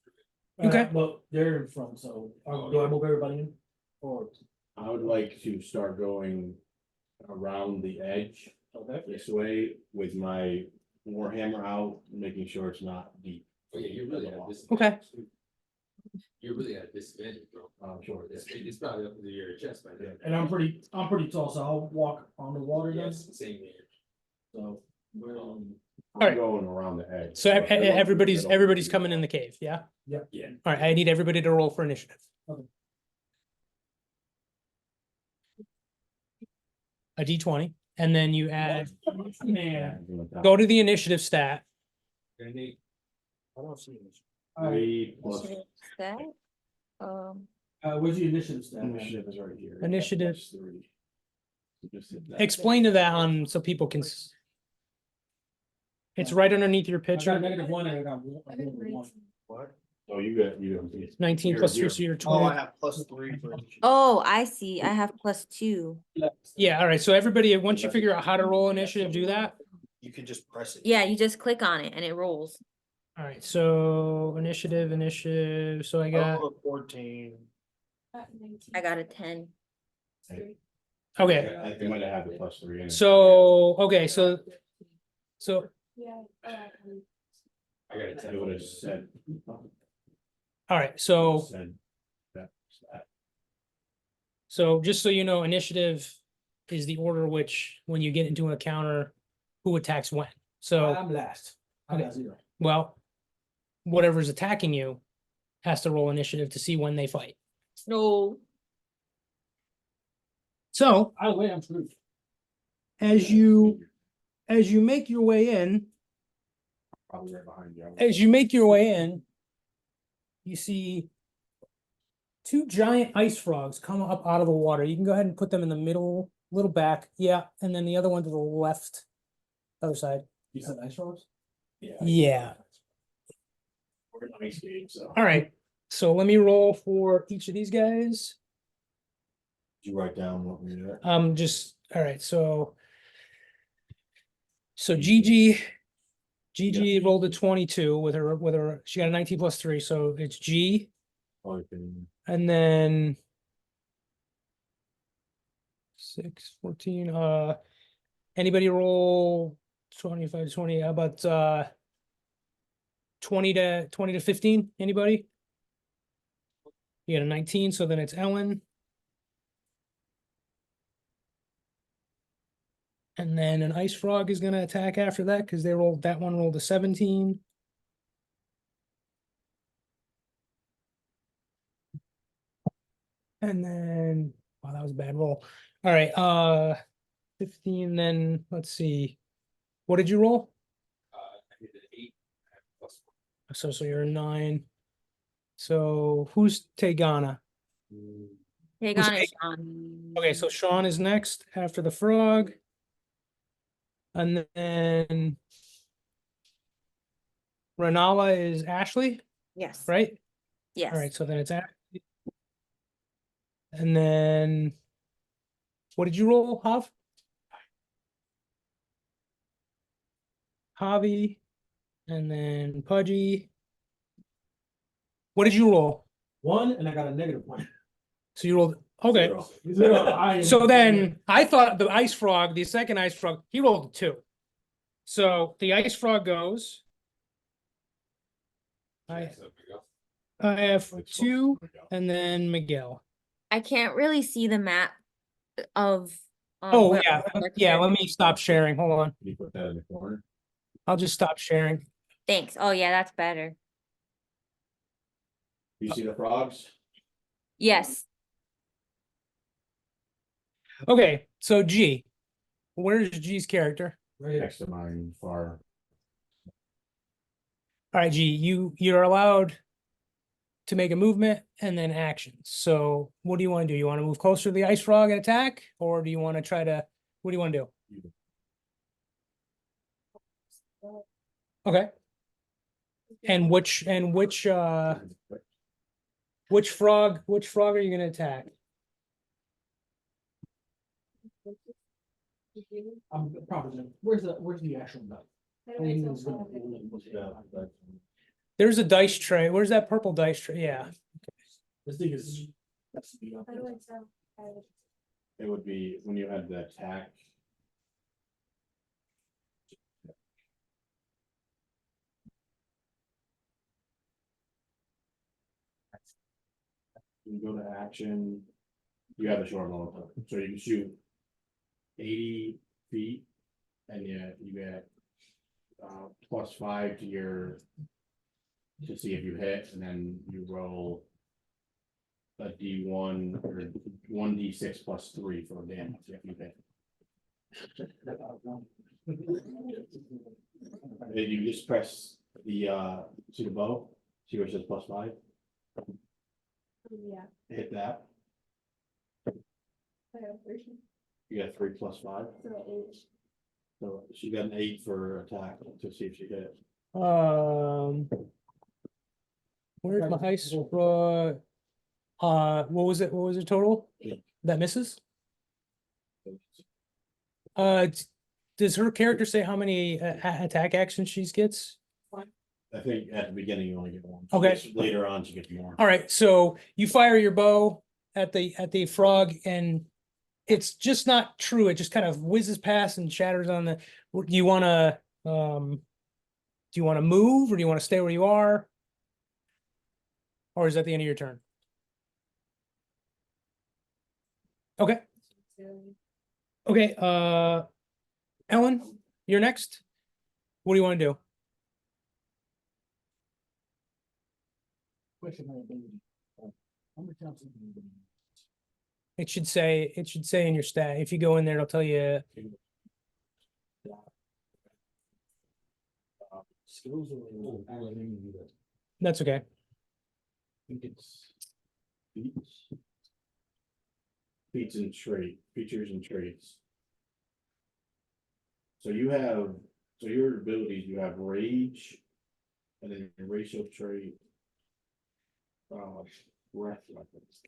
through it. Okay. Well, they're in front, so do I move everybody in? Or, I would like to start going around the edge okay, this way with my warhammer out, making sure it's not deep. Oh, yeah, you're really at a Okay. disadvantage. You're really at a disadvantage, bro. Sure. It's probably up to your chest by then. and I'm pretty tall, so I'll walk on the water then, Yes, same here. so. I'm Alright. going around the edge. So if you're looking in the everybody's middle, coming in the cave, yeah? Yeah. Yeah. Alright, I need everybody to roll for initiative. Okay. A D20, and then you add, Man. go to the initiative stat. Gonna need I don't see it. Three plus Initiative stat. Where's the initiative stat? initiative is right here. Initiative. Plus 3. You just hit that. Explain to that on so people can. It's right underneath your I got picture, -1 and I got one. What? Oh, you. 19 plus 2, so you're Oh, 20. I have +3 for initiative. Oh, I see. I have +2. Yeah, all right, so everybody, once you figure out how to roll initiative, do that. You can just press it. Yeah, you just click on it and it rolls. All right, so initiative, so I I got, rolled a 14. I got a 10. okay, I think might have had the +3 in it. so, okay, so. Yeah. I gotta tell It would you. have said. All right, so, Said that. so just so you know, initiative is the order which, when you get into an encounter, who attacks when. So, I'm last. I got 0. well, whatever's attacking you has to roll initiative to see when they fight. No. So, Either way, I'm screwed. as you make your way in, Probably right behind you. as you make your way in, you see two giant ice frogs come up out of the water. You can go ahead and put them in the middle, little back, yeah, and then the other one to the left, other side. You said ice frogs? Yeah. We're gonna ice skate, so. All right, so let me roll for each of these guys. Did you write down what we did? Just, all right, so Gigi rolled a 22 with her, she got a 19 plus 3, so it's G, Oh, you can- and then 6, 14, anybody roll 25 to 20, how about 20 to 15, anybody? You got a 19, so then it's Ellen. And then an ice frog is gonna attack after that, because that one rolled a 17. And then, wow, that was a bad roll. All right, 15, then let's see. What did you roll? I did an 8. I have +1. So you're a 9. So who's Tegana? Take Who's on it, eight? Sean. Okay, so Sean is next after the frog. And then Renala is Ashley, Yes. right? Yes. All right, so then it's Ashley. And then what did you roll, Hav? Javi, and then Pudgy. What did you roll? 1 and I got a -1. So you rolled, okay. 0. I am- So then I thought the ice frog, the second ice frog, he rolled a 2. So the ice frog goes. Yeah, so there we go. I have Like, 2, there we go. and then Miguel. I can't really see the map of. Oh, where yeah, all our yeah, let me characters- stop sharing, hold on. Can you put that in the corner? I'll just stop sharing. Thanks. Oh, yeah, that's better. You see the frogs? Yes. Okay, so G. Where's G's character? Right here. Next to mine, far. All right, G, you're allowed to make a movement and then actions. So what do you want to do? You want to move closer to the ice frog and attack? Or do you want to try to, what do you want to do? Okay. And which frog are you gonna attack? I'm probably gonna, where's the actual dice? I think it's gonna- There's a dice tray. Where's that purple dice tray? Yeah. This thing is. That's the, How do I tell? It would be when you had the attack. You go to action, you have a short moment, so you can shoot 80 feet, and yeah, you get +5 to your. To see if you hit, and then you roll. A D1 or 1d6 +3 for damage if you hit. Then you just press the see the bow, see where it says +5, Yeah, hit that, I have three, you got 3 +5, so 8. so she got an 8 for attack to see if she hit it. Where's my ice? What was it? What was the total? Yeah. That misses? Does her character say how many attack actions she gets? I think at the beginning you only get one. Okay. Later on, she gets more. All right, so you fire your bow at the frog and it's just not true. It just kind of whizzes past and shatters on the. Do you want to move or do you want to stay where you are? Or is that the end of your turn? Okay. Okay, Ellen, you're next. What do you want to do? Question my ability. How many times have you been? It should say in your stat. If you go in there, it'll tell you. Skills or? That's okay. I think it's feats and features and traits. So you have, so your abilities, you have rage, and then your racial trait. Breath weapons.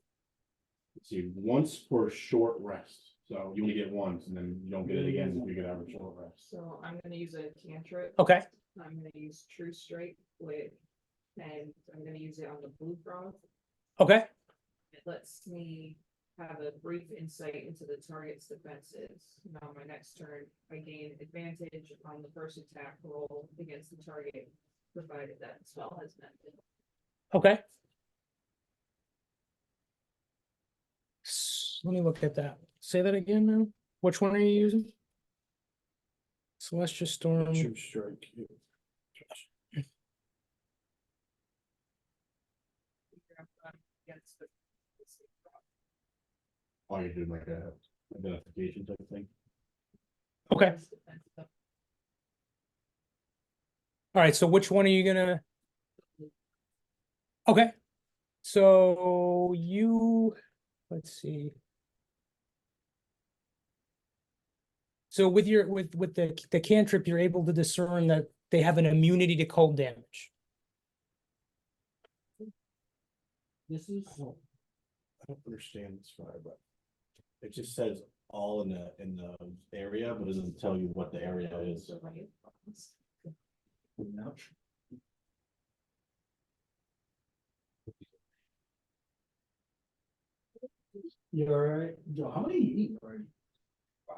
Let's see, once for short rest, so you only get once, and then you don't get it again if you get out of a short rest. So I'm gonna use a cantrip. Okay. I'm gonna use True Strike with, and I'm gonna use it on the blue frog. Okay. It lets me have a brief insight into the target's defenses. Now, my next turn, I gain advantage on the first attack roll against the target, provided that spell has been. Okay. Let me look at that. Say that again now. Which one are you using? Celestial Storm. True strike. Against the All you do like a identification type thing. Okay. defense stuff. All right. So which one are you gonna? Okay. So let's see. So with the cantrip, you're able to discern that they have an immunity to cold damage. This is. I don't understand this far, but it just says all in the area, but it doesn't tell you what the area is. So, right. You're alright, Joe, how many you eat already? 5.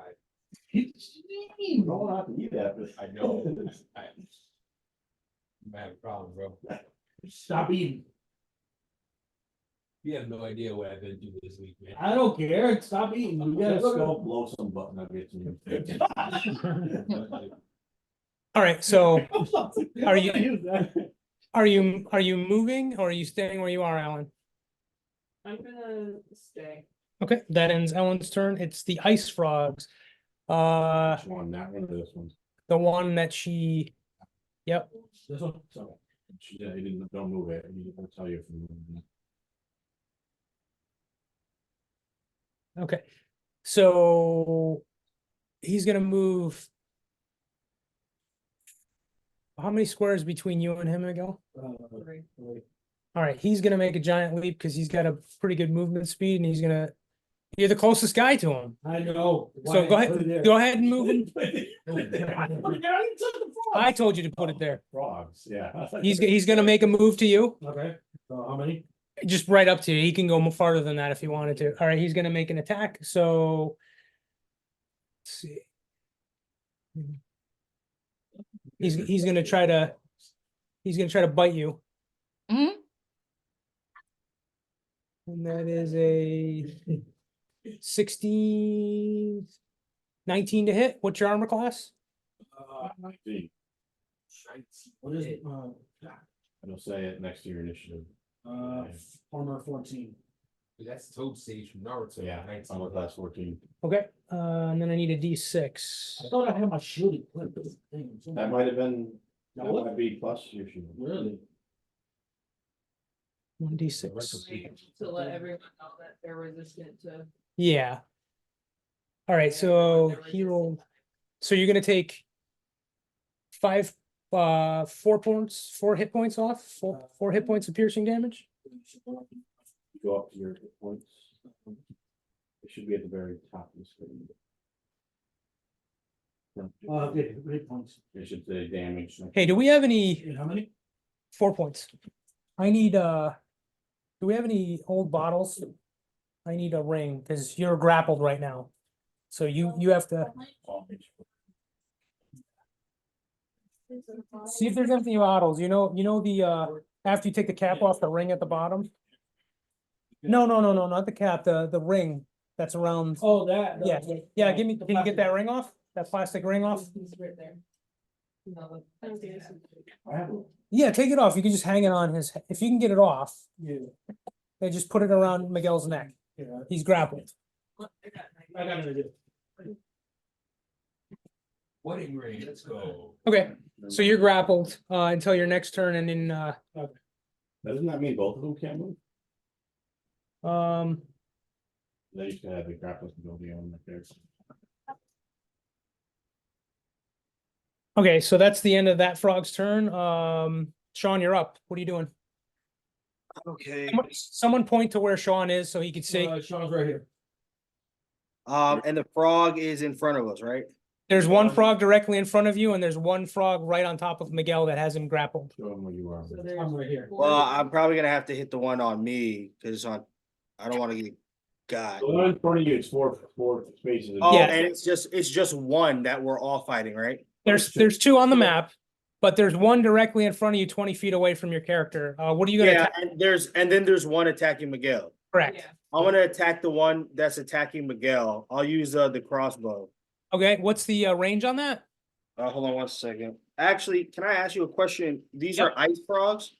You don't have to eat that, but I know. I might have a problem, bro. Stop eating. You have no idea what I've been through this week, man. I don't care, stop eating, you let's gotta go go. blow some butt nuggets. All right. So Are you- Use that. are you moving or are you staying where you are, Alan? I'm gonna stay. Okay, that ends Ellen's turn. It's the ice frogs. Which one, that one or this one? The one that she. Yep. This one, So, she didn't, don't move it, I'll tell you if you move it. Okay. So he's gonna move. How many squares between you and him, Miguel? Three. All right, he's gonna make a giant leap because he's got a pretty good movement speed, and he's gonna. You're the closest guy to him, I know. so Why? go Put it ahead. there. Go ahead and move him. I I told you to put it there. Frogs, yeah. He's gonna make a move to you, Okay, so how many? just right up to you. He can go farther than that if he wanted to. All right, he's gonna make an attack. So. Let's see. He's gonna try to. He's gonna try to bite you. Mhm. And that is a 19 to hit. What's your armor class? 19. What is it? It'll say it next to your initiative. Armor 14. That's Toad Sage from Naruto. So yeah, 19. I'm with class 14. Okay, and then I need a D6. I thought I had my shield equipped. Dang, That might have been, That that what? might be plus your shield. Really? 1d6. To let everyone know that they're resistant to. Yeah. All right, so he rolled. So you're gonna take 4 hit points off, four hit points of piercing damage. Go up to your hit points. It should be at the very top of the screen. Okay, great points. It should say damage. Hey, do we have any How many? 4 points? I need do we have any old bottles? I need a ring because you're grappled right now. So you have to see if there's empty bottles. You know the after you take the cap off, the ring at the bottom. No, not the cap, the ring that's around. Oh, that. Yeah, yeah, can you get that ring off? That plastic ring off? No, I don't see this. I have one. Yeah, take it off. You can just hang it on his, if you can get it off, Yeah. then just put it around Miguel's neck. Yeah. He's grappled. I got an idea. Wedding ring, let's go. Okay, so you're grappled until your next turn and then Doesn't that mean both of them can't move? They used to have the grappling ability on like there. okay, so that's the end of that frog's turn. Sean, you're up. What are you doing? Okay. Someone point to where Sean is so he can see. Sean's right here. And the frog is in front of us, right? There's one frog directly in front of you, and there's one frog right on top of Miguel that has him grappled. Show them where you are. So there's I'm right here. Well, I'm probably gonna have to hit the one on me because I don't want to get got. The one in front of you, it's four spaces. Oh, Yeah. and it's just one that we're all fighting, right? There's 2 on the map, but there's one directly in front of you, 20 feet away from your character. What are you gonna Yeah, attack? and then there's one attacking Miguel. Correct. Yeah. I'm gonna attack the one that's attacking Miguel. I'll use the crossbow. Okay, what's the range on that? Hold on one second. Actually, can I ask you a question? These Yep. are ice frogs?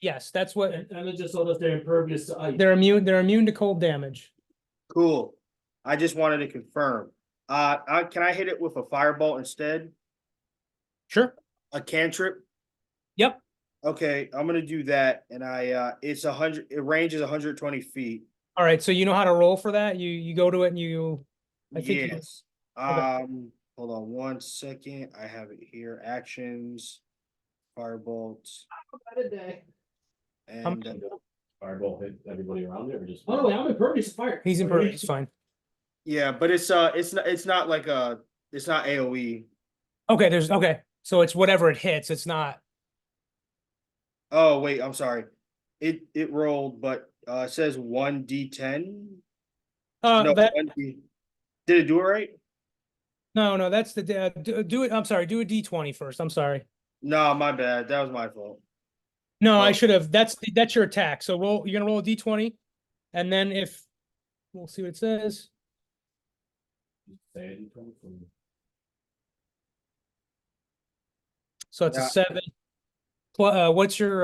Yes, that's what And it just so that they're impervious to ice. they're immune to cold damage. Cool. I just wanted to confirm. Can I hit it with a firebolt instead? Sure. A cantrip? Yep. Okay, I'm gonna do that, and it's 100. It ranges 120 feet. All right, so you know how to roll for that? You go to it and you. I think you- Yes. Okay. Hold on one second. I have it here. Actions, firebolts, About a day. and Firebolt hit everybody around there or just? Oh, no, wait, I'm impervious to fire. He's impervious. It's fine. yeah, but it's not like it's not AOE. Okay, okay. So it's whatever it hits. It's not. Oh wait, I'm sorry. It rolled, but it says 1d10. No, That 1d. Did it do it right? no, that's the do it. I'm sorry. Do a D20 first. I'm sorry. No, my bad. That was my fault. No, I Oh. should have. That's your attack. So roll. You're gonna roll a D20, and then if we'll see what it says. Say it in front of them. So it's Yeah. a 7. What's your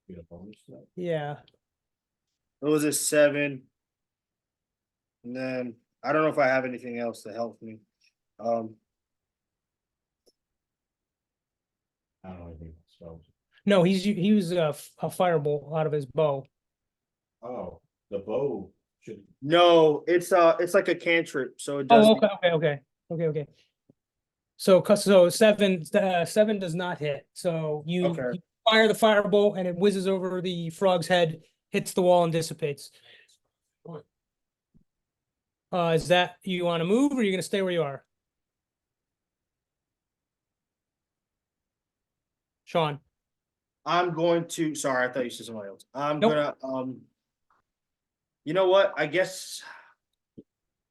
Get a bonus to that. yeah? It was a 7. And then I don't know if I have anything else to help me. I don't know anything about spells. No, he used a firebolt out of his bow. Oh, the bow should, No, it's like a cantrip, so it does. Oh, okay. So 7 does not hit. So you Okay. fire the firebolt and it whizzes over the frog's head, hits the wall and dissipates. Is that you want to move or are you gonna stay where you are? Sean, I'm going to. Sorry, I thought you said somebody else. I'm Nope. gonna. You know what? I guess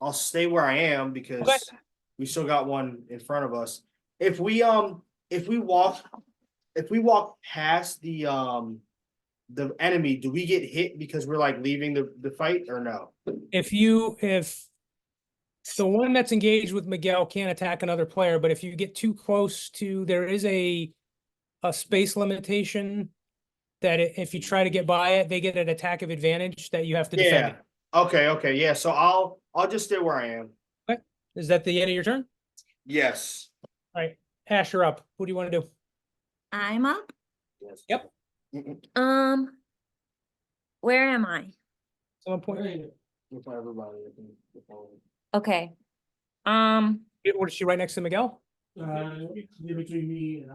I'll stay where I am because Okay. we still got one in front of us. If we walk past the enemy, do we get hit because we're like leaving the fight or no? if The one that's engaged with Miguel can't attack another player, but if you get too close to, there is a space limitation that if you try to get by it, they get an attack of advantage that you have to defend. Yeah. Okay. Yeah. So I'll just stay where I am. Is that the end of your turn? Yes. All right, Ash, you're up. What do you want to do? I'm up. Yes. Yep. Where am I? Someone point. For everybody. I think. Okay. What is she right next to Miguel? In between me and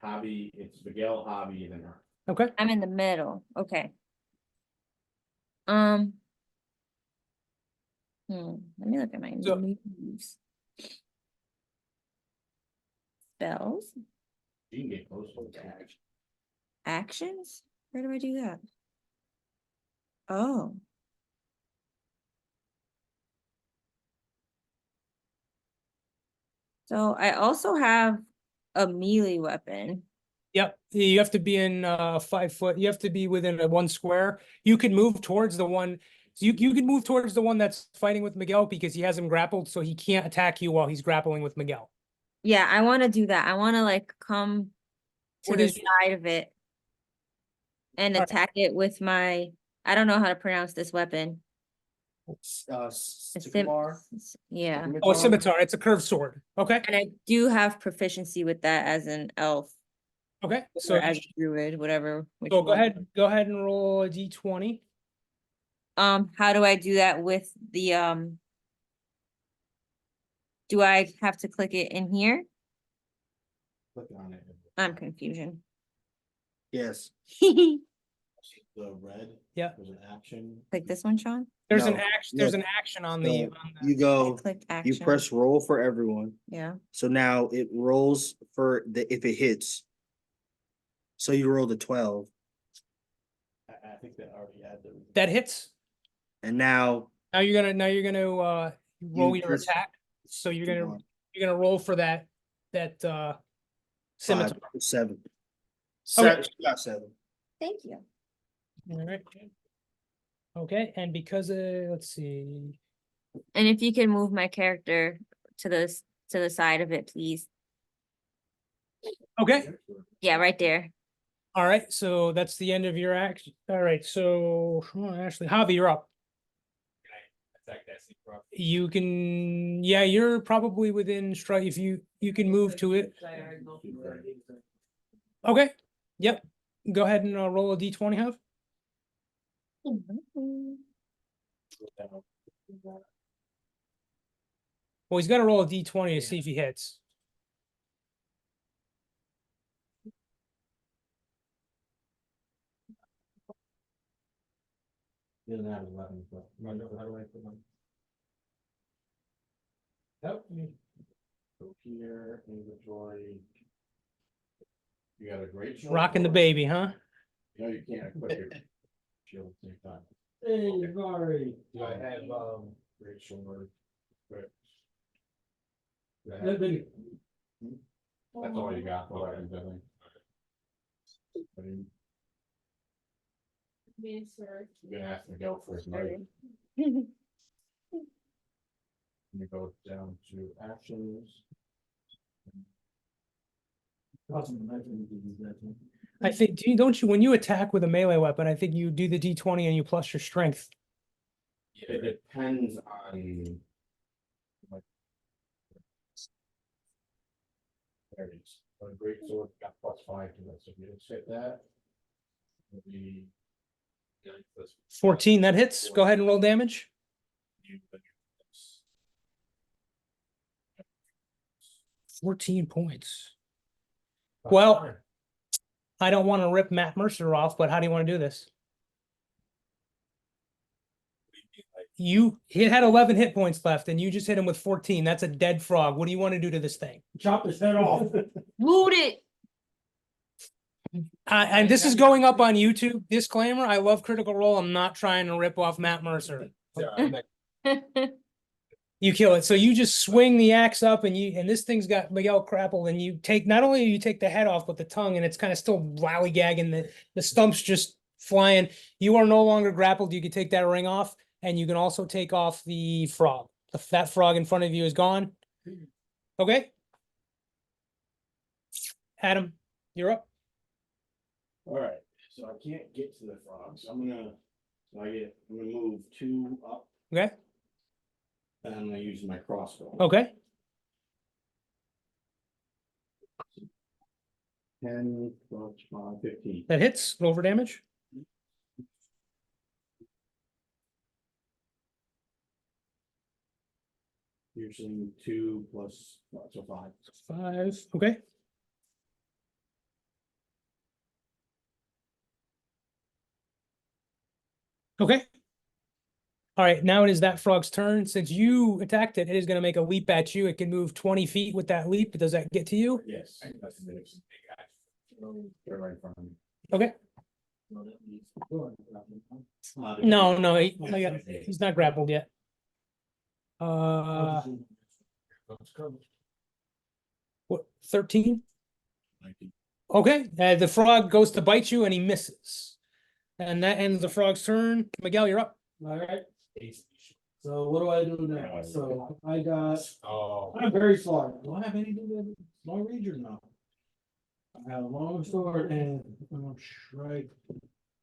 Hobby, it's Miguel, Hobby, and then her. Okay. I'm in the middle. Okay. Let me look at my So- moves. Spells, You can get close to the actions. Where do I do that? Oh. So I also have a melee weapon. Yep, you have to be in 5 foot, you have to be within a 1 square. You can move towards the one, so you can move towards the one that's fighting with Miguel because he has him grappled, so he can't attack you while he's grappling with Miguel. Yeah, I want to do that. I want to like come to What the is- side of it and Alright. attack it with my, I don't know how to pronounce this weapon. A sim- Sycamore. Yeah, Oh, a scimitar, it's a curved sword. Okay, and I do have proficiency with that as an elf okay, or so, as a druid, whatever. which so go one. ahead and roll a d20. How do I do that with the do I have to click it in here? Click on it. I'm confusion. Yes. The red. Yeah. There's an action. Click this one, Sean? There's No, an action, there's look, an action on So the, you I go, clicked you action. press roll for everyone. Yeah. So now it rolls for the if it hits. So you rolled a 12, I think that already had the. that hits. and now Now you're gonna roll You your just- attack. So you're Come gonna on. roll for that scimitar. 5, 7. Okay. She got 7. Thank you. All right. Okay, and because let's see. And if you can move my character to the side of it, please. Okay, Yeah, right there. all right, so that's the end of your action. All right, so Ashley, Javi, you're up. Attack that sea frog. You can, yeah, you're probably within strike if you can move to it. Okay, yep. Go ahead and roll a d20, Jav. Well, he's got to roll a d20 to see if he hits. He doesn't have 11, but. How do I put them? Help me. Go here, inventory. You got a great. short Rocking the sword. baby, huh? No, you can't equip your shield at the same time. Hey, sorry. Do I have, Great sword. But do I have- that's all you got for weapons, I think. But you're gonna have to go for his knife. You go down to actions. I think, don't you, when you attack with a melee weapon, I think you do the d20 and you plus your strength. It depends on. like, There it is. A great sword got +5 to it, so if you just hit that. It'll be. 14, that hits. Go ahead and roll damage. 14 points. Well, I don't want to rip Matt Mercer off, but how do you want to do this? He had 11 hit points left and you just hit him with 14. That's a dead frog. What do you want to do to this thing? Chop his head off. Loot it. And this is going up on YouTube. Disclaimer, I love Critical Role. I'm not trying to rip off Matt Mercer. You kill it. So you just swing the axe up and this thing's got Miguel grappled and you take, not only do you take the head off, but the tongue, and it's kind of still lollygagging, the stump's just flying. You are no longer grappled. You can take that ring off and you can also take off the frog. That frog in front of you is gone. Okay. Adam, you're up. Alright, so I can't get to the frog, so I'm gonna move 2 up, Okay. and I'm gonna use my crossbow. Okay. 10, 12, 12, 15. That hits. Roll for damage. Usually 2 plus, so 5. 5. Okay. Okay. All right, now it is that frog's turn. Since you attacked it, it is going to make a leap at you. It can move 20 feet with that leap. Does that get to you? Yes. That's the next big guy. They're right in front of me. Okay. Uh, No, he's not grappled yet. What, 13? 19. Okay, the frog goes to bite you and he misses. And that ends the frog's turn. Miguel, you're up. Alright, so what do I do now? So I got, Oh, I'm very far. Do I have any long range or no? I have a long sword and strike.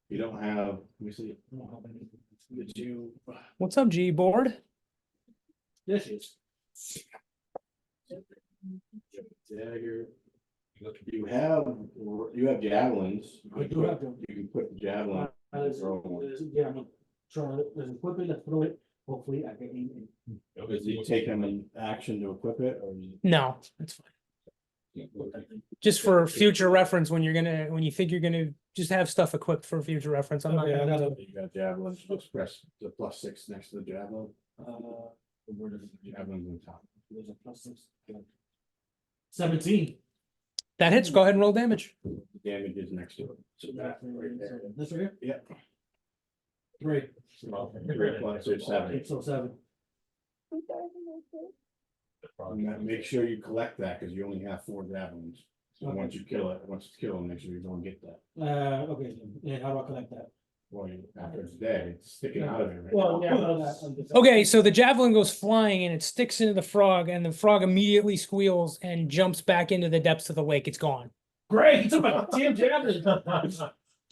You don't have, let me see, I don't have any. did you? What's up, G board? This is. Dagger. You have javelins. I do have them. You can put the javelin. Yeah, I'm trying, there's equipment, let's throw it, hopefully I can aim it. Does he take him an action to equip it, or? No, that's fine. Just for future reference, when you think you're gonna just have stuff equipped for future reference. I'm not Okay, I gonna. gotta- You got javelins, just press the +6 next to the javelin. Where does it? Javelin's on top. There's a +6. 17. That hits. Go ahead and roll damage. The damage is next to it. So that right there. This right here? Yep. 3. 3 plus 7. So 7. Make sure you collect that, because you only have 4 javelins. So Okay. once you kill it, make sure you don't get that. Okay, and how do I collect that? Well, after it's dead, it's sticking out of it. right? Well, yeah, I know that. I'm just- Okay, so the javelin goes flying and it sticks into the frog, and the frog immediately squeals and jumps back into the depths of the lake. It's gone. Great, he took my damn javelin.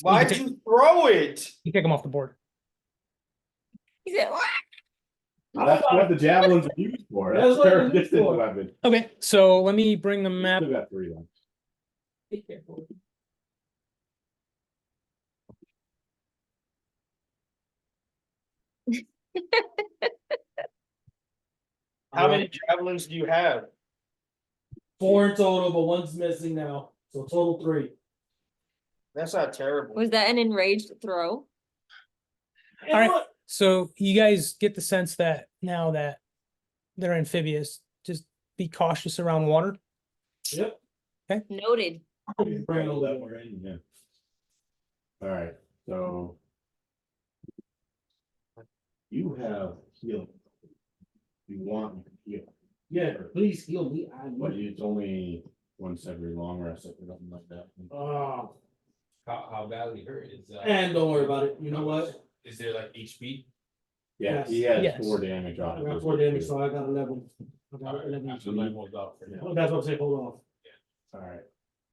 Why'd you throw it? You kick him off the board. He said, "What?" That's what the javelins are used for. That's That's what their they're used distance for. weapon. Okay, so let me bring the map. Still got 3 left. Be careful. How many javelins do you have? 4 in total, but one's missing now, so total 3. That's not terrible. Was that an enraged throw? All right, so you guys get the sense that now that they're amphibious, just be cautious around water. Yep. Noted. Bring All it that over. we're in, yeah. Alright, so. You have healing. You want heal, Yeah, please heal me. but it's only once every long rest or something like that. Oh, how badly hurt is? and don't worry about it. You know what? Is there like HP? Yeah, he Yes. has Yes. 4 damage on I it. got 4 damage, so I got 11. I got 11 So mine was up for now. Oh, that's what I'm saying. Hold off. Alright,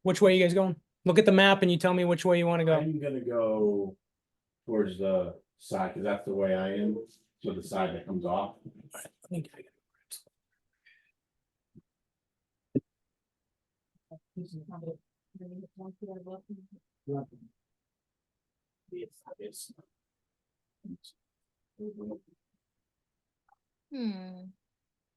Which way you guys going? Look at the map and you tell me which way you want to go. I'm gonna go towards the side, cause that's the way I am, so the side that comes off. I think I Hmm.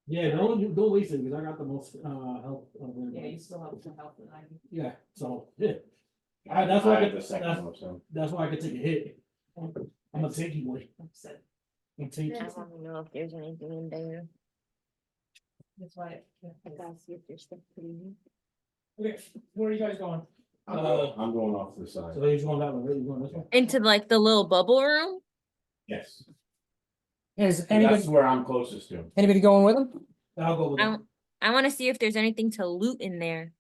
Yeah, don't waste it because I got the most help. Of Yeah, everybody. you still have some help than I do. Yeah, so yeah. That's why I have could- the second one, so. That's why I could take a hit. I'm a tanky boy. Upset. I'm tanky. I want to know if there's anything in there. That's why. I gotta see if there's stuff pretty neat. Okay, where are you guys going? I'm going off to the side, So he's going that way, right? You going this way? Into like the little bubble room? yes, Is that's anybody where I'm closest to. anybody going with him? I'll go with I, him. I want to see if there's anything to loot in there.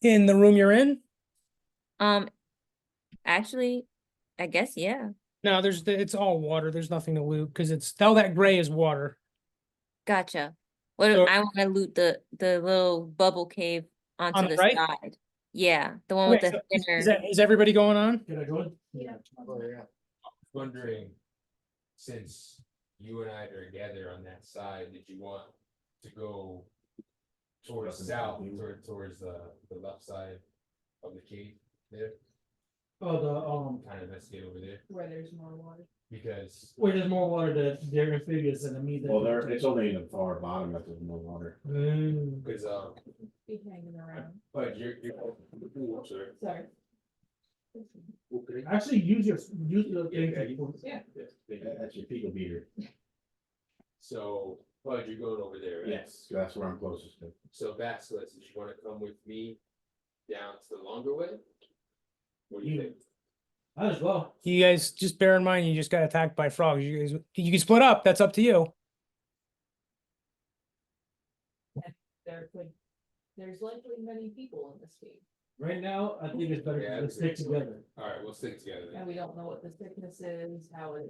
In the room you're in? Actually, I guess, yeah. No, it's all water. There's nothing to loot because it's all that gray is water. Gotcha. What if So- I wanna loot the little bubble cave onto the the right? side? Yeah, the one with Okay, the so is thinner. that, is everybody going on? Can I join? Yeah. Oh, yeah. Wondering, since you and I are together on that side, did you want to go towards south, towards the left side of the cave there? Oh, the, Kind of investigate over there, Where there's more water. because where there's more water, they're amphibious and I mean. Well, it's only in the far bottom that there's more water. because Be hanging around. but you're sorry. Sorry. Actually, use your Yeah, thing. Yeah. That's your fecal beater. So, Bud, you're going over there, right? Yes, that's where I'm closest to. So Vasquez, did you wanna come with me down to the longer way? What do you think? Might as well. You guys just bear in mind, you just got attacked by frogs. You guys, you can split up. That's up to you. There's likely many people in this cave, Right now, I think it's better Yeah, to stick together. Alright, we'll stick together then. and we don't know what the thickness is, how it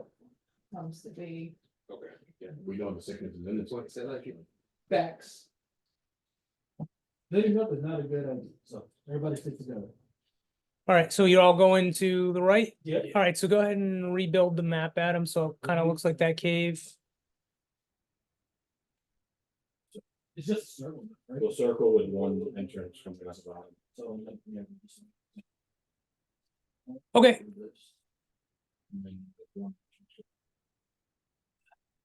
comes to be. Okay. Yeah, we know the sickness is in this. What, say that again? Facts. Splitting up is not a good idea, so everybody stick together. All right, so you're all going to the right? Yeah. All right, so go ahead and rebuild the map, Adam, so it kind of looks like that cave. It's just a circle, right? We'll circle with one entrance coming out the bottom. So, like, yeah. Okay,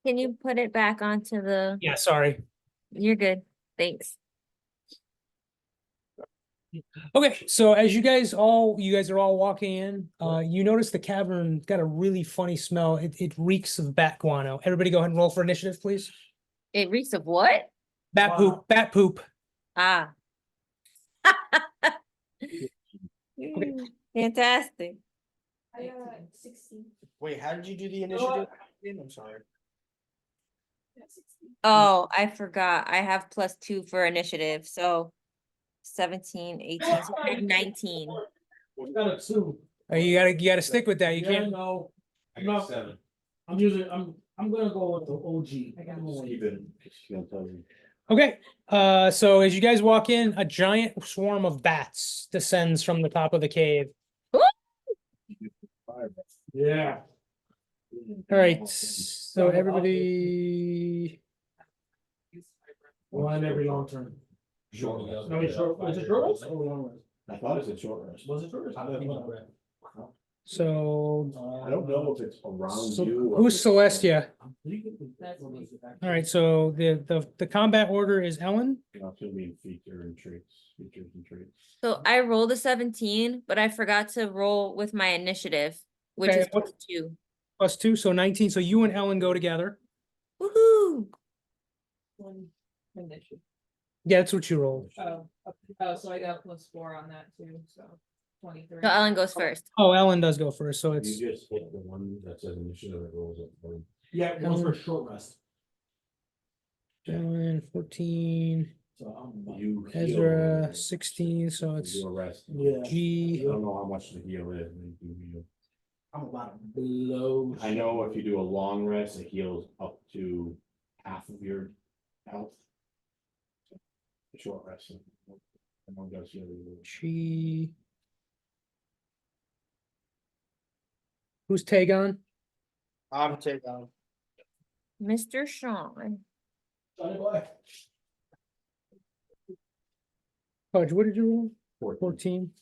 Can you put it back onto the, yeah, sorry. you're good, thanks. Okay, so as you guys are all walking in, you notice the cavern got a really funny smell. It reeks of bat guano. Everybody go ahead and roll for initiative, please. It reeks of what? Bat poop, bat poop. Ah. Fantastic. I got 16. Wait, how did you do the initiative? I'm sorry. Yeah, 16. Oh, I forgot. I have +2 for initiative, so 17, 18, so I have 19. We got a 2. You gotta stick with that. You Yeah, can't. no, I No. got 7. I'm gonna go with the OG. I got I'm gonna Keep it, just gonna tell you. Okay, so as you guys walk in, a giant swarm of bats descends from the top of the cave. Yeah. All right, so everybody, One every long term. Short Yeah. rest. No, it's short, was it short rest or long rest? I thought it said short rest. Was it short rest? so, I don't know if it's around so you. or- who's Celestia? That's me. All right, so the combat order is Ellen. You know, it's gonna be feature and traits, features and traits. So I rolled a 17, but I forgot to roll with my initiative, which Okay, is what- +2. +2, so 19. So you and Ellen go together. Woohoo! One initiative. Yeah, that's what you rolled. Oh, so I got +4 on that too, so 23. So Ellen goes first. Oh, Ellen does go first, so it's You just hit the one that says initiative that rolls up. for you. Yeah, one's for short rest. Ellen 14, So I'm. You heal Ezra when 16, so you it's do a rest. Yeah. I G. don't know how much the heal is. when you do heal. I'm about to blow. I know if you do a long rest, it heals up to half of your health. A short rest. I know it does heal you. G. Who's Tagon? I'm taking. Mr. Sean. Johnny boy. Fudge, what did you roll? 14. 14.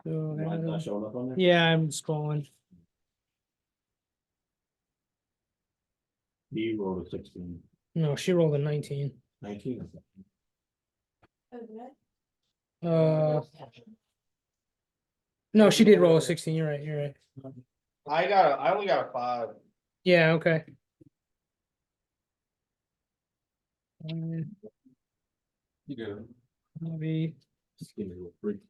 So, Not Adam- showing up on there? yeah, I'm scrolling. He rolled a 16. No, she rolled a 19. 19. Oh, did I? No, she did roll a 16. You're right. You're right. I only got a 5. Yeah, okay. You good? Maybe. Just give me a little freak.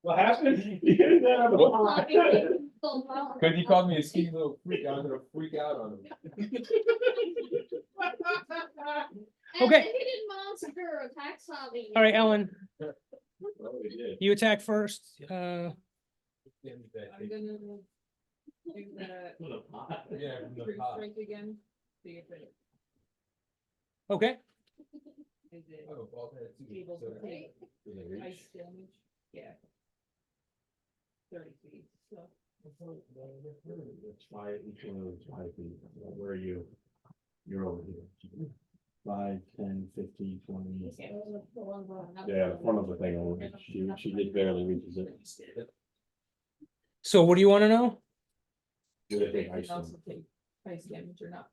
What happened? You didn't have a lot. Cause he called me a skinny little freak, I'm gonna freak out on him. Okay. He didn't monster attack zombie. All right, Ellen, Oh, we did. you attack first. I'm gonna Do that. With a pot. Yeah, from the Three pot. strike again, see if it Okay, is it Oh, well, that's too. able So to that- take With a reach. ice damage, yeah. 30 feet, so. It's five, each one of those 5 feet. Where are you? You're over here. 5, 10, 15, 20. Yeah, the front of the thing, over. She just barely reaches it. so what do you wanna know? Do they They take can ice also damage? take ice damage or not.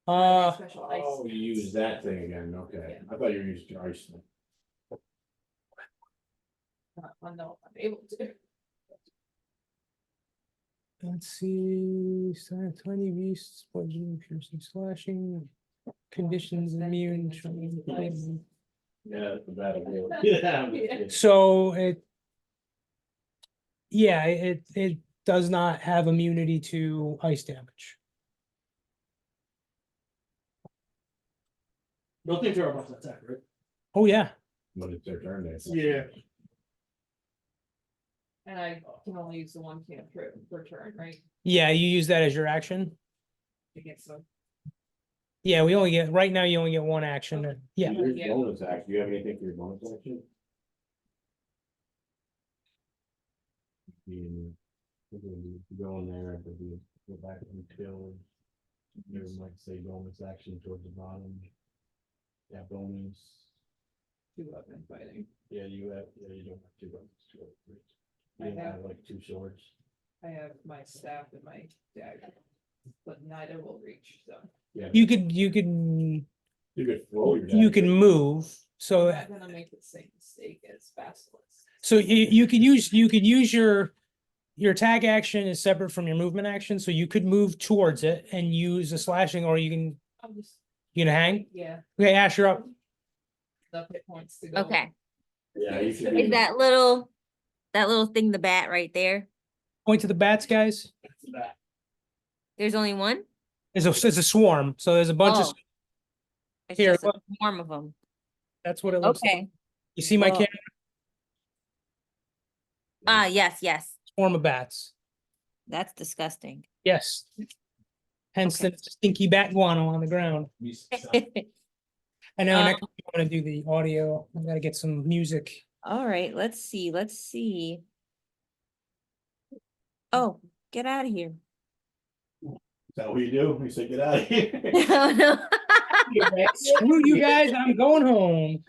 Uh, Special ice. Oh, you use that thing again, okay. I thought you were using your ice thing. No, I'm able to. let's see, 20 beasts, bludgeoning, piercing, slashing, conditions immune. Yeah, that's a bad idea. Yeah, I'm just kidding. So yeah, it does not have immunity to ice damage. Nothing terrible about that attack, right? Oh, yeah, When it's their turn, they. Yeah. And I can only use the one cantrip per turn, right? yeah, you use that as your action. Against them. Yeah, we only get, right now you only get one action. Okay. Yeah, Your Yeah. bonus action, do you have anything for your bonus action? You go in there, but you go back until. You might say bonus action towards the bottom. Yeah, bonus, 2 weapon fighting. yeah, you have, yeah, you don't have two weapons. Two or three. I You don't have- have like 2 swords. I have my staff and my dagger, but neither will reach, so. Yeah. you could You could throw your. you can dagger. move, I'm so not gonna make the same mistake as Basilisk. you could use your attack action is separate from your movement action, so you could move towards it and use a slashing, or you I'm just, can hang. yeah, Okay, Ash, you're up. enough hit points to go. Okay, Yeah, you should. is that little thing the bat right there? Point to the bats, guys. There's only one? It's a swarm, so there's a bunch of. Oh. It's Here, just a look. swarm of them. That's what it looks like. Okay, You see my Well- camera? yes, Swarm of bats. that's disgusting. Yes. Hence the Okay. stinky bat guano on the ground. I know next Um, we want to do the audio. I gotta get some music. All right, let's see. Oh, get out of here. Is that what you do? You say, get out of here. No, no. Screw you guys, I'm going home.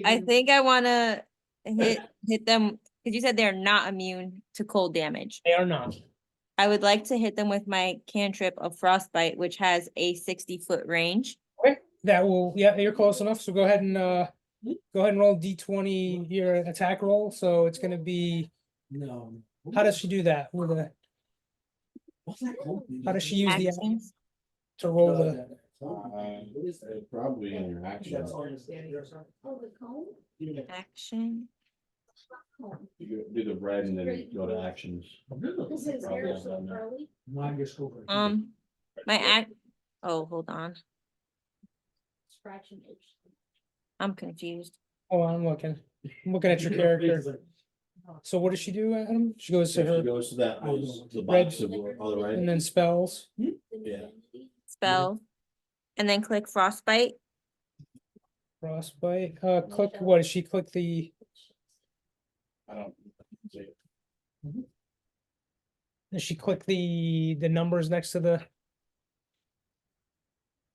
I think I wanna hit them, because you said they're not immune to cold damage. They are not. I would like to hit them with my cantrip of frostbite, which has a 60-foot range. Okay, that will, yeah, you're close enough, so go ahead and roll D20 your attack roll, so it's gonna be, No. how does she do that with a, What's that called? how does she use the, Actions. to roll the, It's probably in your action. That's all you're standing there, sir. Oh, the cone? Action. You do the red and then go to actions. This is here so early. Mind your scope. My act, oh, hold on, Scratching itch. I'm confused. oh, I'm looking at your character. So what does she do, Adam? She goes to She her, goes to that, the Red. box of, on the right. and then spells. Yeah. Spell, and then click frostbite. Frostbite, click, what, does she click the, I don't. see it. does she click the numbers next to the?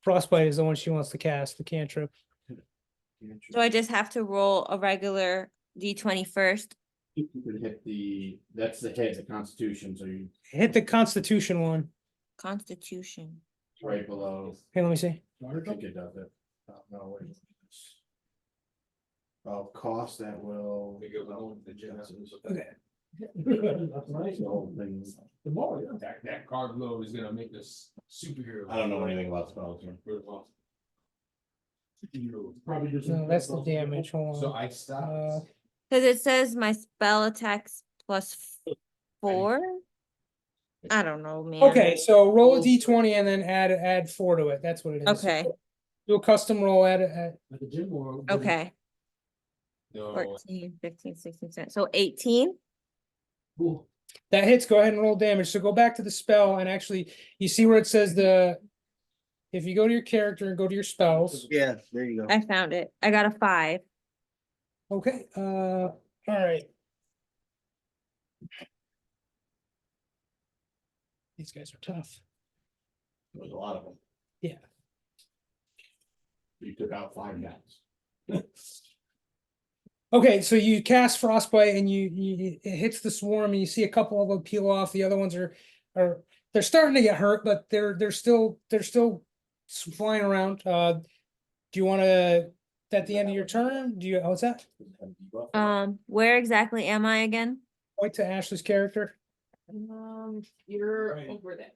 Frostbite is the one she wants to cast, the cantrip. So I just have to roll a regular D20 first. You could hit that's the hit, the constitution, so you, Hit the constitution one. Constitution. right below, Hey, let me see. I think it does it. No, wait. Cost that will. Okay. The whole thing. That card load is gonna make us superhero. I don't know anything about spells. Probably just. No, that's the damage, hold So on. I stopped. Cause it says my spell attacks +4. I don't know, man. Okay, so roll a D20 and then add 4 to it, that's what it is. Okay, Do a custom roll, add. At the gym or? okay. No, 14, 15, 16, 17. So 18. That hits, go ahead and roll damage. So go back to the spell and actually, you see where it says if you go to your character and go to your spells. Yeah, there you go. I found it. I got a 5. Okay, all right. These guys are tough. There's a lot of them. Yeah. You took out 5 guys. Okay, so you cast frostbite and it hits the swarm and you see a couple of them peel off. The other ones are they're starting to get hurt, but they're still flying around. Do you want to at the end of your turn? Do you? What's that? Where exactly am I again? Point to Ashley's character. You're Right. over there.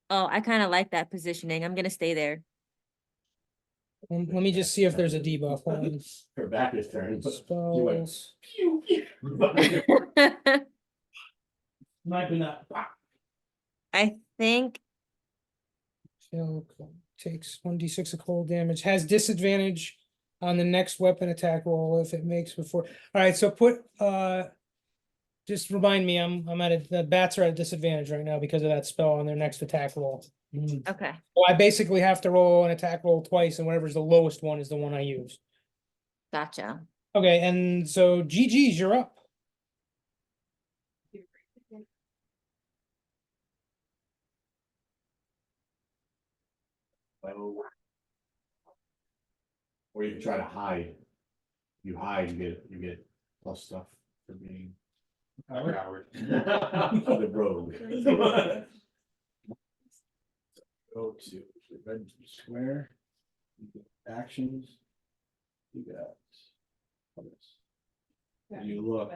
Oh, I kind of like that positioning. I'm gonna stay there. Let me just see if there's a debuff on Her back is turned. but you went, spells. pew, pew. Might be not. I think Fail, takes 1d6 of cold damage, has disadvantage on the next weapon attack roll if it makes before. All right, so put just remind me, I'm at the bats are at disadvantage right now because of that spell on their next attack roll. okay. Well, I basically have to roll an attack roll twice, and whatever's the lowest one is the one I use. Gotcha. Okay, and so GG's, you're up. Or you can try to hide. You hide, you get plus stuff for being Howard. the rogue. Go to the red square. You get actions. You got. others. And you look,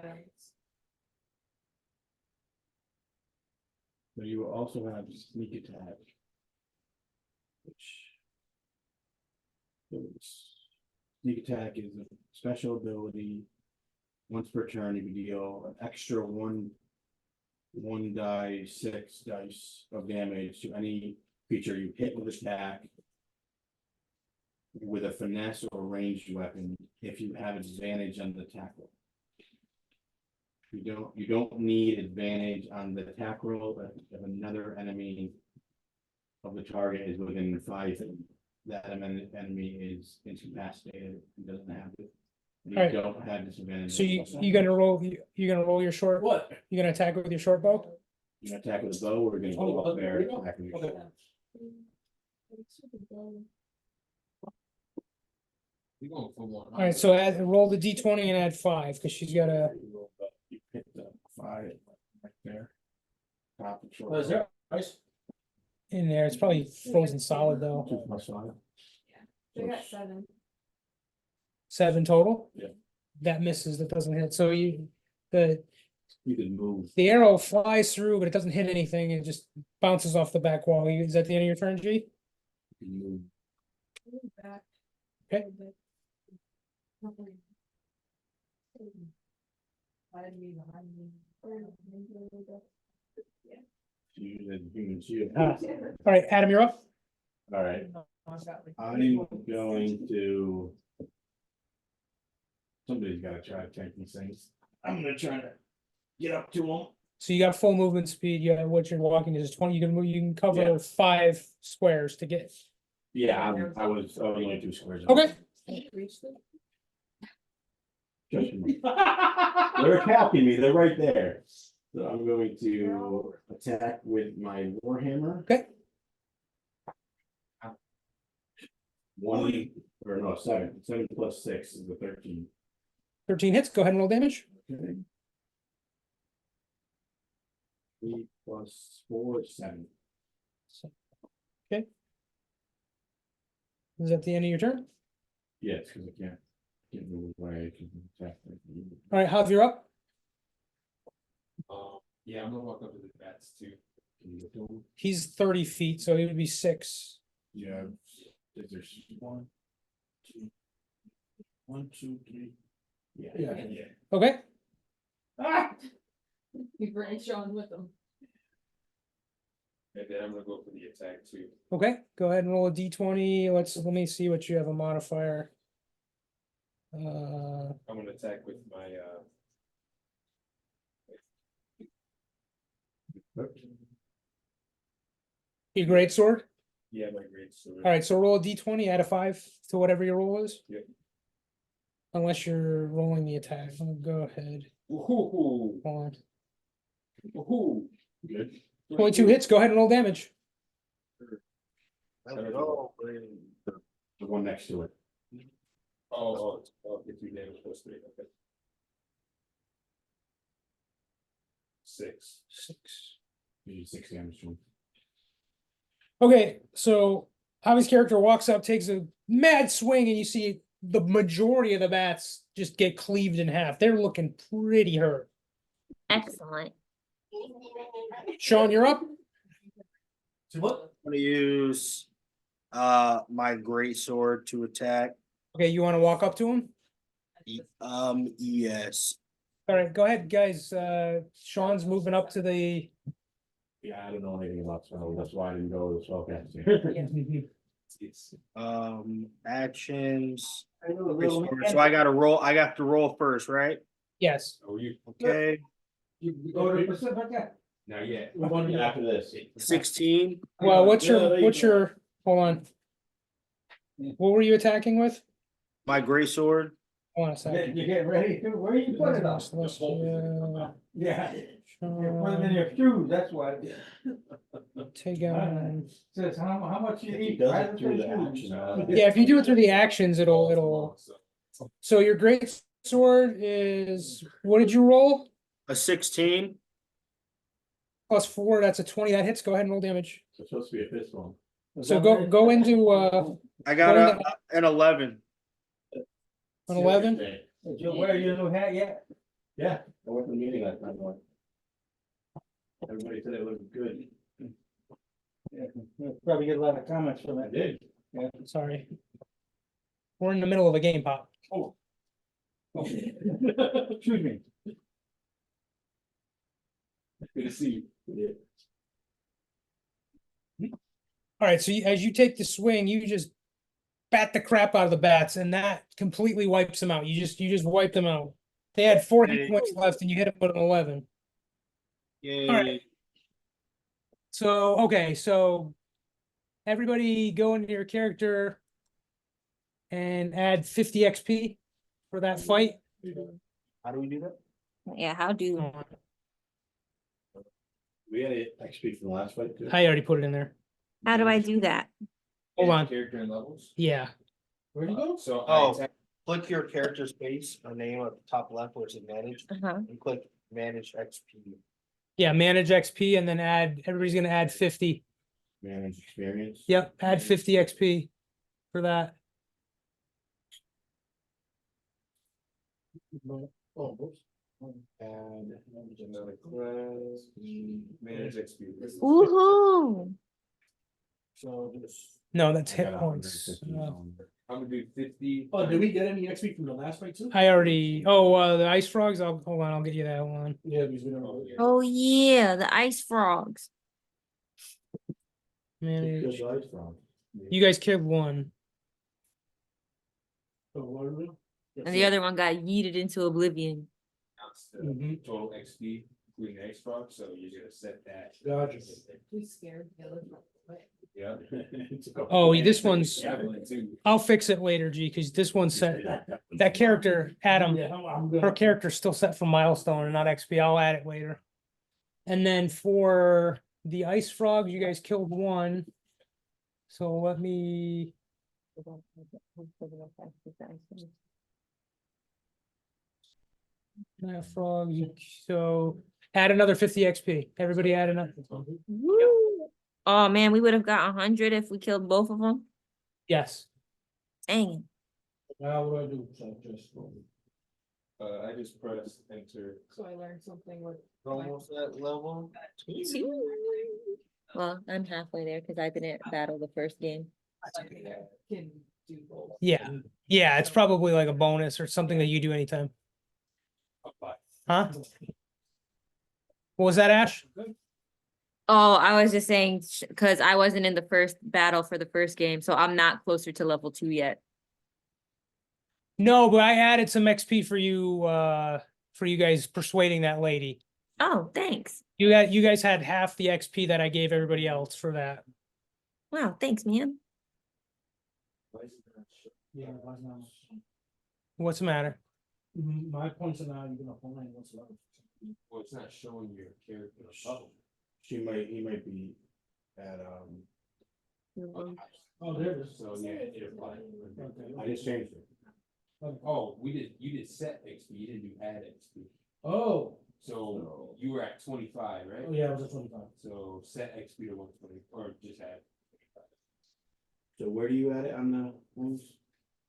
so you also have sneak attack. Which. Sneak attack is a special ability. Once per turn, you can deal an extra one die, 6 dice of damage to any creature you hit with attack. With a finesse or ranged weapon, if you have advantage on the attack roll. You don't need advantage on the attack roll if another enemy of the target is within 5 feet. That enemy is incapacitated and doesn't have it. You Alright. don't have disadvantage. So you gonna roll your short. What? You gonna attack with your short bow? You gonna attack with a bow, or we're gonna go up there and attack with your Okay. sword? We going for more. All right, so roll the d20 and add 5 because she's got a. You picked the 5 right there. Top and short Oh, is there ice? In there, it's probably frozen solid though. 2 plus 5. I got 7. 7 total? Yeah. That misses, that doesn't hit, so You can move. the arrow flies through, but it doesn't hit anything, it just bounces off the back wall. Is that the end of your turn, G? You can move. Back. Okay. Use a human shield. All right, Adam, you're up. All right, I'm going to. Somebody's gotta try to take these things. I'm gonna try to get up to them. So you got full movement speed, you got what you're walking is 20, you can cover Yeah. 5 squares to get. Yeah, I was only 2 squares. Okay. Just me. They're attacking me, they're right there. So I'm going to attack with my warhammer. Okay. 1, or no, 7 plus 6 is the 13. 13 hits, go ahead and roll damage. Okay. 3 plus 4 is 7. Is that the end of your turn? Yes, because I can't move away. I can attack. All right, Jav, you're up. Yeah, I'm gonna walk up to the bats too. Can you get to him? He's 30 feet, so he would be 6. Yeah, is there 1, 2, 1, 2, 3? Yeah. Yeah. Okay, You bring Sean with them. And then I'm gonna go for the attack too. okay, go ahead and roll a d20. Let me see what you have a modifier. I'm gonna attack with my Your great sword? Yeah, my great sword. Alright, so roll a D20, add a 5 to whatever your roll is. Yep. Unless you're rolling the attack. Go ahead. Ooh, Hold on. ooh, good. 22 hits, go ahead and roll damage. Let's go. The one next to it. Oh, 50 damage plus 3, okay. 6. 6. You need 6 damage to him. Okay, so Javi's character walks up, takes a mad swing, and you see the majority of the bats just get cleaved in half. They're looking pretty hurt. Excellent. Sean, you're up. So what? I'm gonna use my great sword to attack. Okay, you want to walk up to him? Yes. All right, go ahead, guys. Sean's moving up to the. Yeah, I don't know anything about spell, that's why I didn't go to the spellcaster. Actions. So I gotta roll, I got to roll first, right? Yes. Oh, you, Okay, You go to Pacifica? not yet. We want to After this. 16. Well, what's Yeah, there you go. hold on. What were you attacking with? My great sword. Hold on a second. You get ready, where are you putting it on? Yeah, you put it in your shoes, that's why. Take out. Says, how much you If he eat? does right it up through their the shoes. action, Yeah, if you do it through the actions, it'll. So your great sword is, what did you roll? A 16. Plus 4, that's a 20, that hits, go ahead and roll damage. It's supposed to be a fist bump. So go into, I got Going an 11. an 11. Did you wear your new hat yet? Yeah, I went to the meeting last night. Everybody said it looked good. Yeah, probably get a lot of comments from I it. did. Sorry. We're in the middle of a game, Pop. Excuse me. Good to see you. Alright, so as you take the swing, you just bat the crap out of the bats, and that completely wipes them out. You just wipe them out. They had 4 hit points left, and you hit them with an 11. Yay. Alright. So, okay, so everybody go into your character and add 50 XP for that fight. How do we do that? Yeah, how do, We had it XP from the last fight too. I already put it in there. how do I do that? Hold on. Character and levels. Yeah. Where'd you go? So Oh, click your character's face or name at the top left where it says manage Uh-huh. and click manage XP. Yeah, manage XP and then everybody's gonna add 50. Manage experience. Yep, add 50 XP for that. and another class, manage XP. Woohoo! So just No, that's I hit got points. 150 on there. I'm gonna do 50. Oh, did we get any XP from the last fight too? I already, the ice frogs, hold on, I'll get you that one. Yeah, because we don't. Oh yeah, the ice frogs. Manage. Good dice from. You guys killed one. And the other one got yeeted into oblivion. That's the Mhm. total XP, including the X frog, so you're gonna set that. Gotcha. Who's scared? Yeah. Oh, this one's, Javelin too. I'll fix it later, G, because this one's set, that character, Adam, Yeah, I'm her good. character's still set for milestone and not XP. I'll add it later. And then for the ice frogs, you guys killed one. So let me, frog, so add another 50 XP. Everybody add another. Woo! Oh man, we would have got 100 if we killed both of them. Yes. Dang it. Now what do I do? So just. I just pressed enter. So I learned something with. almost at level 2. Well, I'm halfway there because I didn't battle the first game. Can do both. Yeah. Yeah, it's probably like a bonus or something that you do anytime. Huh? What was that, Ash? Oh, I was just saying because I wasn't in the first battle for the first game, so I'm not closer to level 2 yet. No, but I added some XP for you guys persuading that lady. Oh, thanks. You guys had half the XP that I gave everybody else for that. Wow, thanks, man. Yeah, why not? What's the matter? My points are not even up on what's left. Well, it's not showing your character. He might be at, Oh, there it is. So, yeah, it applied. Okay. I just changed it. Oh, you did set XP, you didn't do add XP. Oh, So you were at 25, right? oh yeah, it was a 25. So set XP to 120, or just add. So where do you add it on the ones?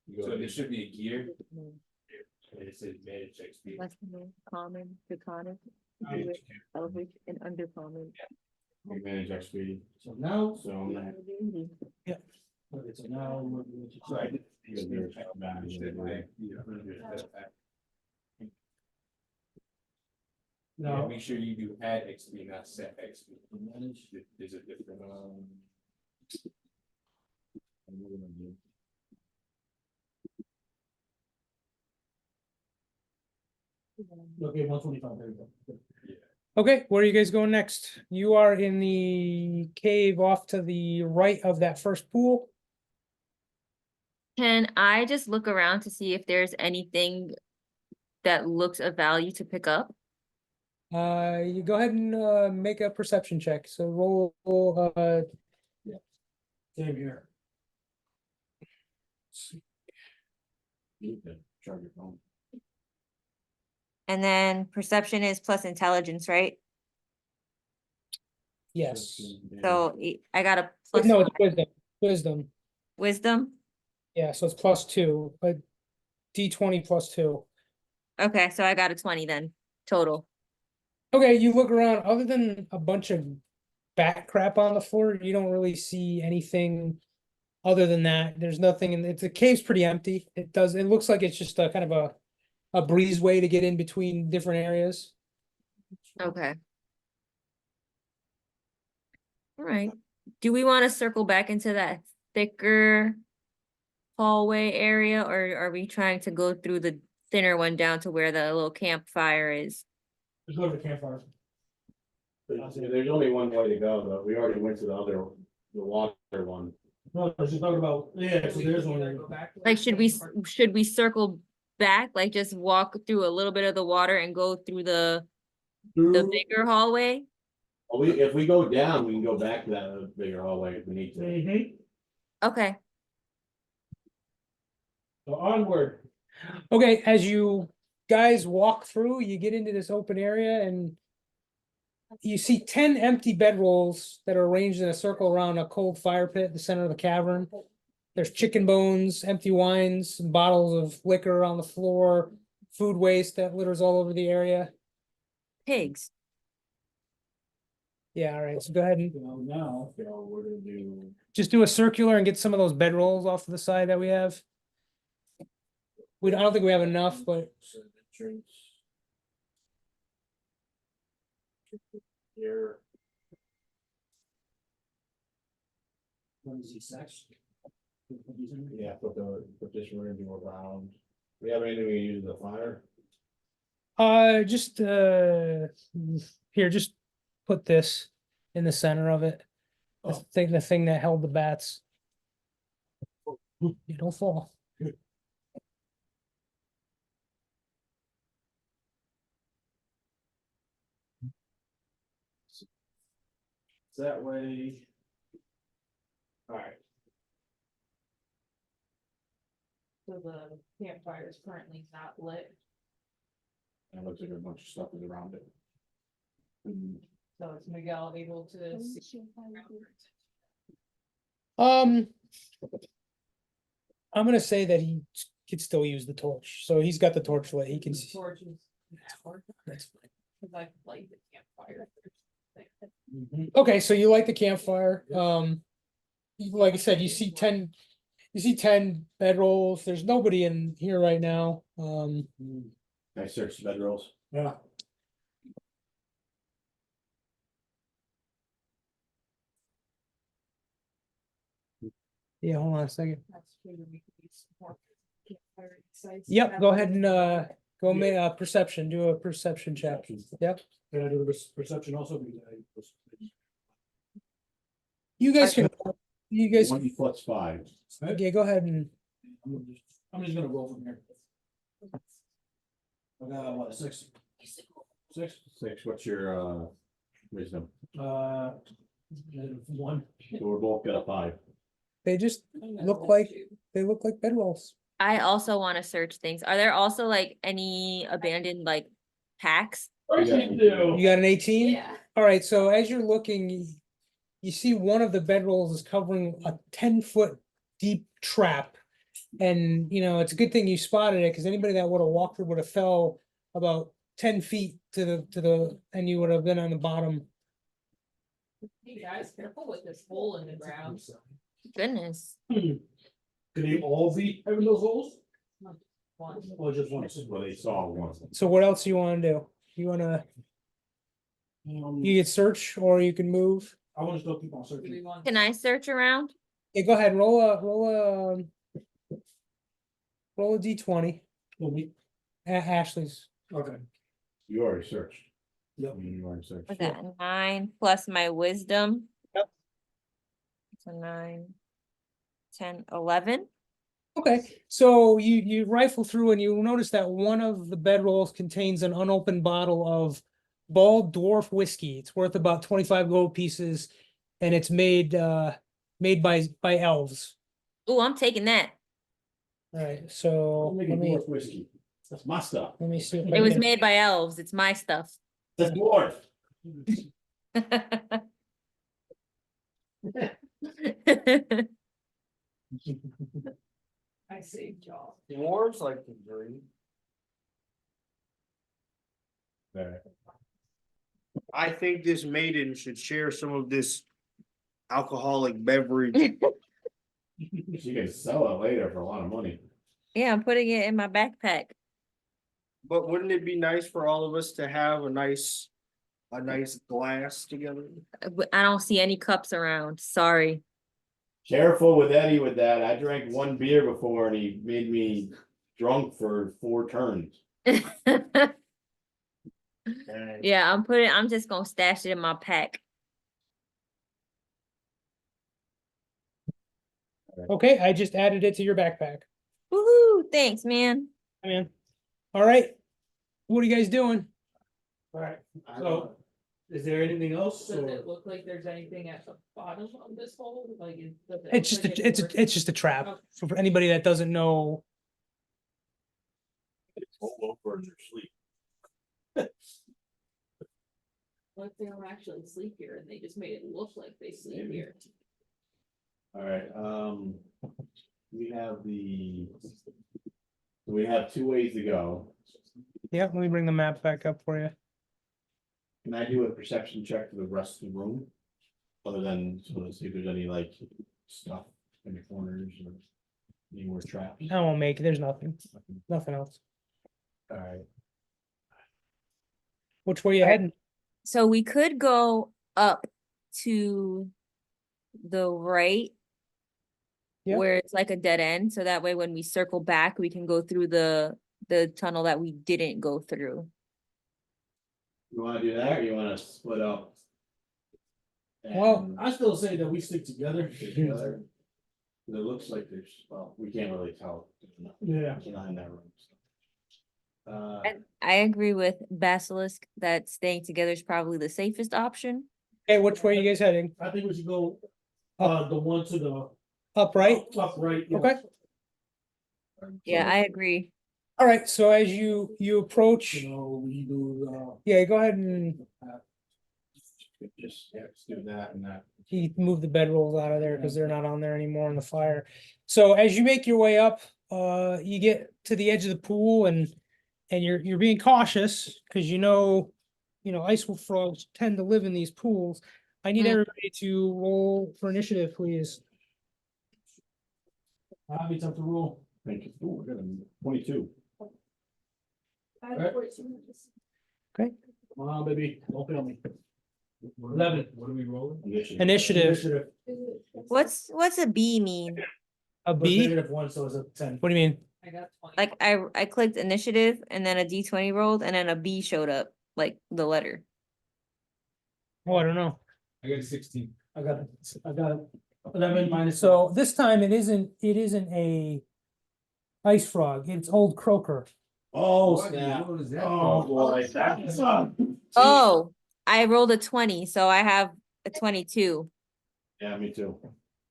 You go So to- there should be a gear. And it says manage XP. Less than common, draconic, Okay. druid, elvish, and undercommon. You manage XP, So now, so I'm not. okay, so now we're going to. So I did. You go there, manage it, right? Yeah, Now, make sure you do add XP, not set XP. manage. There's a different, Okay, 125, there you go. Okay, where are you guys going next? You are in the cave off to the right of that first pool. Can I just look around to see if there's anything that looks of value to pick up? You go ahead and make a perception check. So roll Same here. You can charge your phone. And then perception is plus intelligence, right? yes. So I got a Wait, plus no, it's wisdom. Wisdom. wisdom. Yeah, so it's +2, but D20 +2. Okay, so I got a 20 then, total. Okay, you look around, other than a bunch of bat crap on the floor, you don't really see anything other than that. There's nothing, and the cave's pretty empty. It looks like it's just a kind of a breezeway to get in between different areas. Okay. All right. Do we want to circle back into that thicker hallway area, or are we trying to go through the thinner one down to where the little campfire is? Let's go to the campfire. There's only one way to go, though. We already went to the water one. No, I was just talking about, yeah, so there's one. there. Go back to Like, that should we circle back, like just walk through a little bit of the water and go through the Through- bigger hallway? Well, if we go down, we can go back to that bigger hallway if we need to. Mhm. Okay, So onward. Okay, as you guys walk through, you get into this open area and you see 10 empty bedrolls that are arranged in a circle around a cold fire pit at the center of the cavern. There's chicken bones, empty wines, some bottles of liquor on the floor, food waste that litters all over the area. pigs. Yeah, all right, so go ahead and Now, So we're gonna do. just do a circular and get some of those bedrolls off to the side that we have. I don't think we have enough, but Here. when is he sex? Yeah, put this we're gonna do around. We have anything we use the fire? just here, just put this in the center of it. The thing that held the bats. You don't fall. That way. Alright, So the campfire is currently not lit, and it looks like a bunch of stuff is around it. so is Miguel able to see? I'm gonna say that he could still use the torch, so he's got the torch lit, he can see. Torches, That's fine. cause I light the campfire. Okay, so you like the campfire, like I said, you see 10 bedrolls, there's nobody in here right now, Can I search the bedrolls? Yeah. yeah, hold on a second. That's where we could use more campfire sites. Yep, go ahead and Go perception, do a perception check. Yep. Can I do the perception also? Because You guys can, you guys, 20 plus 5. yeah, go ahead and, I'm just gonna roll from here. I got what, 6? 6? 6, what's your wisdom? 1. So we're both got a 5. they just look like bedrolls. I also wanna search things. Are there also like any abandoned like packs? First Yeah. you do. You got an 18? Yeah. Alright, so as you're looking, you see one of the bedrolls is covering a 10-foot deep trap. And, you know, it's a good thing you spotted it, because anybody that would have walked through would have fell about 10 feet to the, and you would have been on the bottom. Hey guys, careful with this hole in the ground. Goodness. Can they all be having those holes? One. Or just one? Well, they saw one. So what else you wanna do? You wanna, you get search, or you can move? I wanna still keep on Do we searching. want? Can I search around? Yeah, go ahead, roll a D20, Will we- Ashley's. Okay. You already searched. Yep. You already searched. Was that 9 plus my wisdom? Yep. So 9, 10, 11. Okay, so you rifle through and you notice that one of the bedrolls contains an unopened bottle of Bald Dwarf whiskey. It's worth about 25 gold pieces, and it's made by elves. Oh, I'm taking that. All right, so I'm let making me dwarf whiskey. That's my stuff. see. If It I was can- made by elves. It's my stuff. That's dwarf. I saved y'all. Dwarves like to drink. There. I think this maiden should share some of this alcoholic beverage. She can sell it later for a lot of money. Yeah, I'm putting it in my backpack. But wouldn't it be nice for all of us to have a nice glass together? I don't see any cups around. Sorry. Careful with Eddie with that. I drank one beer before and he made me drunk for 4 turns. Yeah, I'm just gonna stash it in my pack. Okay, I just added it to your backpack. Woohoo! Thanks, man. Man. All right, what are you guys doing? Alright, so is there anything else? Does or- it look like there's anything at the bottom of this hole? Like, does it It's look just like worth- it's just a trap Okay. for anybody that doesn't know. Roll over in their sleep. What if they don't actually sleep here and they just made it look like they sleep Maybe. here? Alright, we have 2 ways to go. Yeah, let me bring the map back up for you. Can I do a perception check for the rest of the room? Other than, so to see if there's any like stuff in the corners or any more traps? I won't make it. There's nothing else. Alright, Which way you heading? So we could go up to the right. Yeah. Where it's like a dead end, so that way when we circle back, we can go through the tunnel that we didn't go through. you wanna do that or you wanna split up? Well, And I still say that we stick together. stick together? It looks like there's, well, we can't really tell. Yeah. It's not in that room. So. And I agree with Basilisk that staying together is probably the safest option. Hey, which way you guys heading? I think we should go, the one to the. Upright? Upright. Yeah. Okay. Yeah, I agree. All right, so as you approach, You know, we do, yeah, go ahead and Just, yeah, just do that and that. you move the bedrolls out of there because they're not on there anymore in the fire. So as you make your way up, you get to the edge of the pool and you're being cautious because you know ice wolf frogs tend to live in these pools. I need Mm. everybody to roll for initiative, please. I'll be tough to rule. Thank you. Ooh, we got a 22. I have Alright. 14. Come on, baby, don't fail me. 11. What are we rolling? Initiative, Is it- What's a B mean? a B? -1, so it's a 10. What do you mean? I got 20. Like I clicked initiative and then a D20 rolled and then a B showed up, like the letter. Oh, I don't know. I got 16. I got 11 minus. So this time it isn't a ice frog, it's old croaker. Oh, What in the snap. world is that? Oh, boy, that's, Oh, I rolled a 20, so I have a 22. Yeah, me too.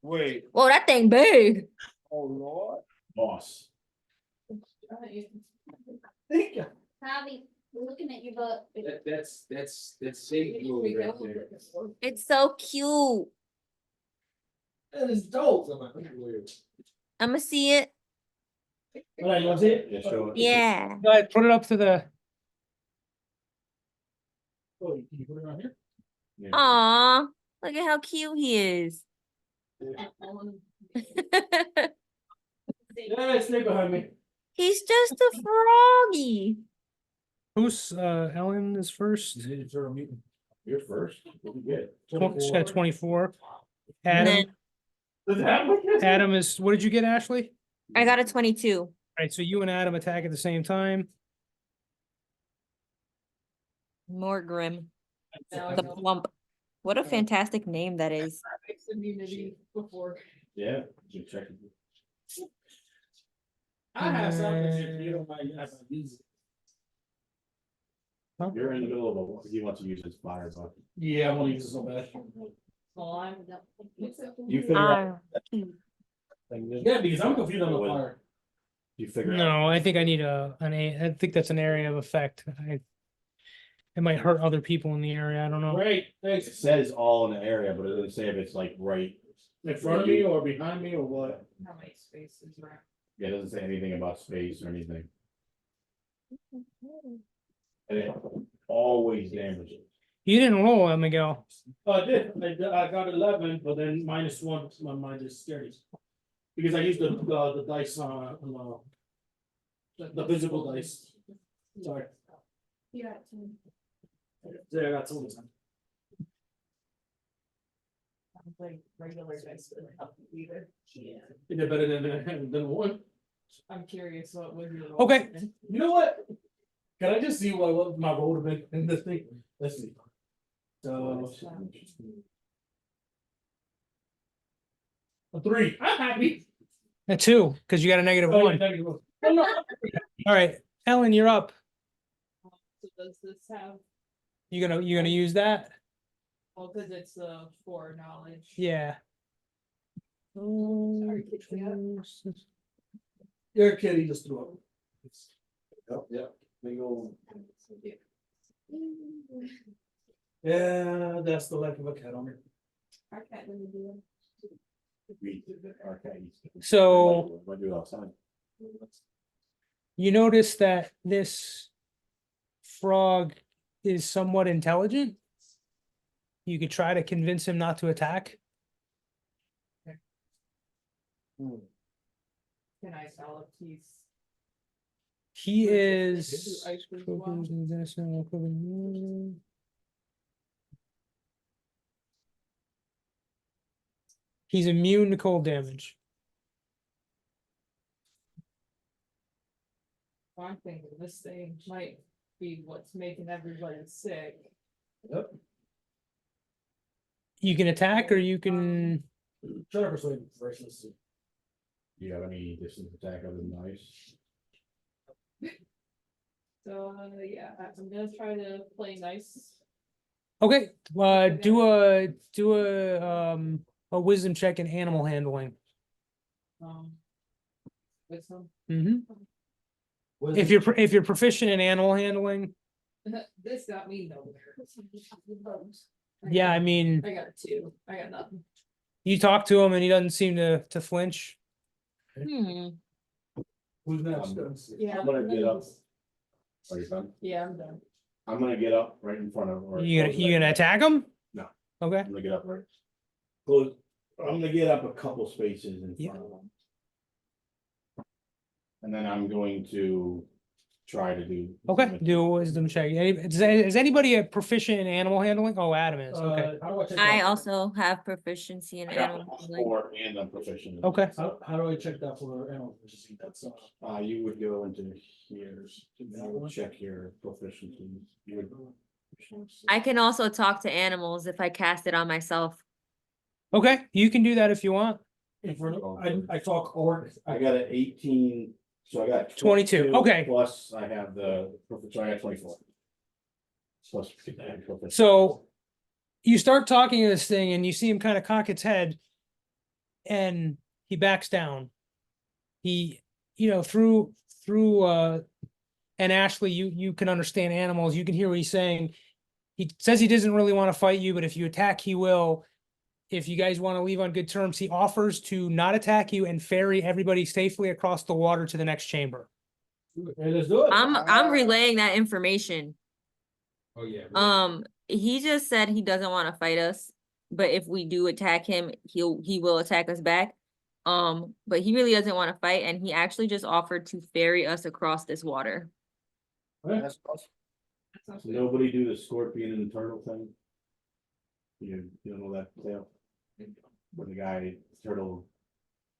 Wait, Whoa, that thing big. oh lord. Boss. Thank you. Javi, we're looking at your butt. That's safe movie right there. It's so cute. That is dope. I'ma see it. All right, you want to see it? Yeah, show it. Yeah. Go ahead, put it up to the, Oh, can you put it on here? Yeah. Aw, look at how cute he is. Yeah, stay behind me. He's just a froggy. who's, Ellen is first? You're first. What you get? She's got 24. And Adam, then Does it happen like this? Adam is, what did you get, Ashley? I got a 22. Alright, so you and Adam attack at the same time. More grim. Now I The know plump. What a fantastic name that is. fixed immunity before. Yeah, you check it. I have something if you don't mind, I can use it. You're in the middle of he wants to use his fire bucket. Yeah, I want to use it so bad. Well, I'm. You figure out. Ah, Yeah, because I'm confused on the fire. You figure out. No, I think I need I think that's an area of effect. It might hurt other people in the area, I don't know. Great, It thanks. says all in the area, but it doesn't say if it's like right. In front of me or behind me or what? How many spaces are? Yeah, it doesn't say anything about space or anything. And it always damages. You didn't roll, Miguel. I did, I got 11, but then -1, my mind is scary. Because I used the dice, the visible dice. Sorry, You got 10. there, I got some. Like regular dice really help you either. Yeah. Is it better than one? I'm curious what would you. Okay. You know what? Can I just see what my roll would have been in this thing? Let's see. So. A 3, I'm happy. A 2, because you got a -1. Oh, no. Alright, Ellen, you're up. So does this have, You gonna use that? well, cause it's foreknowledge. Yeah. Sorry, kick me out. You're a kid, he just threw up. Yep, yep. Big old. Yeah, that's the life of a cat owner. Our cat doesn't do it. We did the arcade. So What do outside? you notice that this frog is somewhat intelligent. You could try to convince him not to attack. Can I tell if he's? He Wait, is. do ice cream as well? He's immune to cold damage. I'm thinking this thing might be what's making everybody sick. Yep. You can attack or you can. Try to persuade him first, let's see. Do you have any distance attack other than ice? So, yeah, I'm gonna try to play nice. Okay, do a wisdom check in animal handling. With some, If you're proficient in animal handling, this got me nowhere. yeah, I mean, I got 2, I got nothing. you talk to him and he doesn't seem to flinch. Hmm. Who's next? Yeah. I'm gonna get up. Are you done? Yeah, I'm done. I'm gonna get up right in front of. or- You gonna attack him? No. Okay. I'm gonna get up right. Close. I'm gonna get up a couple spaces in Yeah. front of them. And then I'm going to try to do. Okay, do a wisdom check. Is anybody a proficient in animal handling? Oh, Adam is, okay. How do I check I that? also have proficiency in I got animal handling. 4 and I'm proficient. in- Okay. How do I check that for animal efficiency? That's, You would go into here, you That would one? check your proficiency. You would. I can also talk to animals if I cast it on myself. Okay, you can do that if you want. if we're, I talk or. I got an 18, so I got 22, okay. Plus I have so I got 24. Plus. So you start talking to this thing and you see him kind of cock its head and he backs down. He, through and Ashley, you can understand animals. You can hear what he's saying. He says he doesn't really want to fight you, but if you attack, he will. If you guys want to leave on good terms, he offers to not attack you and ferry everybody safely across the water to the next chamber. Hey, let's do it. I'm relaying that information. Oh, yeah. He just said he doesn't want to fight us, but if we do attack him, he will attack us back. But he really doesn't want to fight, and he actually just offered to ferry us across this water. That's awesome. That sounds good. Nobody do the scorpion and turtle thing? You don't know that tale? Where the guy turtle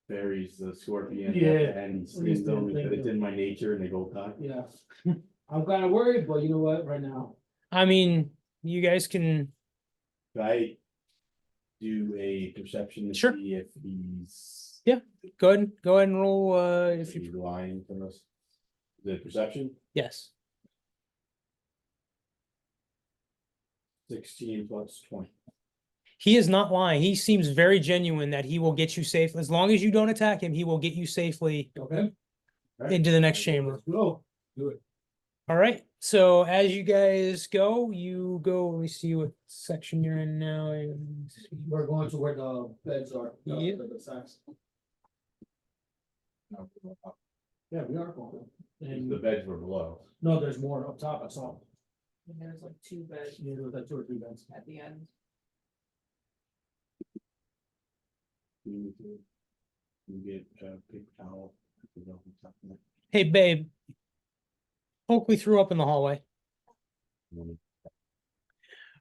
buries the scorpion. Yeah. And he slings them, and said, it's in my nature, and they both die. Yeah. I'm kinda worried, but you know what, right now, I mean, you guys can, Could I do a perception to Sure. see if he's. go ahead and roll, if If you, he's lying for us? The perception, yes. 16 plus 20. He is not lying. He seems very genuine that he will get you safe. As long as you don't attack him, he will get you safely okay? into the next chamber. Go, do it. All right. So as you guys go, let me see what section you're in now. We're going to where the beds are. Yeah. The sacks. Yeah, we are going. And The beds were below. no, there's more up top, I saw. And there's like 2 beds Yeah, there was like 2 or 3 beds. at the end. You get a paper towel. Hey, babe. Oakley threw up in the hallway. All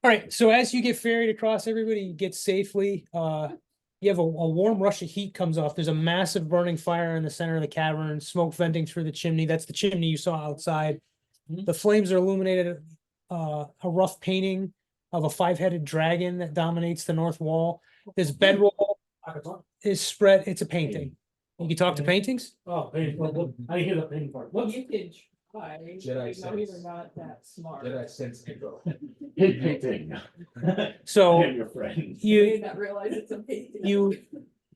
right. So as you get ferried across, everybody gets safely. You have a warm rush of heat comes off. There's a massive burning fire in the center of the cavern, smoke venting through the chimney. That's the chimney you saw outside. The flames are illuminated. A rough painting of a 5-headed dragon that dominates the north wall. This bedroll is spread. It's a painting. You can talk to paintings. Oh, painting, I didn't hear the painting part. What? You could try, Jedi I know you're sense. not that smart. Jedi sense echo. Hey, painting. So I'm your friend. I you did not realize it's a painting.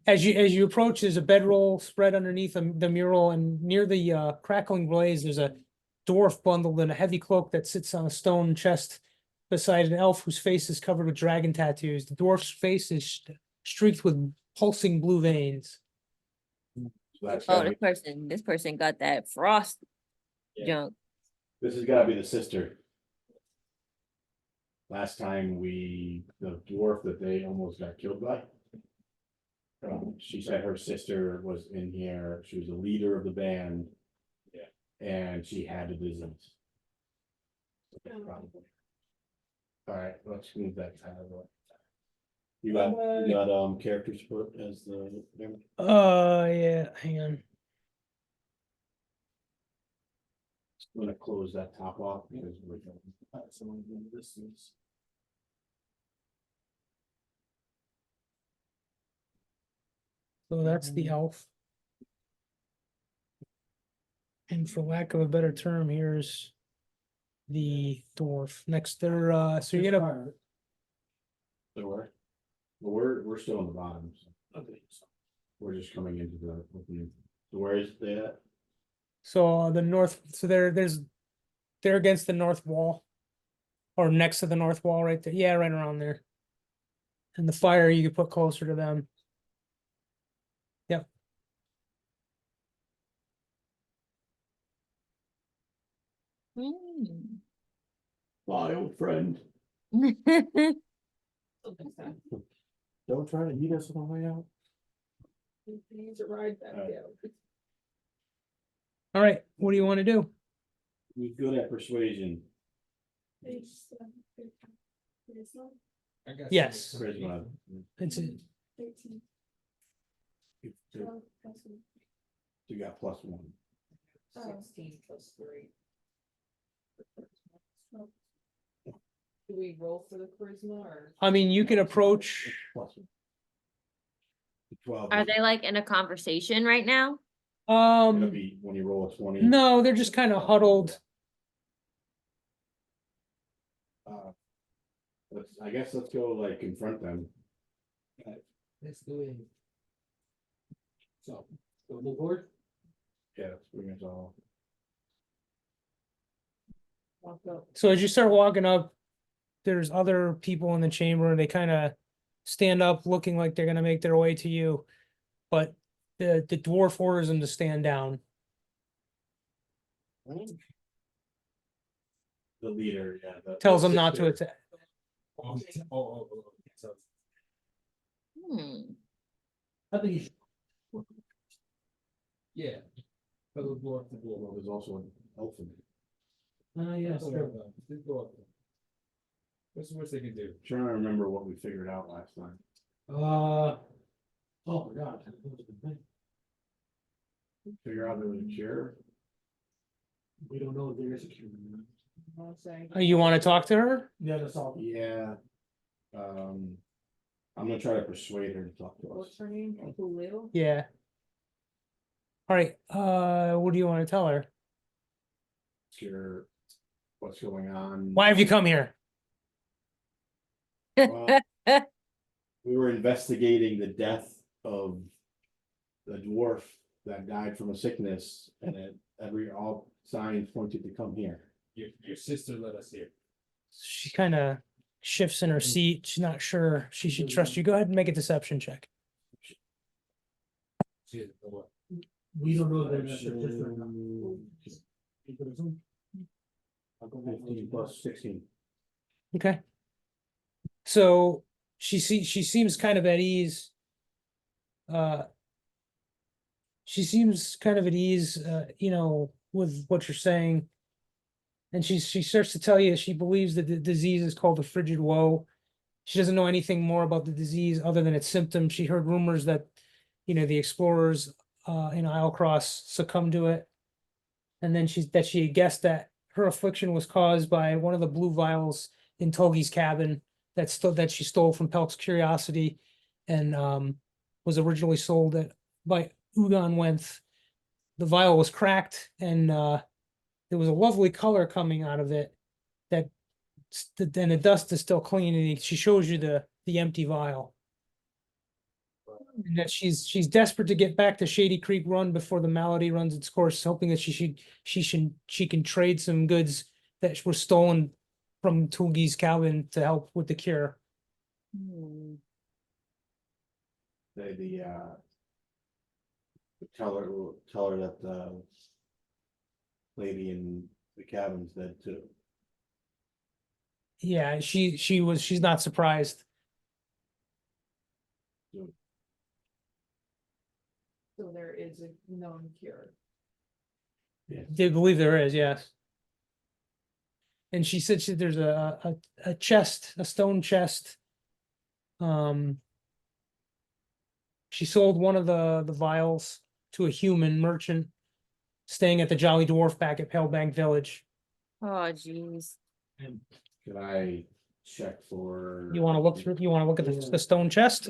as you approach, there's a bedroll spread underneath the mural, and near the crackling blaze, there's a dwarf bundled in a heavy cloak that sits on a stone chest beside an elf whose face is covered with dragon tattoos. The dwarf's face is streaked with pulsing blue veins. So that's Oh, gotta be- this person got that frost Yeah. junk. This has gotta be the sister. Last time the dwarf that they almost got killed by. She said her sister was in here, she was the leader of the band. Yeah. And she had a disease. Probably. Alright, let's move that tab. You got characters put as the. Yeah, hang on. I'm gonna close that top off because we're. Someone doing this is. So that's the elf. And for lack of a better term, here's the dwarf next there. So you get a So we're still on the bottom, so Okay. we're just coming into the opening. So where is that? so the north. So they're against the north wall, or next to the north wall, right there. Yeah, right around there. And the fire you could put closer to them. Yep. My old friend. Don't try to eat us on the way out. He needs a ride back Alright. down. All right. What do you want to do? You feel that persuasion, Page 13. This one, I got Yes. some- charisma. It's a, 13. You 12 plus one. got +1. Oh. 16 plus 3. 12. Do we roll for the charisma or? I mean, you can approach, +1. 12. Are they like in a conversation right now? It'll be when you roll a 20. no, they're just kind of huddled. I guess let's go like confront them. Let's do it. So, go move forward. Yeah, that's pretty much all. Walk up. So as you start walking up, there's other people in the chamber, and they kind of stand up looking like they're gonna make their way to you. But the dwarf orders them to stand down. The leader, yeah. Tells them not to attack. So Hmm. I think you should. yeah. But we'll go up the Well, door. there's also an elf in it. Yes, Go sir. up there. Just go up there. What's the worst they can do? Trying to remember what we figured out last time. Oh my god. Figure out there was a cure. We don't know if there is a cure. I'm saying. You want to talk to her? Yeah, that's all. Yeah. I'm gonna try to persuade her to talk to us. What's her name? Julio? Yeah. All right. What do you want to tell her? Cure what's going on. Why have you come here? Well, we were investigating the death of the dwarf that died from a sickness, and all signs pointed to come here. Your sister let us here. She kind of shifts in her seat. She's not sure she should trust you. Go ahead and make a deception check. She is the what? We don't know that that's your sister or not. 15 plus 16. Okay. So she seems kind of at ease. She seems kind of at ease, with what you're saying. And she starts to tell you she believes that the disease is called the frigid woe. She doesn't know anything more about the disease other than its symptoms. She heard rumors that, the explorers in Islecross succumbed to it. And then she had guessed that her affliction was caused by one of the blue vials in Togi's cabin that she stole from Pelk's Curiosity, and was originally sold by Ugon Wenth. The vial was cracked, and there was a lovely color coming out of it. Then the dust is still clean, and she shows you the empty vial. And that she's desperate to get back to Shady Creek Run before the malady runs its course, hoping that she can trade some goods that were stolen from Tulgi's cabin to help with the cure. Hmm. The tell her that the lady in the cabin's dead too. Yeah, she's not surprised. So there is a known cure. They believe there is, yes. And she said there's a chest, a stone chest. She sold one of the vials to a human merchant staying at the Jolly Dwarf back at Palebank Village. Oh, geez. Can I check for? You want to look at the stone chest?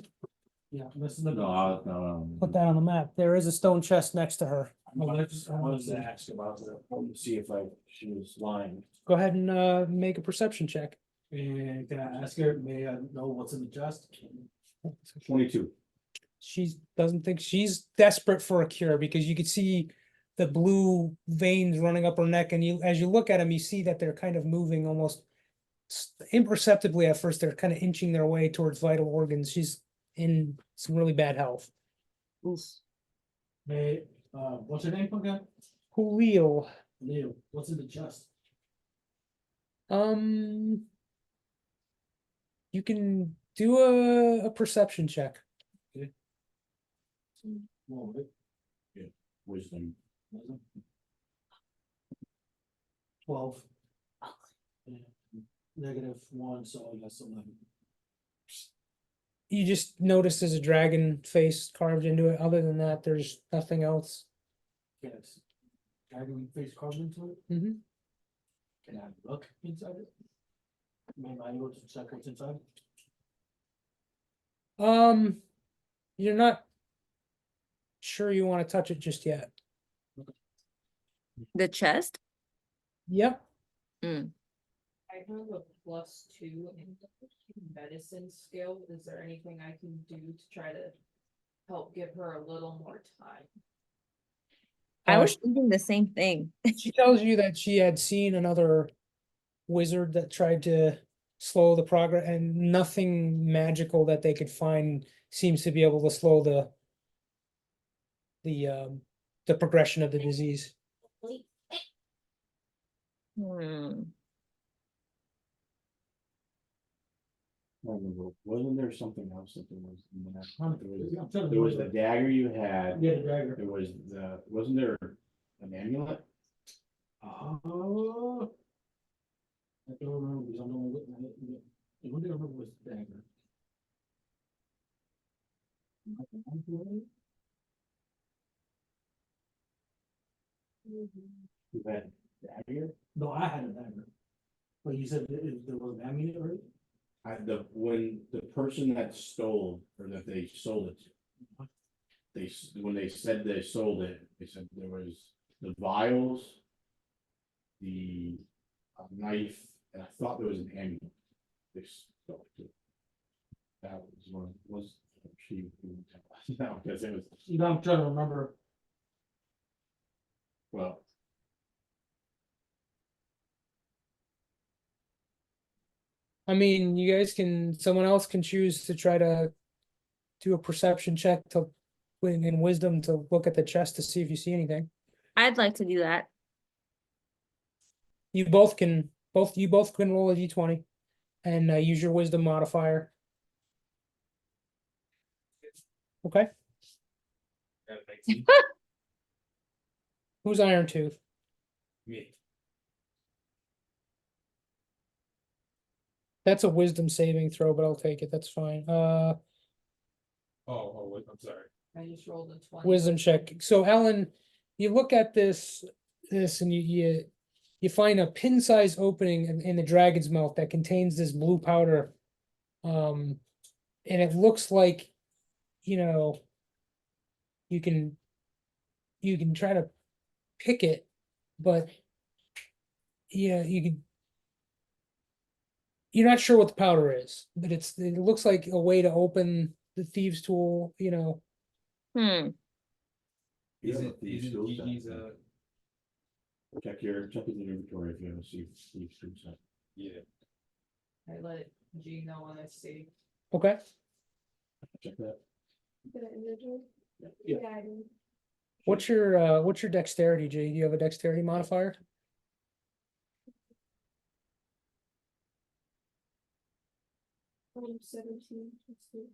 Yeah, let's look. No. Put that on the map. There is a stone chest next to her. I wanted to ask about her, see if she was lying. Go ahead and make a perception check. And can I ask her, may I know what's in the chest? 22. She doesn't think she's desperate for a cure, because you could see the blue veins running up her neck, and as you look at them, you see that they're kind of moving almost imperceptibly at first. They're kind of inching their way towards vital organs. She's in some really bad health. May, what's her name again? Julio. Leo, what's in the chest? You can do a perception check. Well, Wisdom. 12. And -1, so that's 11. You just noticed there's a dragon face carved into it. Other than that, there's nothing else. Yes. Dragon face carved into it. Mm-hmm. Can I look inside it? Maybe I go to check what's inside. You're not sure you want to touch it just yet. The chest? Yep. Mm. I have a +2 in medicine skill. Is there anything I can do to try to help give her a little more time? I Uh, was thinking the same thing. She tells you that she had seen another wizard that tried to slow the progress, and nothing magical that they could find seems to be able to slow the progression of the disease. Hmm. Wasn't there something else that there was? In that? I'm trying to There was the remember. dagger you had. Yeah, the dagger. There was wasn't there an amulet? Oh. I don't remember because I'm only looking at it. The one thing I remember was the dagger. You had dagger? No, I had a dagger. But you said there was an amulet, right? When the person that stole or that they sold it to, when they said they sold it, they said there was the vials, the knife, and I thought there was an amulet. They stole it too. That was one, was she, no, because it was, You know, I'm trying to remember. well, I mean, you guys can, someone else can choose to try to do a perception check to win in wisdom to look at the chest to see if you see anything. I'd like to do that. You can roll a d20 and use your wisdom modifier. Okay, Got a 19. who's Iron Tooth? Me. That's a wisdom saving throw, but I'll take it. That's fine. Wait, I'm sorry. I just rolled a 20. Wisdom check. So Ellen, you look at this and you find a pin-sized opening in the dragon's mouth that contains this blue powder. And it looks like, you can try to pick it, but yeah, you're not sure what the powder is, but it looks like a way to open the thieves' tool, Hmm. He's Yeah, a, he's a, thieves' he's tool a, check your inventory if you have a Steve set. yeah. I let G know when I see. Okay. Check that. The individual? Yeah. I do. What's your dexterity, Jay? Do you have a dexterity modifier? I'm 17. Let's see.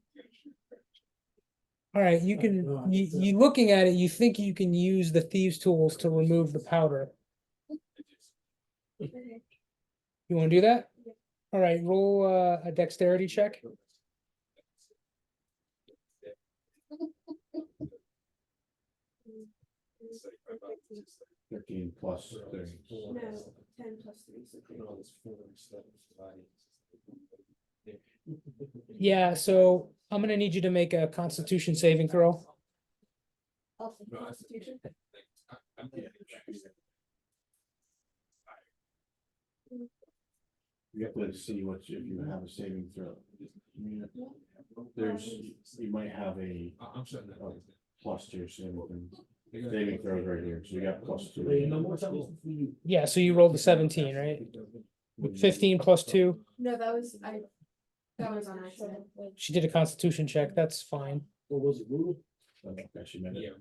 All right, you looking at it, you think you can use the thieves' tools to remove the powder. Okay. You want to do that? Yeah. All right, roll a dexterity check. It's like about 13 plus 30. No, 10 plus 3, so 3. Yeah, so I'm gonna need you to make a Constitution saving throw. Also, Constitution. I'm You have to see if you have a saving throw. There's, you might have a I'm shutting that. plus to your saving throws right here, so you got +2. Wait, no more times for you. Yeah, so you rolled a 17, right? 15 plus 2. No, that was on accident. She did a Constitution check. That's fine. What was it, Google? Okay, she meant it.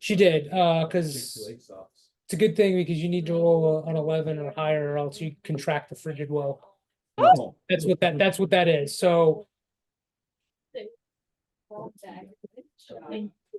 She did, because it's a good thing because you need to roll an 11 or higher, or else you contract the frigid woe. Oh, That's what that is. So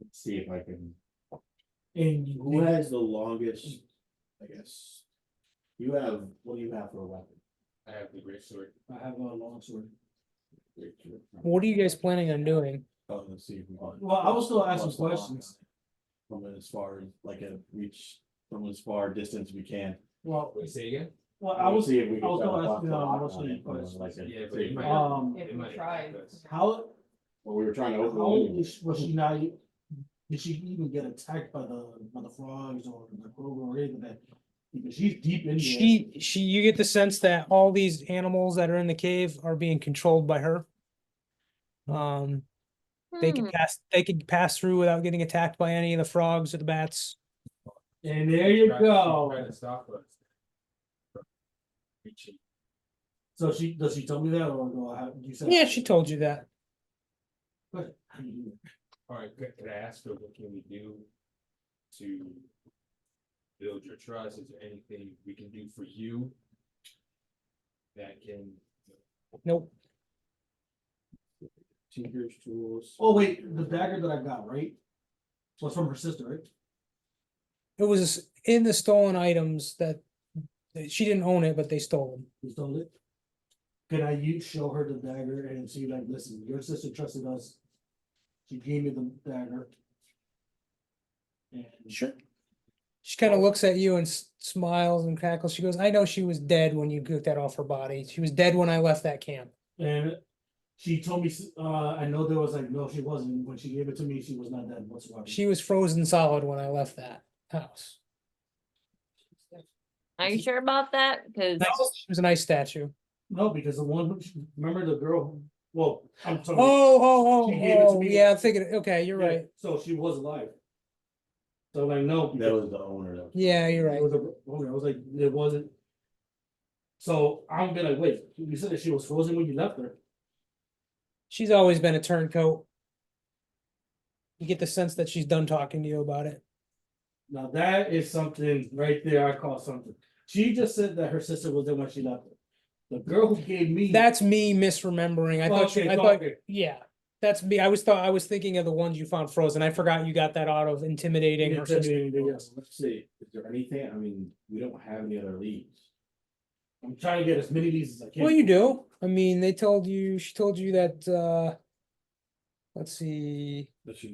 Let's see if I can, And who has the longest, I guess? You have, what do you have for a weapon? I have the great sword. I have a long sword. What are you guys planning on doing? Oh, let's see if we can. Well, I was still asking Plus the lock questions. on it. From as far as like a reach, from as far distance we can. Well, Wait, say again? well, I was, See if we I can was try to gonna ask block you, the lock what's on the it, question? like a- Yeah, but see it if- might. Um, If it we might tried. affect us. How, Well, we were trying to open how it. was she not, did she even get attacked by the frogs or the crow or anything that? Because she's deep in there. You get the sense that all these animals that are in the cave are being controlled by her. They Hmm. can pass through without getting attacked by any of the frogs or the bats. And there you Try go. to stop us. from reaching. So does she tell me that or do I have, you said? Yeah, she told you that. But how do you do it? All right, could I ask her, what can we do to build your trust? Is there anything we can do for you that can? Nope. Tinker's tools. Oh, wait, the dagger that I got, right? Was from her sister, right? It was in the stolen items that she didn't own it, but they stole them. You stole it? Can I show her the dagger and see like, listen, your sister trusted us. She gave me the dagger. And Sure. She kind of looks at you and smiles and crackles. She goes, I know she was dead when you took that off her body. She was dead when I left that camp. And she told me, I know there was like, no, she wasn't. When she gave it to me, she was not dead whatsoever. She was frozen solid when I left that house. Are you sure about that? Cause She was an ice statue. No, because the one, remember the girl, well, I'm talking. Oh, She gave it to me. yeah, I'm thinking, okay, you're Yeah, right. So she was alive. So like, no. That because was the owner. That was- Yeah, you're it right. was a- I was like, it wasn't. So I'm gonna wait, you said that she was frozen when you left her. She's always been a turncoat. You get the sense that she's done talking to you about it. Now that is something right there, I call something. She just said that her sister was there when she left her. The girl who gave me. That's me misremembering. I thought Okay, I thought, okay. yeah, that's me. I was thinking of the ones you found frozen. I forgot you got that out of intimidating her sister. Intimidating, yes. Let's see, is there anything, I mean, we don't have any other leads. I'm trying to get as many leads as I can. Well, you do. I mean, she told you that, let's see,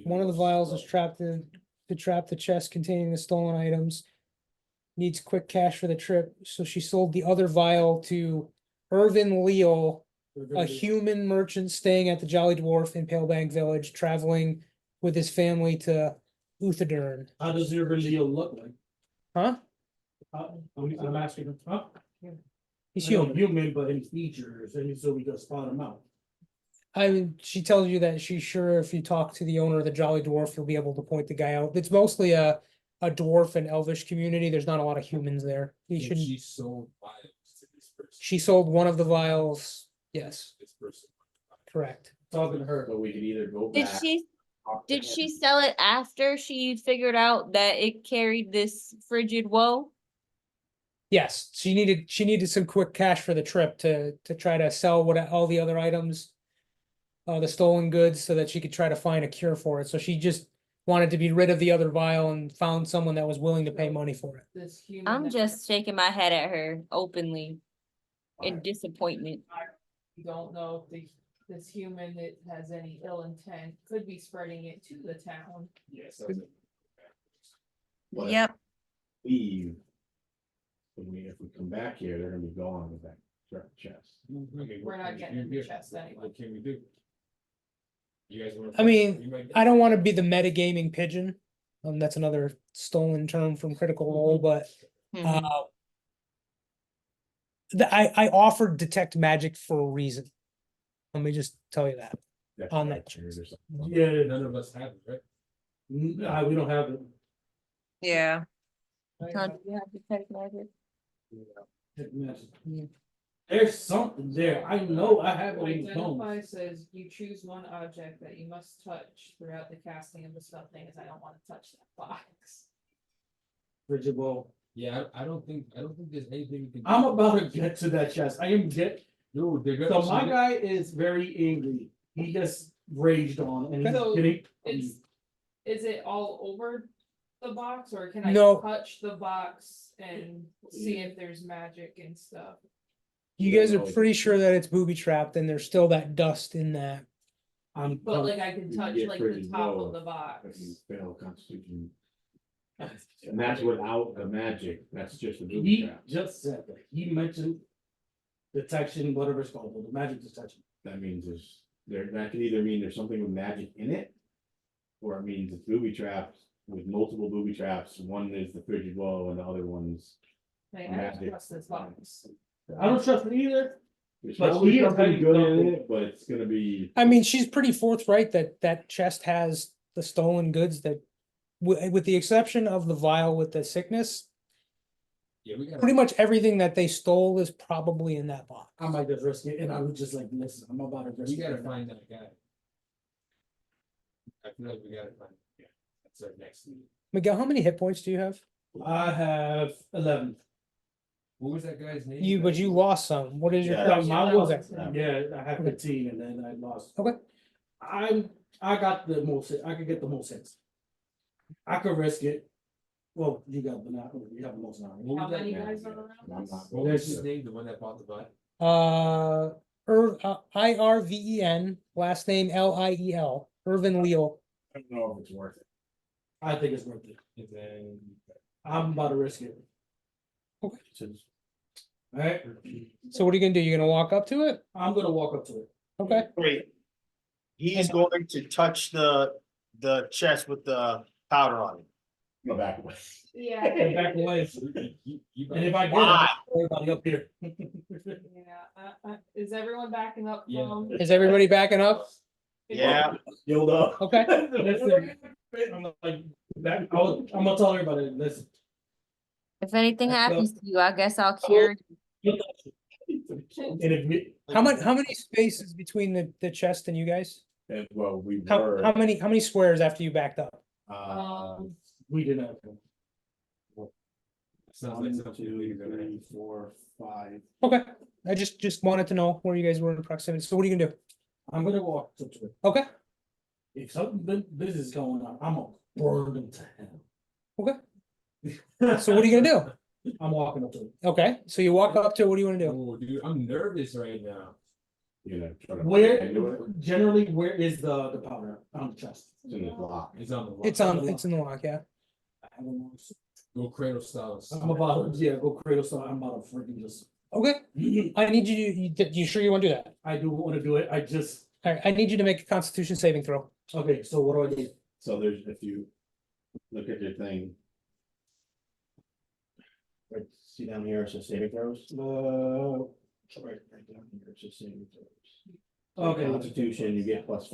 one of the vials is trapped to trap the chest containing the stolen items. Needs quick cash for the trip, so she sold the other vial to Irvin Leal, a human merchant staying at the Jolly Dwarf in Palebank Village, traveling with his family to Uthadurn. How does your video look like? Huh? I'm asking, huh? He's I know human. Human, but any features, and so we can spot him out. I mean, she tells you that she's sure if you talk to the owner of the Jolly Dwarf, you'll be able to point the guy out. It's mostly a dwarf and elvish community. There's not a lot of humans there. He should. She sold vials to this person. She sold one of the vials. Yes, This person. correct. Talking to her. So we could either go did back. she, talk to did him. she sell it after she figured out that it carried this frigid woe? Yes, she needed some quick cash for the trip to try to sell all the other items, the stolen goods, so that she could try to find a cure for it. So she just wanted to be rid of the other vial and found someone that was willing to pay money for it. This human. I'm that- just shaking my head at her openly in Alright. disappointment. We don't know if this human that has any ill intent could be spreading it to the town. Yes. That's it. What if Yep. Leave. If we come back here, they're gonna be gone with that chest. I mean, what We're not can we getting do in the here? chest anyway. What can we do? You guys wanna? I mean, you might- I don't want to be the metagaming pigeon. That's another stolen term from Critical Role, but Mhm. I offered detect magic for a reason. Let me just tell you that. That's On what I that figured or something. Yeah, None of us have it, right? we don't have it. Yeah. Right, Huh, but- do you have detect magic? There's something there. I know I have it in the Identify bones. says you choose one object that you must touch throughout the casting of the spell thing, is I don't wanna touch that box. Bridget Bowl. Yeah, I don't think there's anything we can. do. I'm about to get to that chest. I am Dude, they're so gonna. my guy is very angry. He just raged on and he's So, getting. It's, is it all over the box, or can No. I touch the box and see if there's magic and stuff? You guys are pretty sure that it's booby trapped and there's still that dust in that. But like I can You touch get like pretty the top low of the if box. you fail Constitution. And that's without the magic, that's just a booby He trap. just said that, he mentioned detection, whatever it's called, the magic detection. That means that could either mean there's something with magic in it. Or it means it's booby traps with multiple booby traps, one is the frigid blow and the other one's. Like, I don't trust this box. I don't trust it either. There's But probably he is something hiding good in something. it, but it's gonna be. I mean, she's pretty forthright that that chest has the stolen goods that, with the exception of the vial with the sickness, Yeah, we got. pretty much everything that they stole is probably in that box. I might just risk it, and I would just like, listen, I'm about to risk We it. gotta find that guy. I feel like we gotta find, yeah, that's our next meeting. Miguel, how many hit points do you have? I have 11. What was that guy's name? You, but you lost some. What is your? Yeah. Yeah, my Yeah, was, that's- yeah, I have 15 and then I lost. Okay. I got the most, I could get the most hits. I could risk it. Well, you got the, you have the most now. What How was that many guy? guys are around I'm us? not- What was his name, the one that bought the butt? Irven, last name Liel, Irvin Leal. I don't know if it's worth it. I think it's worth it. And then. I'm about to risk it. Since- Alright, So what are you gonna do? You're gonna walk up to it? I'm gonna walk up to it. Okay. Wait. He's going to touch the chest with the powder on it. Go back away. Yeah. Get back away. You And if I get Why? everybody up here. Yeah, is everyone backing up Yeah. from? Is everybody backing up? Yeah, Yield up. Okay. Listen, I'm like, I'm gonna tell everybody, listen. If anything Let's go. happens to you, I guess I'll cure you. And if me, How many spaces between the chest and you guys? And well, we How were, many squares after you backed up? we didn't have. Sounds like 1, something 2, we could 3, 4, 5. Okay, I just wanted to know where you guys were in proximity. So what are you gonna do? I'm gonna walk up to it. Okay, If something business is going on, I'm gonna burn them to hell. okay. So what are you gonna do? I'm walking up to it. Okay, so you walk up to it, what do you wanna do? Oh, dude, I'm nervous right now. You know, try to. Where, do it. generally, where is the powder on the chest? It's in the block. It's on the. lock. It's in the lock, yeah. I don't know. Go cradle style. I'm about, yeah, go cradle, so I'm about to freaking just. Okay, I need you sure you wanna do that? I do wanna do it, I just, Alright, I need you to make a constitution saving throw. okay, so what do I do? So there's, if you look at your thing. Right, see down here, it says saving throws. Right down here, it says saving throws. Okay. Constitution, you get +5.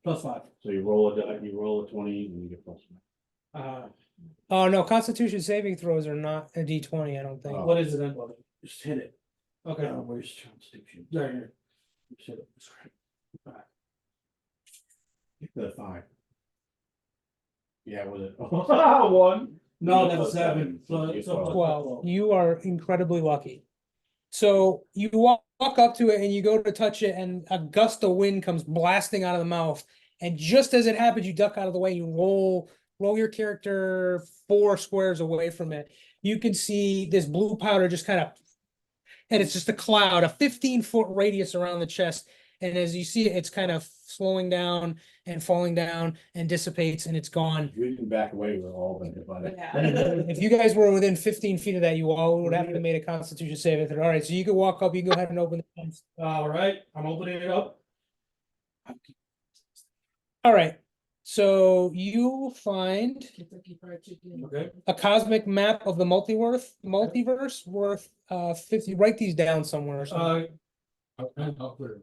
+5. So you roll a 20 and you get +5. Oh, no, constitution saving throws are not a D20, I don't think. Oh. What is it then? Just hit it. Okay, Where's Constitution? right here. Just hit it. Sorry. Hit the 5. Yeah, was it? 1. No, that was 7. So, You get so 12. You are incredibly lucky. So you walk up to it and you go to touch it, and a gust of wind comes blasting out of the mouth. And just as it happens, you duck out of the way. You roll your character 4 squares away from it. You can see this blue powder just kind of, and it's just a cloud, a 15-foot radius around the chest. And as you see it, it's kind of slowing down and falling down and dissipates, and it's gone. If you didn't back away, we're all gonna hit by that. Yeah. If you guys were within 15 feet of that, you all would have to make a constitution saving throw. All right, so you can walk up, you can go ahead and open the fence. All right, I'm opening it up. All right, so you find Okay. a cosmic map of the multiverse worth 50. Write these down somewhere. Or something. I'll put it.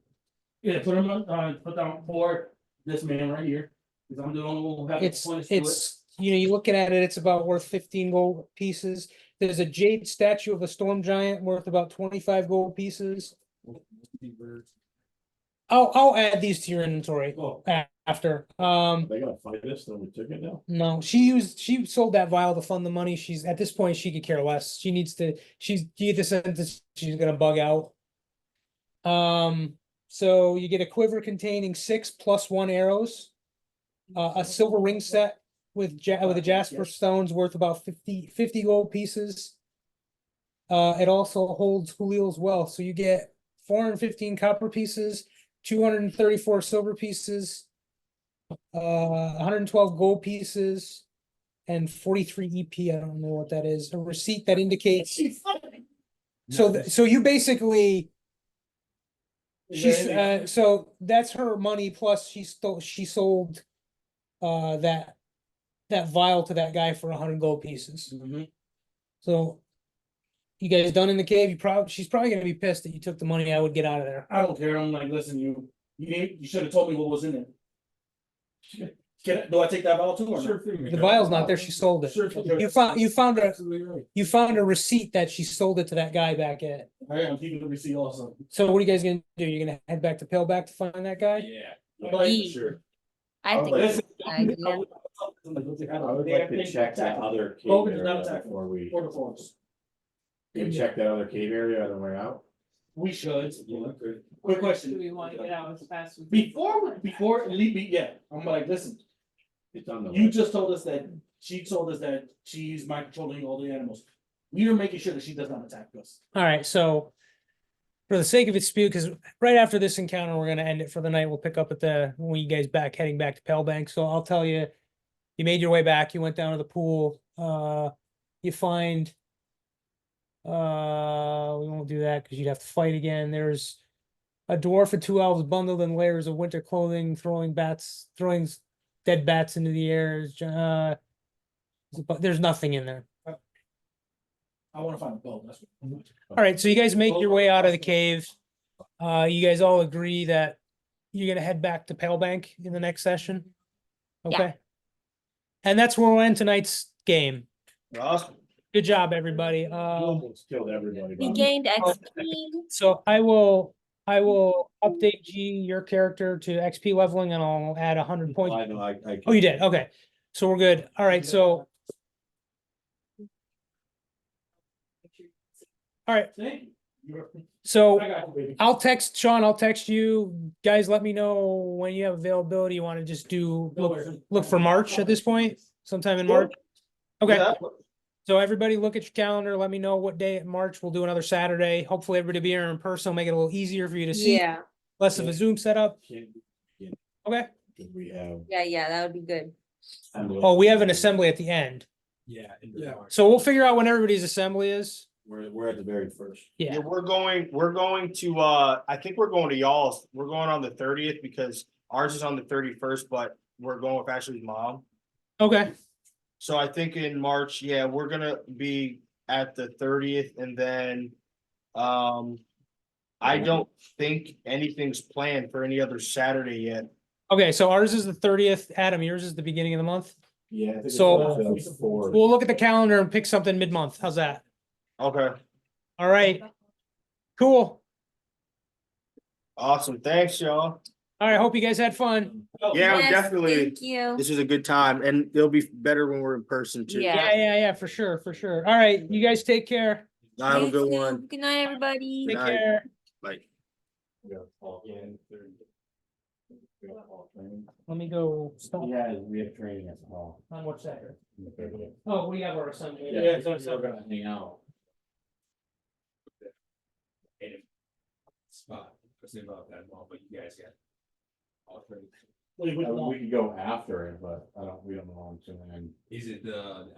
Yeah, put them on, put down for this man right here. Cause I'm the only one who has It's points to it. you're looking at it, it's about worth 15 gold pieces. There's a jade statue of a storm giant worth about 25 gold pieces. I'll add these to your inventory Oh, after. They gotta fight us, then we took it now. No, she sold that vial to fund the money. She's at this point, she could care less. She needs to, you get the sense that she's gonna bug out. So you get a quiver containing 6 + 1 arrows, a silver ring set with the Jasper Yes. stones worth about 50 gold pieces. It also holds Julio as well, so you get 415 copper pieces, 234 silver pieces, 112 gold pieces, and 43 EP. I don't know what that is. A receipt that indicates. So you basically. So that's her money plus she sold that vial to that guy for 100 gold pieces. So you guys done in the cave? She's probably gonna be pissed that you took the money I would get out of there. I don't care. I'm like, listen, you should have told me what was in there. Do I take that vial too or not? The vial's not there, she sold it. Sure. You found a receipt that she sold it to that guy back at. I'm keeping the receipt also. So what are you guys gonna do? You're gonna head back to Paleback to find that guy? Yeah. Like, Ye- Sure. I think Listen, that's a good idea. I would like to check that other cave Logan is not area attacking. before we, Order forms. we check that other cave area on the way out. We should. Quick question. Do we want to get out as fast as? Before leave me, yeah, I'm like, listen, It's on the. you just told us that, she told us that she's mind controlling all the animals. We are making sure that she does not attack us. Alright, so. For the sake of its speed, because right after this encounter, we're gonna end it for the night. We'll pick up at when you guys heading back to Palebank. So I'll tell you, you made your way back, you went down to the pool, you find. We won't do that because you'd have to fight again. There's a dwarf and 2 elves bundled in layers of winter clothing, throwing dead bats into the air. But there's nothing in there. I wanna find a boat, that's what. All right, so you guys make your way out of the cave. You guys all agree that you're gonna head back to Palebank in the next session? Yeah. Okay. And that's where we'll end tonight's game. Awesome. Good job, everybody. You almost killed everybody. We Bob. gained Oh. XP. So I will update G, your character to XP leveling, and I'll add 100 points. I know, I. Oh, you did? Okay. So we're good. All right, so. All right, Thank you. so I got you, baby. I'll text Sean, I'll text you. Guys, let me know when you have availability. You want to just look for March at this point, sometime in March? Okay, Yeah. so everybody look at your calendar. Let me know what day in March. We'll do another Saturday. Hopefully everybody be here in person, make it a little easier for you to see. Yeah, Less of a Zoom setup. Okay. We have. yeah, that would be good. Oh, we have an assembly at the end. Yeah. So we'll figure out when everybody's assembly is. We're at the very first. Yeah. Yeah, we're going to, I think we're going to y'all's, we're going on the 30th because ours is on the 31st, but we're going with Ashley's mom. Okay. So I think in March, yeah, we're gonna be at the 30th and then, I don't think anything's planned for any other Saturday yet. Okay, so ours is the 30th. Adam, yours is the beginning of the month. Yeah. I think it's So- the fourth. We'll look at the calendar and pick something mid-month. How's that? Okay, All right. Cool. awesome. Thanks, y'all. All right, hope you guys had fun. Yeah, Yes, definitely. Thank you. This was a good time and it'll be better when we're in person too. Yeah. Yeah, for sure, for sure. All right, you guys take care. Have a You good too. one. Good night, everybody. Take night. care. Like. Let me go stop. Yeah, we have training at the hall. On what sector? Oh, we have our assembly. Yeah, so we're gonna hang out. Spot, because they about that long, but you guys got. All three. Wait, We could go after it, but we don't know until then. Is it the elder?